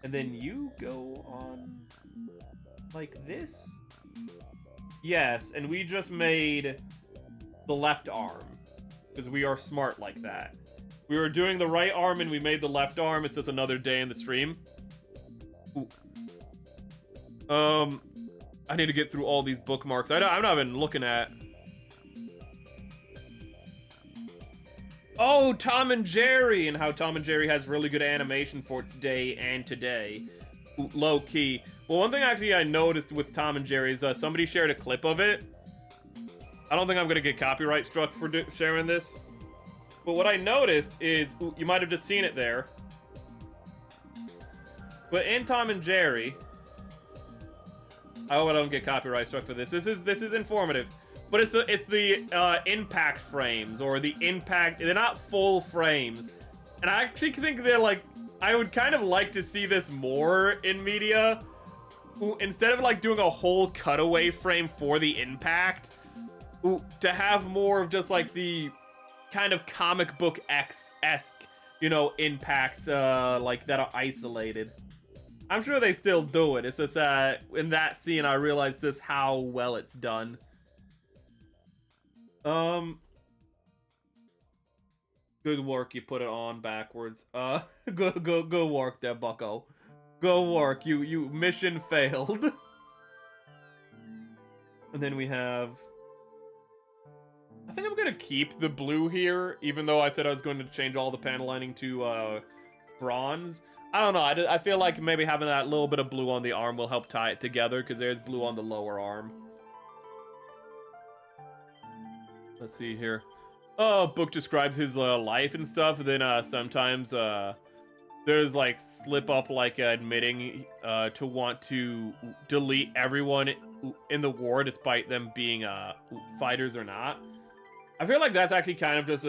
And then you go on like this. Yes, and we just made the left arm. Because we are smart like that. We were doing the right arm and we made the left arm. It's just another day in the stream. Ooh. I need to get through all these bookmarks. I'm not even looking at... Oh, Tom and Jerry, and how Tom and Jerry has really good animation for its day and today. Ooh, low key. Well, one thing actually I noticed with Tom and Jerry is somebody shared a clip of it. I don't think I'm gonna get copyright struck for sharing this. But what I noticed is, ooh, you might have just seen it there. But in Tom and Jerry, I hope I don't get copyright struck for this. This is informative, but it's the impact frames, or the impact. They're not full frames, and I actually think they're like. I would kind of like to see this more in media. Ooh, instead of like doing a whole cutaway frame for the impact, ooh, to have more of just like the kind of comic book esque, you know, impacts like that are isolated. I'm sure they still do it. It's just in that scene I realized just how well it's done. Good work, you put it on backwards. Good work there, bucko. Good work. You mission failed. And then we have, I think I'm gonna keep the blue here, even though I said I was going to change all the panel lining to bronze. I don't know. I feel like maybe having that little bit of blue on the arm will help tie it together, because there's blue on the lower arm. Let's see here. Book describes his life and stuff, and then sometimes there's like slip up, like admitting to want to delete everyone in the war despite them being fighters or not. I feel like that's actually kind of just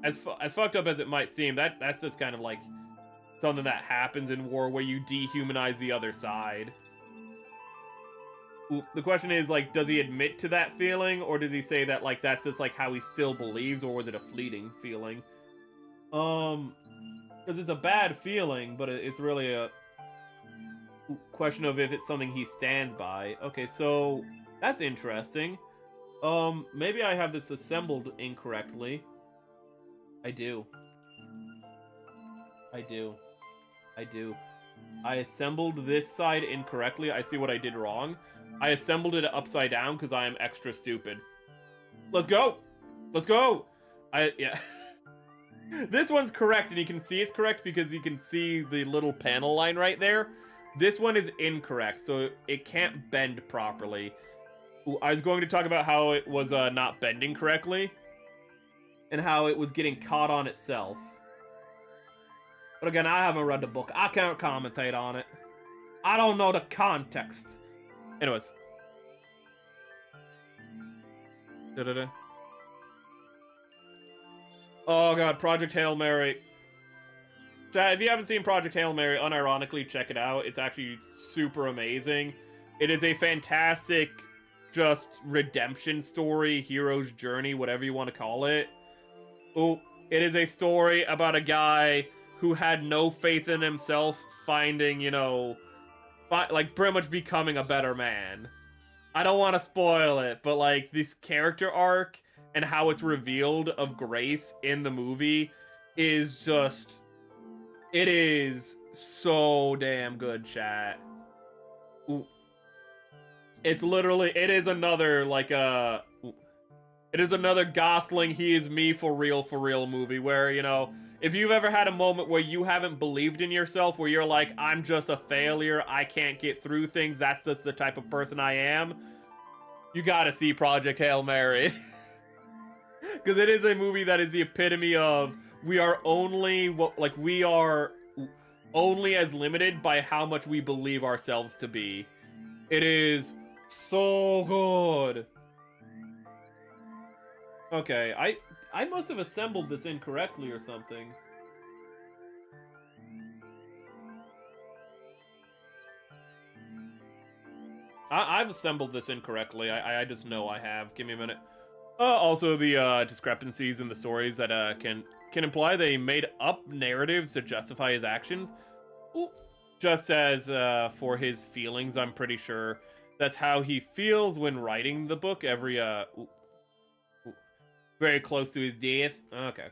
as fucked up as it might seem. That's just kind of like something that happens in war, where you dehumanize the other side. The question is, like, does he admit to that feeling, or does he say that, like, that's just, like, how he still believes, or was it a fleeting feeling? Because it's a bad feeling, but it's really a question of if it's something he stands by. Okay, so that's interesting. Maybe I have this assembled incorrectly. I do. I assembled this side incorrectly. I see what I did wrong. I assembled it upside down because I am extra stupid. Let's go! Let's go! Yeah. This one's correct, and you can see it's correct because you can see the little panel line right there. This one is incorrect, so it can't bend properly. I was going to talk about how it was not bending correctly, and how it was getting caught on itself. But again, I haven't read the book. I can't commentate on it. I don't know the context. Anyways. Oh god, Project Hail Mary. If you haven't seen Project Hail Mary, unironically, check it out. It's actually super amazing. It is a fantastic, just redemption story, hero's journey, whatever you want to call it. Oh, it is a story about a guy who had no faith in himself, finding, you know, like, pretty much becoming a better man. I don't want to spoil it, but, like, this character arc and how it's revealed of Grace in the movie is just... It is so damn good, chat. Ooh. It's literally... It is another, like, it is another Gosling, he is me for real movie, where, you know... If you've ever had a moment where you haven't believed in yourself, where you're like, I'm just a failure, I can't get through things, that's just the type of person I am, you gotta see Project Hail Mary. Because it is a movie that is the epitome of, we are only as limited by how much we believe ourselves to be. It is so good. Okay, I must have assembled this incorrectly or something. I've assembled this incorrectly. I just know I have. Give me a minute. Also, the discrepancies in the stories that can imply they made up narratives to justify his actions. Ooh. Just as for his feelings, I'm pretty sure that's how he feels when writing the book. Very close to his death. Okay.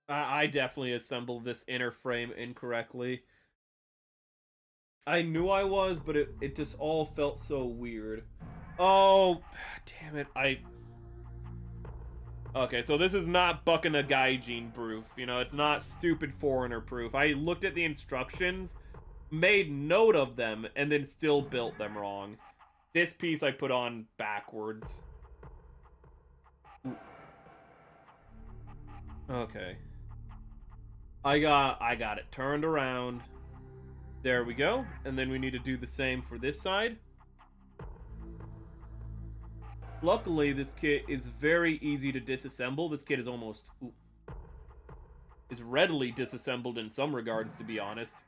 I definitely assembled this inner frame incorrectly. I knew I was, but it just all felt so weird. Oh, damn it. Okay, so this is not bucking a gaijin proof. You know, it's not stupid foreigner proof. I looked at the instructions, made note of them, and then still built them wrong. This piece I put on backwards. Okay. I got it turned around. There we go. And then we need to do the same for this side. Luckily, this kit is very easy to disassemble. This kit is almost... is readily disassembled in some regards, to be honest.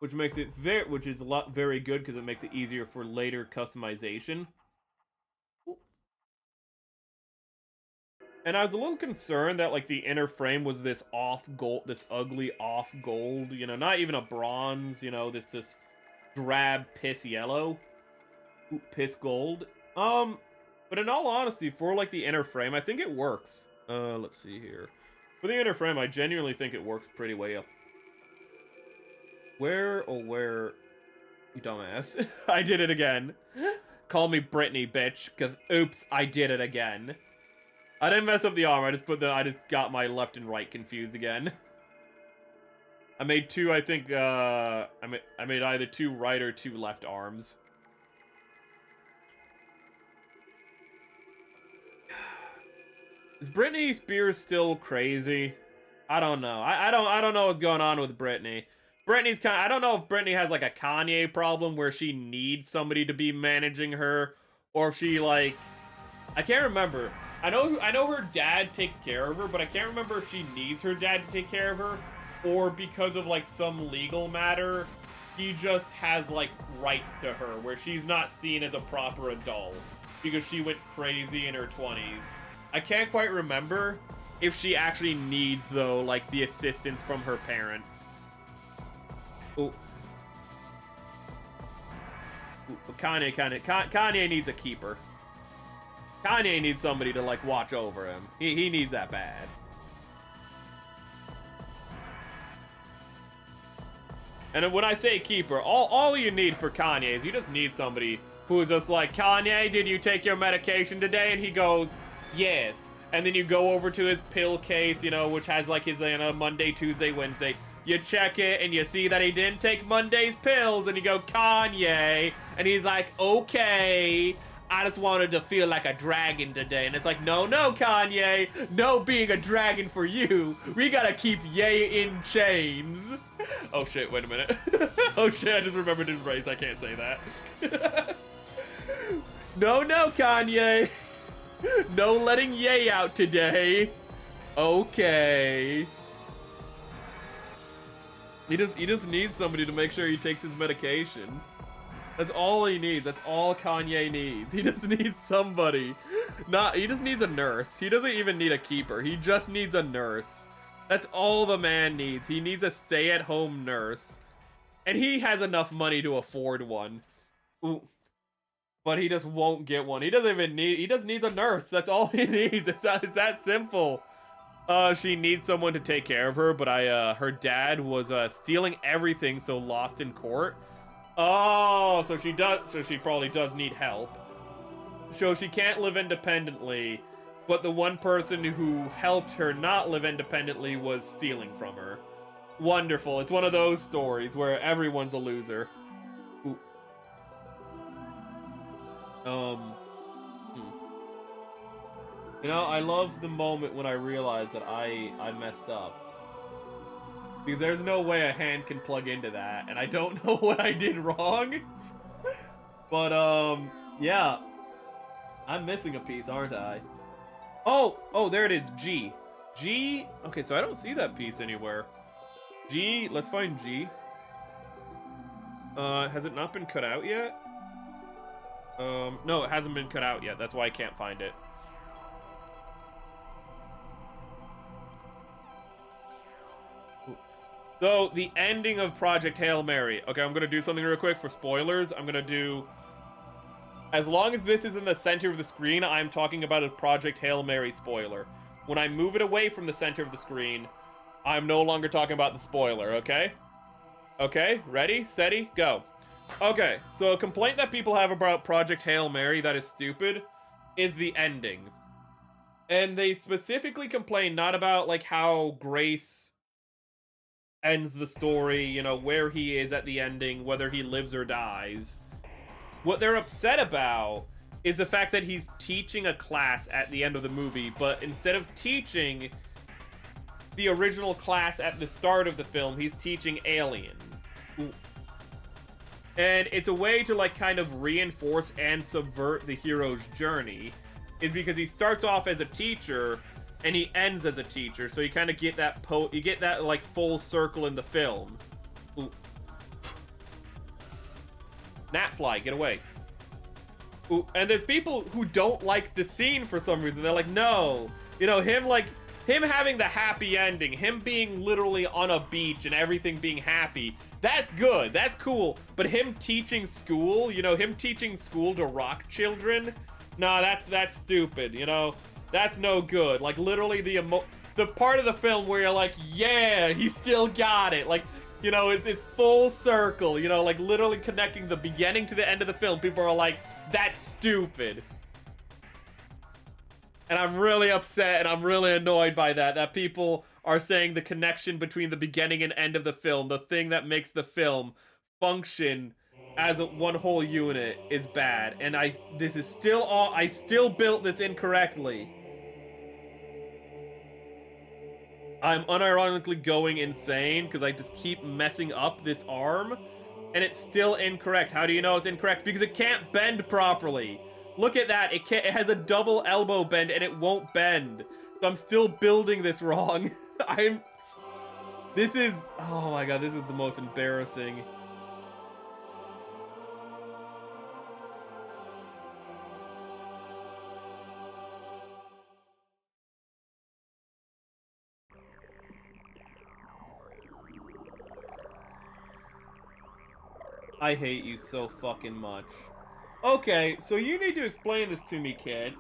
Which makes it very good because it makes it easier for later customization. And I was a little concerned that, like, the inner frame was this this ugly off gold, you know, not even a bronze, you know, this drab piss yellow. Piss gold. But in all honesty, for, like, the inner frame, I think it works. Let's see here. For the inner frame, I genuinely think it works pretty well. Where, you dumbass. I did it again. Call me Brittany, bitch, because oops, I did it again. I didn't mess up the armor, I just got my left and right confused again. I made two, I think, I made either 2 right or 2 left arms. Is Brittany Spears still crazy? I don't know. I don't know what's going on with Brittany. Brittany's kind of, I don't know if Brittany has like a Kanye problem where she needs somebody to be managing her, or if she like, I can't remember. I know her dad takes care of her, but I can't remember if she needs her dad to take care of her, or because of like some legal matter, he just has like rights to her where she's not seen as a proper adult because she went crazy in her 20s. I can't quite remember if she actually needs though like the assistance from her parent. Ooh. But Kanye needs a keeper. Kanye needs somebody to like watch over him. He needs that bad. And when I say keeper, all you need for Kanye is you just need somebody who is just like, Kanye, did you take your medication today? And he goes, yes. And then you go over to his pill case, you know, which has like his Monday, Tuesday, Wednesday. You check it and you see that he didn't take Monday's pills, and you go, Kanye, and he's like, okay, I just wanted to feel like a dragon today. And it's like, no, Kanye, no being a dragon for you. We gotta keep Ye in chains. Oh shit, wait a minute. Oh shit, I just remembered his race. I can't say that. No, Kanye. No letting Ye out today. Okay. He just needs somebody to make sure he takes his medication. That's all he needs. That's all Kanye needs. He just needs somebody. He just needs a nurse. He doesn't even need a keeper. He just needs a nurse. That's all the man needs. He needs a stay-at-home nurse. And he has enough money to afford one. Ooh. But he just won't get one. He just needs a nurse. That's all he needs. It's that simple. She needs someone to take care of her, but her dad was stealing everything, so lost in court. Oh, so she probably does need help. So she can't live independently, but the one person who helped her not live independently was stealing from her. Wonderful. It's one of those stories where everyone's a loser. Ooh. You know, I love the moment when I realize that I messed up. Because there's no way a hand can plug into that, and I don't know what I did wrong. But, yeah. I'm missing a piece, aren't I? Oh, there it is, G. G, okay, so I don't see that piece anywhere. G, let's find G. Has it not been cut out yet? No, it hasn't been cut out yet, that's why I can't find it. So, the ending of Project Hail Mary. Okay, I'm gonna do something real quick for spoilers. I'm gonna do... As long as this is in the center of the screen, I'm talking about a Project Hail Mary spoiler. When I move it away from the center of the screen, I'm no longer talking about the spoiler, okay? Okay, ready, steady, go. Okay, so a complaint that people have about Project Hail Mary that is stupid is the ending. And they specifically complain not about, like, how Grace ends the story, you know, where he is at the ending, whether he lives or dies. What they're upset about is the fact that he's teaching a class at the end of the movie, but instead of teaching the original class at the start of the film, he's teaching aliens. Ooh. And it's a way to, like, kind of reinforce and subvert the hero's journey, is because he starts off as a teacher and he ends as a teacher, so you kind of get that like full circle in the film. Ooh. Gnatfly, get away. Ooh, and there's people who don't like the scene for some reason. They're like, no, you know, him having the happy ending, him being literally on a beach and everything being happy, that's good, that's cool. But him teaching school, you know, him teaching school to rock children, nah, that's stupid, you know. That's no good. Like, literally the part of the film where you're like, yeah, he still got it. Like, you know, it's full circle, you know, like literally connecting the beginning to the end of the film. People are like, That's stupid. And I'm really upset and I'm really annoyed by that people are saying the connection between the beginning and end of the film, the thing that makes the film function as one whole unit, is bad. And this is still all, I still built this incorrectly. I'm unironically going insane because I just keep messing up this arm and it's still incorrect. How do you know it's incorrect? Because it can't bend properly. Look at that. It has a double elbow bend and it won't bend. So I'm still building this wrong. This is, oh my god, this is the most embarrassing. I hate you so fucking much. Okay, so you need to explain this to me, kid.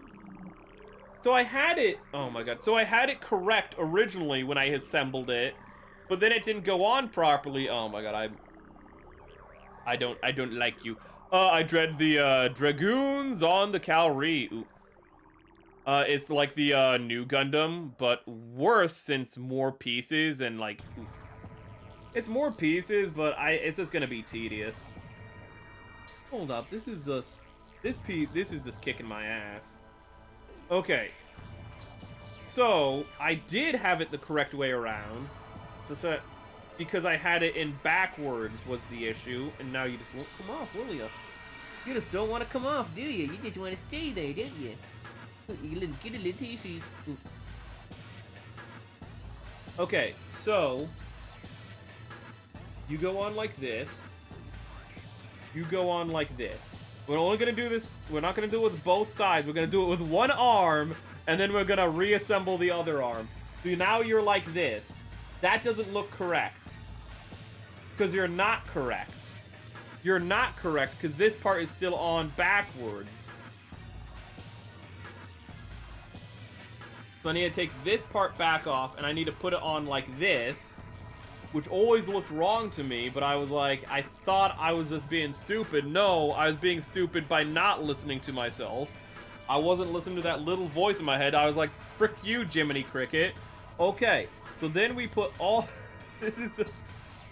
So I had it, oh my god, so I had it correct originally when I assembled it, but then it didn't go on properly. Oh my god, I don't like you. I dread the Dragoons on the Cal-re-A. It's like the new Gundam, but worse since more pieces and like, it's more pieces, but it's just gonna be tedious. Hold up, this is just kicking my ass. Okay. So, I did have it the correct way around. So, because I had it in backwards was the issue, and now you just won't come off, will you? You just don't want to come off, do you? You just want to stay there, don't you? Get a little tissues. Okay, so you go on like this. You go on like this. We're only gonna do this. We're not gonna do it with both sides. We're gonna do it with one arm, and then we're gonna reassemble the other arm. So now you're like this. That doesn't look correct. Because you're not correct. You're not correct because this part is still on backwards. So I need to take this part back off, and I need to put it on like this, which always looked wrong to me, but I was like, I thought I was just being stupid. No, I was being stupid by not listening to myself. I wasn't listening to that little voice in my head. I was like, frick you, Jiminy Cricket. Okay, so then we put all... This is just...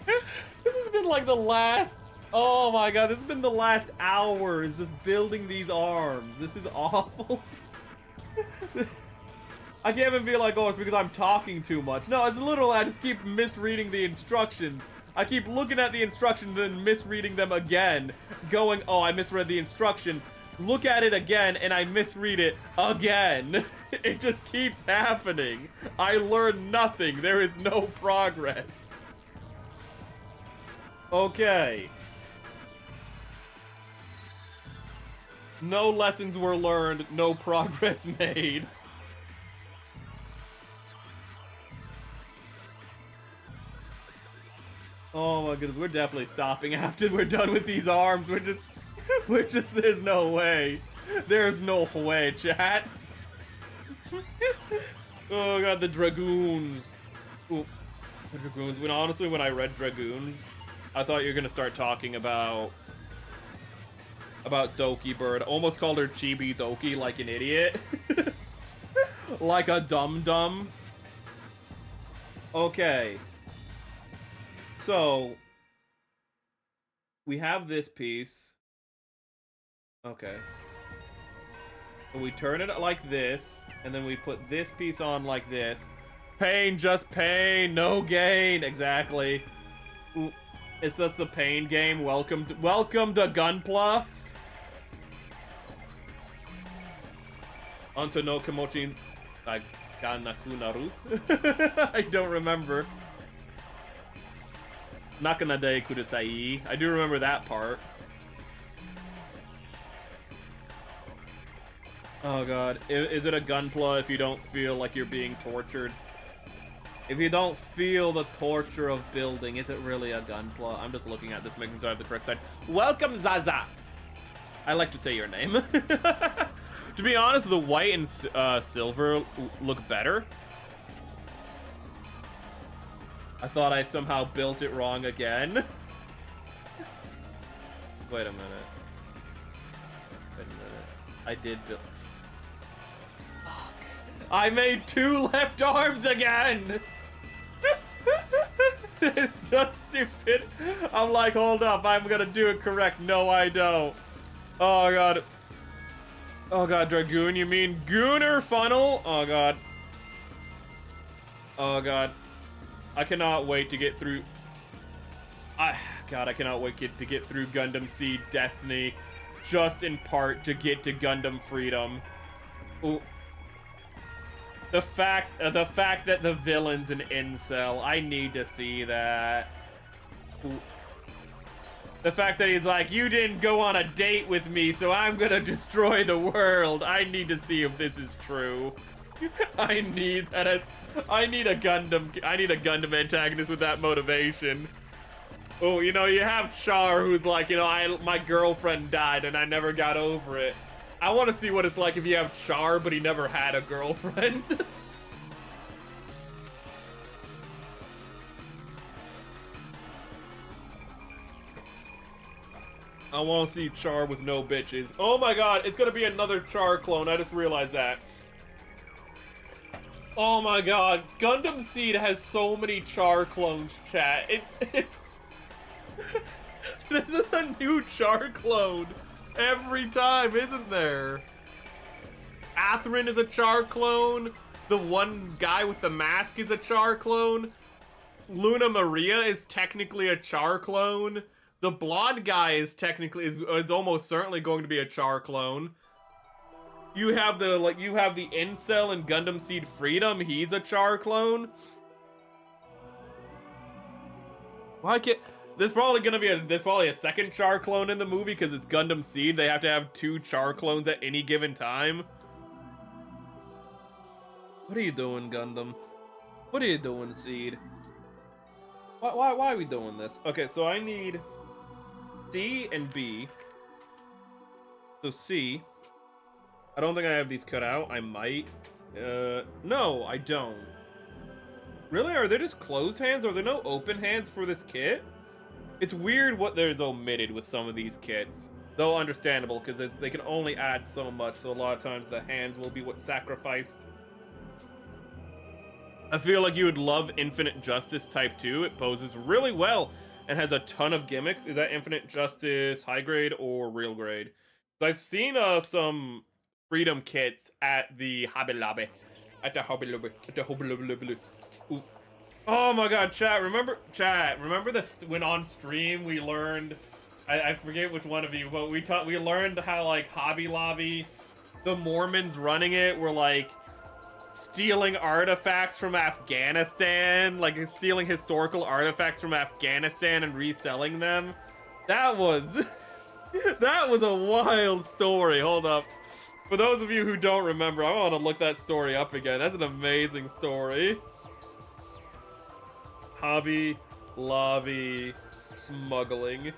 This has been like the last... Oh my god, this has been the last hours just building these arms. This is awful. I can't even be like, oh, it's because I'm talking too much. No, it's literally I just keep misreading the instructions. I keep looking at the instructions and then misreading them again. Going, oh, I misread the instruction. Look at it again and I misread it again. It just keeps happening. I learn nothing. There is no progress. Okay. No lessons were learned. No progress made. Oh my goodness, we're definitely stopping after we're done with these arms. We're just, there's no way. There's no way, chat. Oh god, the Dragoons. Ooh, the Dragoons. Honestly, when I read Dragoons, I thought you were gonna start talking about Doki Bird. Almost called her Chibi Doki like an idiot. Like a dum-dum. Okay. So, we have this piece. Okay. So we turn it like this, and then we put this piece on like this. Pain, just pain, no gain. Exactly. Ooh, it's just the pain game. Welcome to Gunpla. Onto no Kimochi Ganakunaru. I don't remember. Nakanade Kudasai. I do remember that part. Oh god. Is it a gunpla if you don't feel like you're being tortured? If you don't feel the torture of building, is it really a gunpla? I'm just looking at this, making sure I have the correct side. Welcome, Zaza! I like to say your name. To be honest, the white and silver look better. I thought I somehow built it wrong again. Wait a minute. I did build. Fuck. I made 2 left arms again! This is so stupid. I'm like, hold up, I'm gonna do it correct. No, I don't. Oh god. Oh god, Dragoon, you mean Gooner funnel? Oh god. Oh god. I cannot wait to get through. God, I cannot wait to get through Gundam Seed Destiny, just in part to get to Gundam Freedom. Ooh. The fact that the villain's an incel, I need to see that. Ooh. The fact that he's like, you didn't go on a date with me, so I'm gonna destroy the world. I need to see if this is true. I need a Gundam antagonist with that motivation. Oh, you know, you have Char, who's like, you know, my girlfriend died and I never got over it. I want to see what it's like if you have Char, but he never had a girlfriend. I want to see Char with no bitches. Oh my god, it's gonna be another Char clone. I just realized that. Oh my god, Gundam Seed has so many Char clones, chat. It's this is a new Char clone every time, isn't there? Atherin is a Char clone. The one guy with the mask is a Char clone. Luna Maria is technically a Char clone. The blonde guy is almost certainly going to be a Char clone. You have the incel in Gundam Seed Freedom. He's a Char clone. Why can't? There's probably a second Char clone in the movie because it's Gundam Seed. They have to have 2 Char clones at any given time. What are you doing, Gundam? What are you doing, Seed? Why are we doing this? Okay, so I need C and B. So C. I don't think I have these cut out. I might. No, I don't. Really? Are there just closed hands? Are there no open hands for this kit? It's weird what there's omitted with some of these kits. Though understandable, because they can only add so much, so a lot of times the hands will be what's sacrificed. I feel like you would love Infinite Justice Type 2. It poses really well and has a ton of gimmicks. Is that Infinite Justice high grade or real grade? I've seen some Freedom kits at the Hobby Lobby. Ooh. Oh my god, chat, remember this when on stream we learned, I forget which one of you, but we learned how, like, Hobby Lobby, the Mormons running it were, like, stealing artifacts from Afghanistan, like stealing historical artifacts from Afghanistan and reselling them. That was a wild story. Hold up. For those of you who don't remember, I want to look that story up again. That's an amazing story. Hobby Lobby smuggling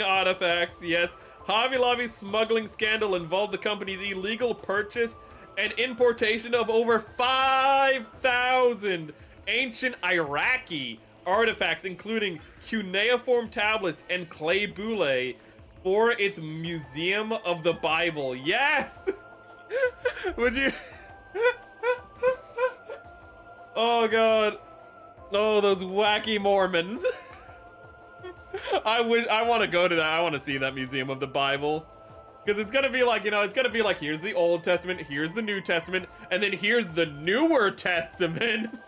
artifacts. Yes, Hobby Lobby smuggling scandal involved the company's illegal purchase and importation of over 5,000 ancient Iraqi artifacts, including cuneiform tablets and clay boule, for its Museum of the Bible. Yes! Would you? Oh god. Oh, those wacky Mormons. I want to go to that. I want to see that Museum of the Bible. Because it's going to be like, you know, it's going to be like, here's the Old Testament, here's the New Testament, and then here's the Newer Testament.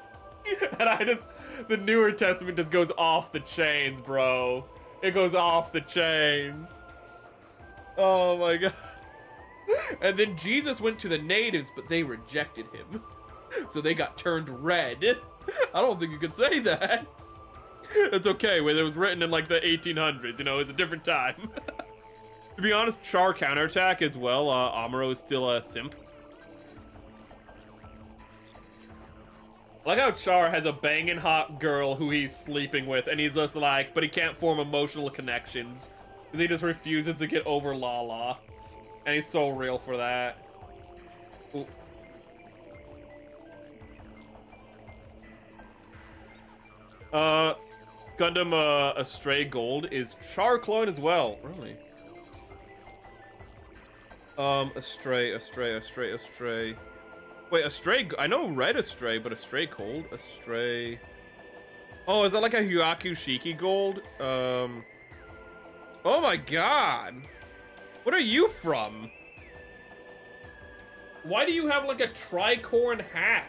And the Newer Testament just goes off the chains, bro. It goes off the chains. Oh my god. And then Jesus went to the natives, but they rejected him. So they got turned red. I don't think you could say that. It's okay, it was written in like the 1800s, you know, it's a different time. To be honest, Char counterattack as well. Amuro is still a simp. I like how Char has a banging hot girl who he's sleeping with, and he's just like, but he can't form emotional connections. Because he just refuses to get over Lala. And he's so real for that. Ooh. Gundam Astray Gold is Char clone as well. Really? Astray. Wait, Astray, I know red Astray, but Astray gold? Astray. Oh, is that like a Hyaku Shiki gold? Oh my god. What are you from? Why do you have like a tricorn hat?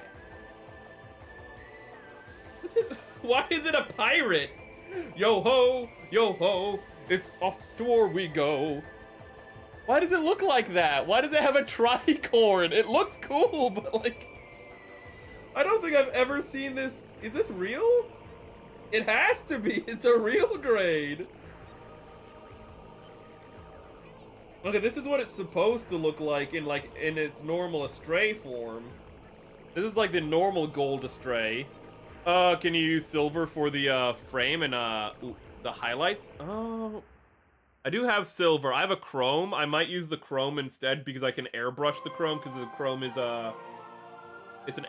Why is it a pirate? Yo ho, it's off to war we go. Why does it look like that? Why does it have a tricorn? It looks cool, but like, I don't think I've ever seen this. Is this real? It has to be. It's a real grade. Okay, this is what it's supposed to look like in its normal Astray form. This is like the normal gold Astray. Can you use silver for the frame and the highlights? Oh, I do have silver. I have a chrome. I might use the chrome instead because I can airbrush the chrome because the chrome is it's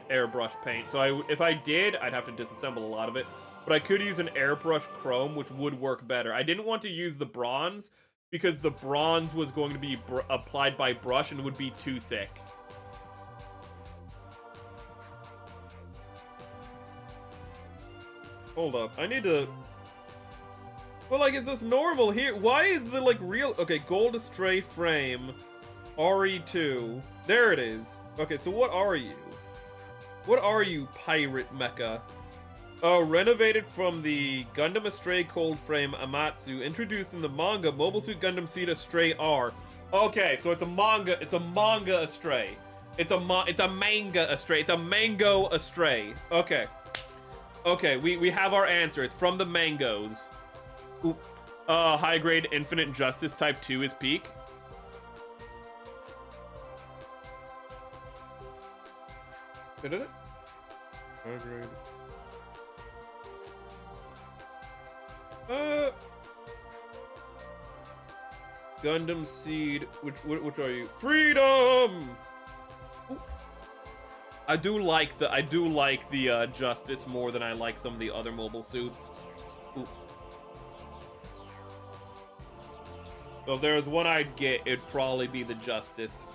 airbrush paint. So if I did, I'd have to disassemble a lot of it. But I could use an airbrush chrome, which would work better. I didn't want to use the bronze because the bronze was going to be applied by brush and would be too thick. Hold up, I need to... Well, like, is this normal here? Why is the, like, real... Okay, gold Astray frame, RE2. There it is. Okay, so what are you? What are you, pirate mecha? Renovated from the Gundam Astray cold frame Amatsu, introduced in the manga Mobile Suit Gundam Seed Astray R. Okay, so it's a manga Astray. It's a manga Astray. It's a mango Astray. Okay. Okay, we have our answer. It's from the mangoes. Ooh. High grade Infinite Justice Type 2 is peak. Did it? High grade. Gundam Seed. Which are you? Freedom! Ooh. I do like the Justice more than I like some of the other mobile suits. Ooh. So if there was one I'd get, it'd probably be the Justice.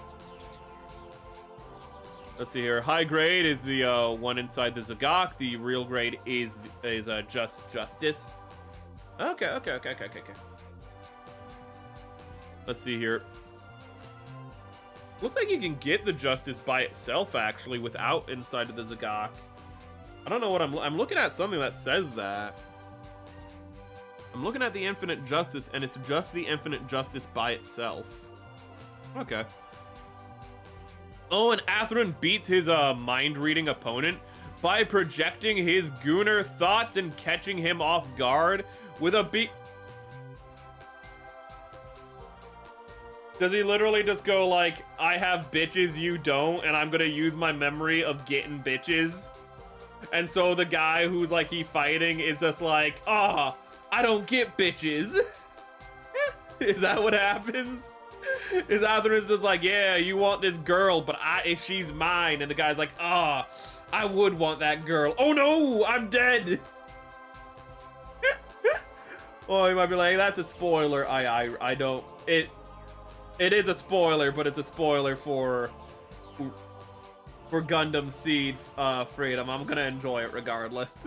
Let's see here. High grade is the one inside the Zagok. The real grade is Justice. Okay. Let's see here. Looks like you can get the Justice by itself, actually, without inside of the Zagok. I don't know what I'm looking at something that says that. I'm looking at the Infinite Justice, and it's just the Infinite Justice by itself. Okay. Oh, and Atherin beats his mind-reading opponent by projecting his Gooner thoughts and catching him off guard with a beat. Does he literally just go like, I have bitches, you don't, and I'm gonna use my memory of getting bitches? And so the guy who's like he fighting is just like, I don't get bitches. Is that what happens? Is Atherin's just like, yeah, you want this girl, but if she's mine, and the guy's like, I would want that girl. Oh no, I'm dead. Oh, he might be like, that's a spoiler. I don't. It is a spoiler, but it's a spoiler for Gundam Seed Freedom. I'm gonna enjoy it regardless.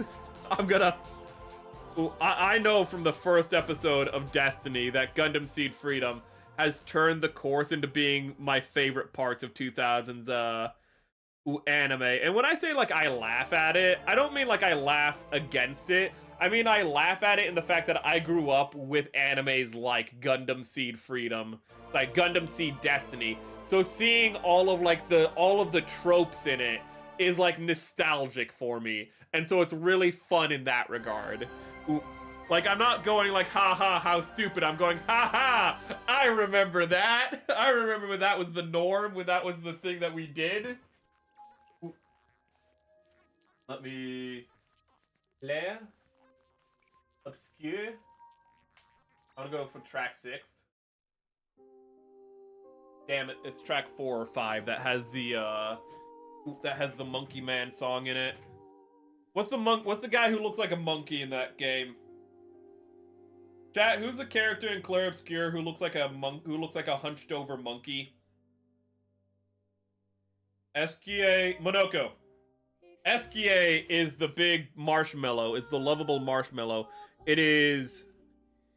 I know from the first episode of Destiny that Gundam Seed Freedom has turned the course into being my favorite parts of 2000s anime. And when I say like I laugh at it, I don't mean like I laugh against it. I mean I laugh at it in the fact that I grew up with animes like Gundam Seed Freedom, like Gundam Seed Destiny. So seeing all of the tropes in it is like nostalgic for me. And so it's really fun in that regard. Like, I'm not going like, haha, how stupid. I'm going, haha, I remember that. I remember when that was the norm, when that was the thing that we did. Let me... Claire? Obscure? I'm gonna go for track 6. Damn it, it's track 4 or 5 that has the Monkey Man song in it. What's the guy who looks like a monkey in that game? Chat, who's the character in Clair Obscur who looks like a monk, who looks like a hunched over monkey? SKA Monoko. SKA is the big marshmallow, is the lovable marshmallow. It is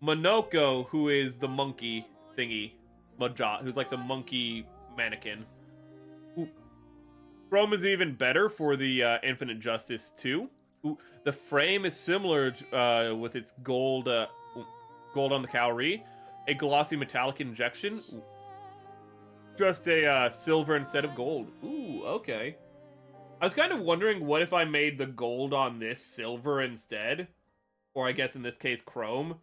Monoko who is the monkey thingy. Majot, who's like the monkey mannequin. Ooh. Chrome is even better for the Infinite Justice 2. Ooh. The frame is similar with its gold gold on the Cal-re. A glossy metallic injection. Ooh. Just a silver instead of gold. Ooh, okay. I was kind of wondering what if I made the gold on this silver instead. Or I guess in this case, chrome.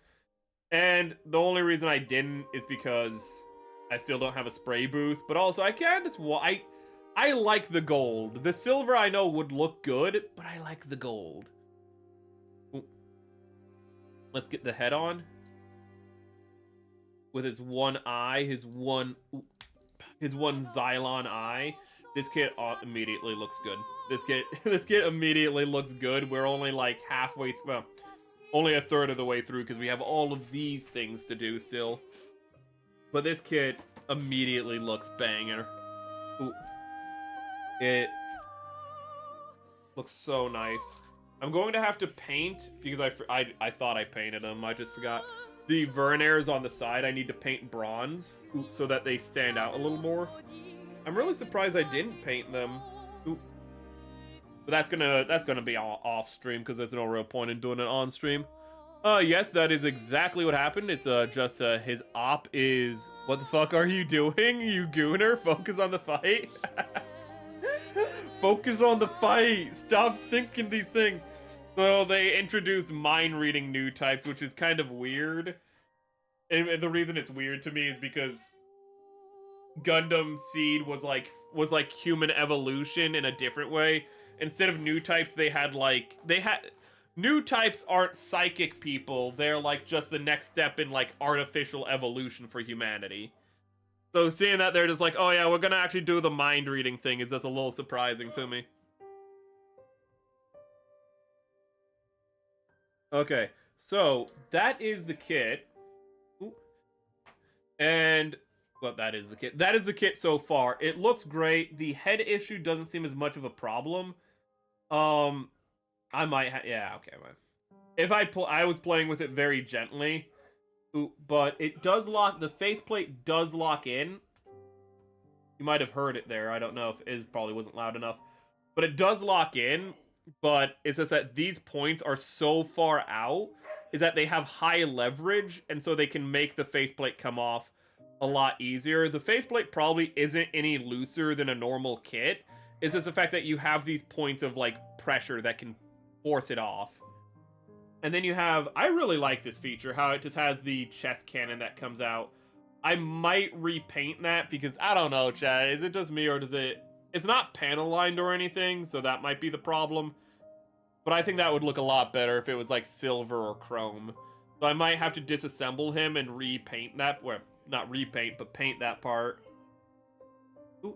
And the only reason I didn't is because I still don't have a spray booth. But also, I can't just... I like the gold. The silver I know would look good, but I like the gold. Ooh. Let's get the head on. With his one eye, his one Xylon eye. This kit immediately looks good. This kit immediately looks good. We're only like halfway through, well, only a third of the way through because we have all of these things to do still. But this kit immediately looks banger. Ooh. It looks so nice. I'm going to have to paint because I thought I painted them. I just forgot. The Verniers on the side, I need to paint bronze so that they stand out a little more. I'm really surprised I didn't paint them. Ooh. But that's gonna be off stream because there's no real point in doing it on stream. Yes, that is exactly what happened. It's just his op is, what the fuck are you doing, you gooner? Focus on the fight. Focus on the fight. Stop thinking these things. So they introduced mind reading new types, which is kind of weird. And the reason it's weird to me is because Gundam Seed was like human evolution in a different way. Instead of new types, they had new types aren't psychic people. They're like just the next step in like artificial evolution for humanity. So seeing that they're just like, oh yeah, we're gonna actually do the mind reading thing is just a little surprising to me. Okay, so that is the kit. Ooh. And, well, that is the kit. That is the kit so far. It looks great. The head issue doesn't seem as much of a problem. I might yeah, okay, man. If I was playing with it very gently. Ooh, but it does lock, the faceplate does lock in. You might have heard it there. I don't know if it probably wasn't loud enough. But it does lock in. But it's just that these points are so far out is that they have high leverage, and so they can make the faceplate come off a lot easier. The faceplate probably isn't any looser than a normal kit. It's just the fact that you have these points of like pressure that can force it off. And then you have, I really like this feature, how it just has the chest cannon that comes out. I might repaint that because I don't know, chat. Is it just me or does it... It's not panel lined or anything, so that might be the problem. But I think that would look a lot better if it was like silver or chrome. So I might have to disassemble him and repaint that. Well, not repaint, but paint that part. Ooh.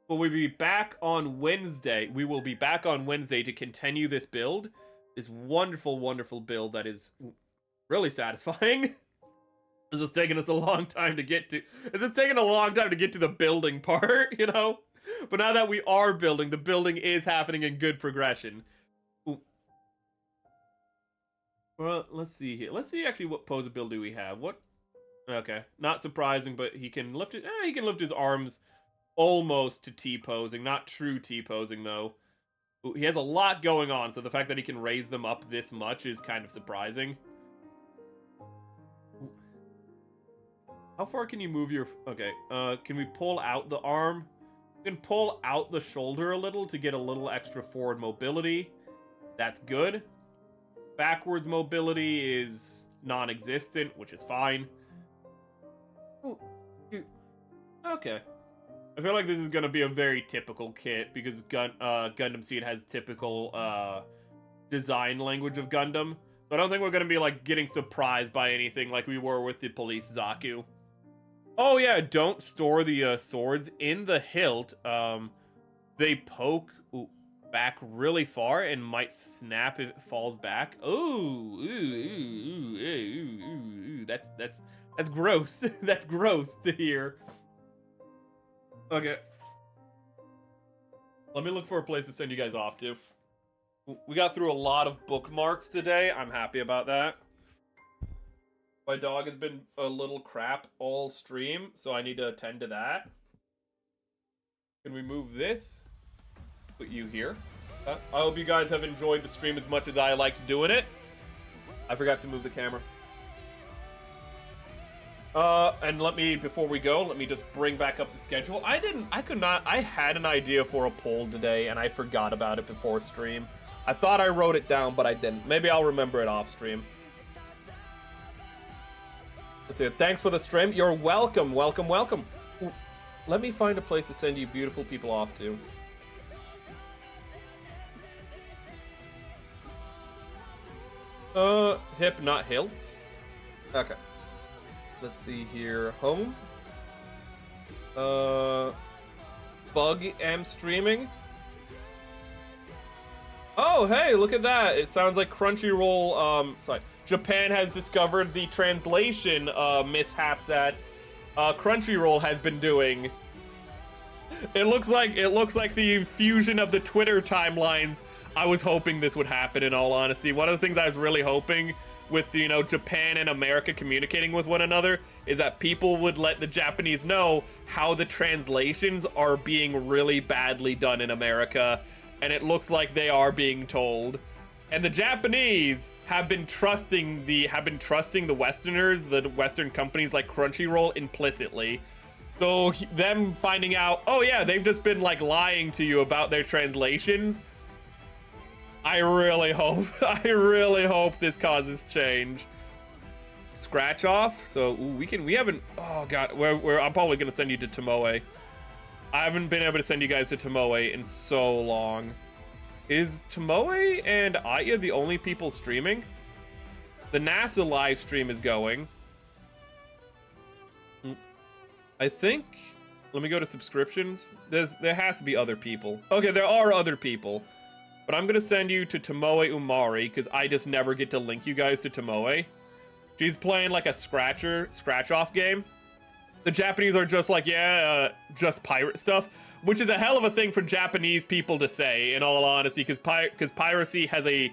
Will we be back on Wednesday? We will be back on Wednesday to continue this build. This wonderful, wonderful build that is really satisfying. It's just taking us a long time to get to. It's taking a long time to get to the building part, you know? But now that we are building, the building is happening in good progression. Ooh. Well, let's see here. Let's see actually what pose ability we have. What? Okay, not surprising, but he can lift it. He can lift his arms almost to T-posing. Not true T-posing, though. Ooh, he has a lot going on, so the fact that he can raise them up this much is kind of surprising. How far can you move your... Okay, can we pull out the arm? We can pull out the shoulder a little to get a little extra forward mobility. That's good. Backwards mobility is non-existent, which is fine. Ooh. Okay. I feel like this is going to be a very typical kit because Gundam Seed has typical design language of Gundam. So I don't think we're going to be like getting surprised by anything like we were with the Police Zaku. Oh yeah, don't store the swords in the hilt. They poke back really far and might snap if it falls back. Ooh, ooh, ooh, ooh, That's gross. That's gross to hear. Okay. Let me look for a place to send you guys off to. We got through a lot of bookmarks today. I'm happy about that. My dog has been a little crap all stream, so I need to attend to that. Can we move this? Put you here. I hope you guys have enjoyed the stream as much as I liked doing it. I forgot to move the camera. And before we go, let me just bring back up the schedule. I had an idea for a poll today, and I forgot about it before stream. I thought I wrote it down, but I didn't. Maybe I'll remember it off stream. Let's see. Thanks for the stream. You're welcome, welcome, welcome. Ooh, let me find a place to send you beautiful people off to. Hip, not hilts. Okay. Let's see here. Home. Bug am streaming. Oh, hey, look at that. It sounds like Crunchyroll, Japan has discovered the translation mishaps that Crunchyroll has been doing. It looks like the fusion of the Twitter timelines. I was hoping this would happen, in all honesty. One of the things I was really hoping with, you know, Japan and America communicating with one another is that people would let the Japanese know how the translations are being really badly done in America, and it looks like they are being told. And the Japanese have been trusting the Westerners, the Western companies like Crunchyroll, implicitly. So them finding out, oh yeah, they've just been like lying to you about their translations. I really hope this causes change. Scratch off. So we haven't. Oh god, I'm probably gonna send you to Tomoe. I haven't been able to send you guys to Tomoe in so long. Is Tomoe and Aya the only people streaming? The NASA live stream is going. I think. Let me go to subscriptions. There has to be other people. Okay, there are other people. But I'm gonna send you to Tomoe Umari, because I just never get to link you guys to Tomoe. She's playing like a scratch-off game. The Japanese are just like, yeah, just pirate stuff, which is a hell of a thing for Japanese people to say, in all honesty, because piracy has a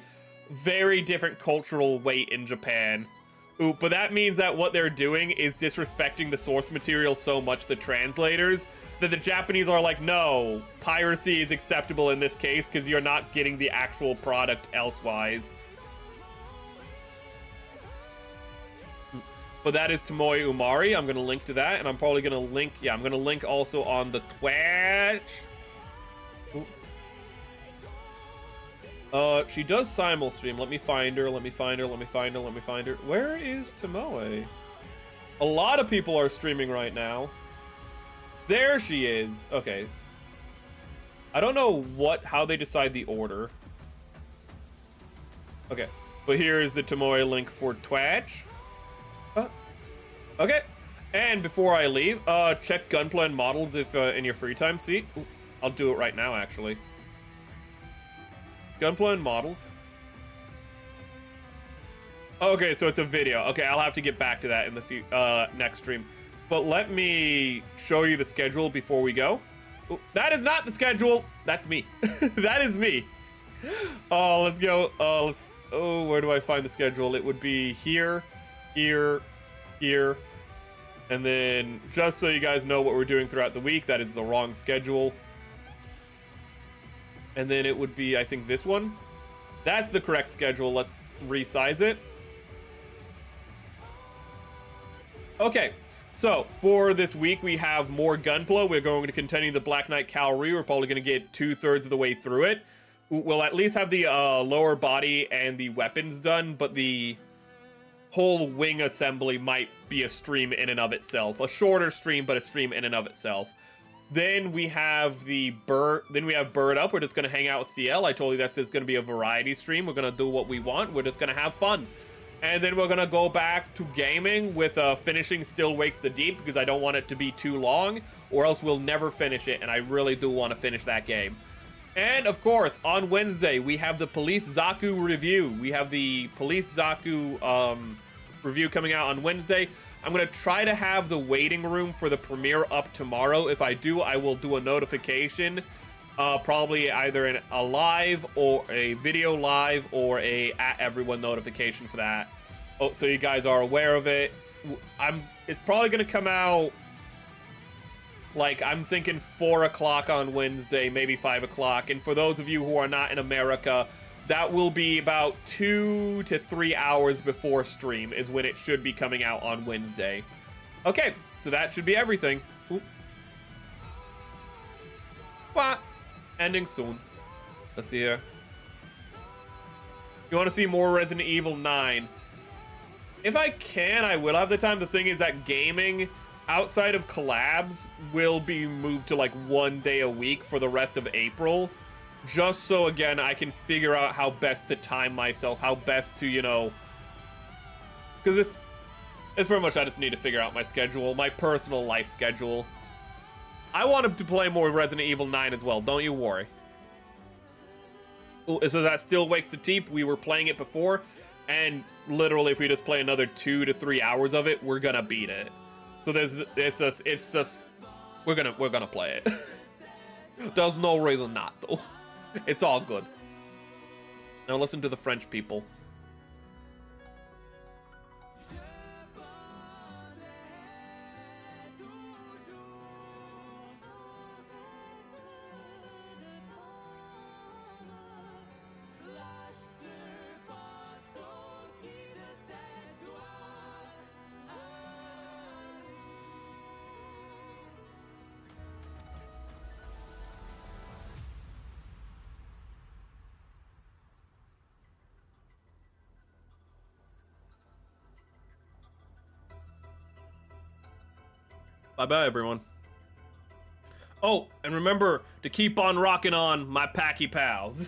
very different cultural weight in Japan. Ooh, but that means that what they're doing is disrespecting the source material so much, the translators, that the Japanese are like, no, piracy is acceptable in this case because you're not getting the actual product elsewise. But that is Tomoe Umari. I'm going to link to that, and I'm probably going to link, yeah, I'm going to link also on the Twitch. She does simul stream. Let me find her. Where is Tomoe? A lot of people are streaming right now. There she is. Okay. I don't know how they decide the order. Okay. But here is the Tomoe link for Twitch. Okay. And before I leave, check Gunpla and Models if in your free time. See? Ooh, I'll do it right now, actually. Gunpla and Models. Okay, so it's a video. Okay, I'll have to get back to that in the next stream. But let me show you the schedule before we go. Ooh, that is not the schedule. That's me. That is me. Oh, let's go. Oh, where do I find the schedule? It would be here, here, here. And then just so you guys know what we're doing throughout the week, that is the wrong schedule. And then it would be, I think, this one. That's the correct schedule. Let's resize it. Okay. So, for this week, we have more Gunpla. We're going to continue the Black Knight Cal-re. We're probably going to get 2/3 of the way through it. We'll at least have the lower body and the weapons done, but the whole wing assembly might be a stream in and of itself. A shorter stream, but a stream in and of itself. Then we have Bird Up. We're just going to hang out with CL. I told you that there's going to be a variety stream. We're going to do what we want. We're just going to have fun. And then we're going to go back to gaming with finishing Still Wakes the Deep, because I don't want it to be too long, or else we'll never finish it, and I really do want to finish that game. And, of course, on Wednesday, we have the Police Zaku review. We have the Police Zaku review coming out on Wednesday. I'm going to try to have the waiting room for the premiere up tomorrow. If I do, I will do a notification. Probably either a live or a video live or a at everyone notification for that. Oh, so you guys are aware of it. It's probably going to come out, like, I'm thinking 4 o'clock on Wednesday, maybe 5 o'clock. And for those of you who are not in America, that will be about 2 to 3 hours before stream is when it should be coming out on Wednesday. Okay, so that should be everything. What? Ending soon. Let's see here. You want to see more Resident Evil 9? If I can, I will have the time. The thing is that gaming outside of collabs will be moved to like 1 day a week for the rest of April. Just so, again, I can figure out how best to time myself, how best to, you know... Because this is pretty much, I just need to figure out my schedule, my personal life schedule. I want to play more Resident Evil 9 as well, don't you worry. So that still wakes the teep. We were playing it before, and literally if we just play another 2 to 3 hours of it, we're gonna beat it. So it's just we're gonna play it. There's no reason not, though. It's all good. Now listen to the French people. Bye-bye, everyone. Oh, and remember to keep on rocking on my Packy Pals.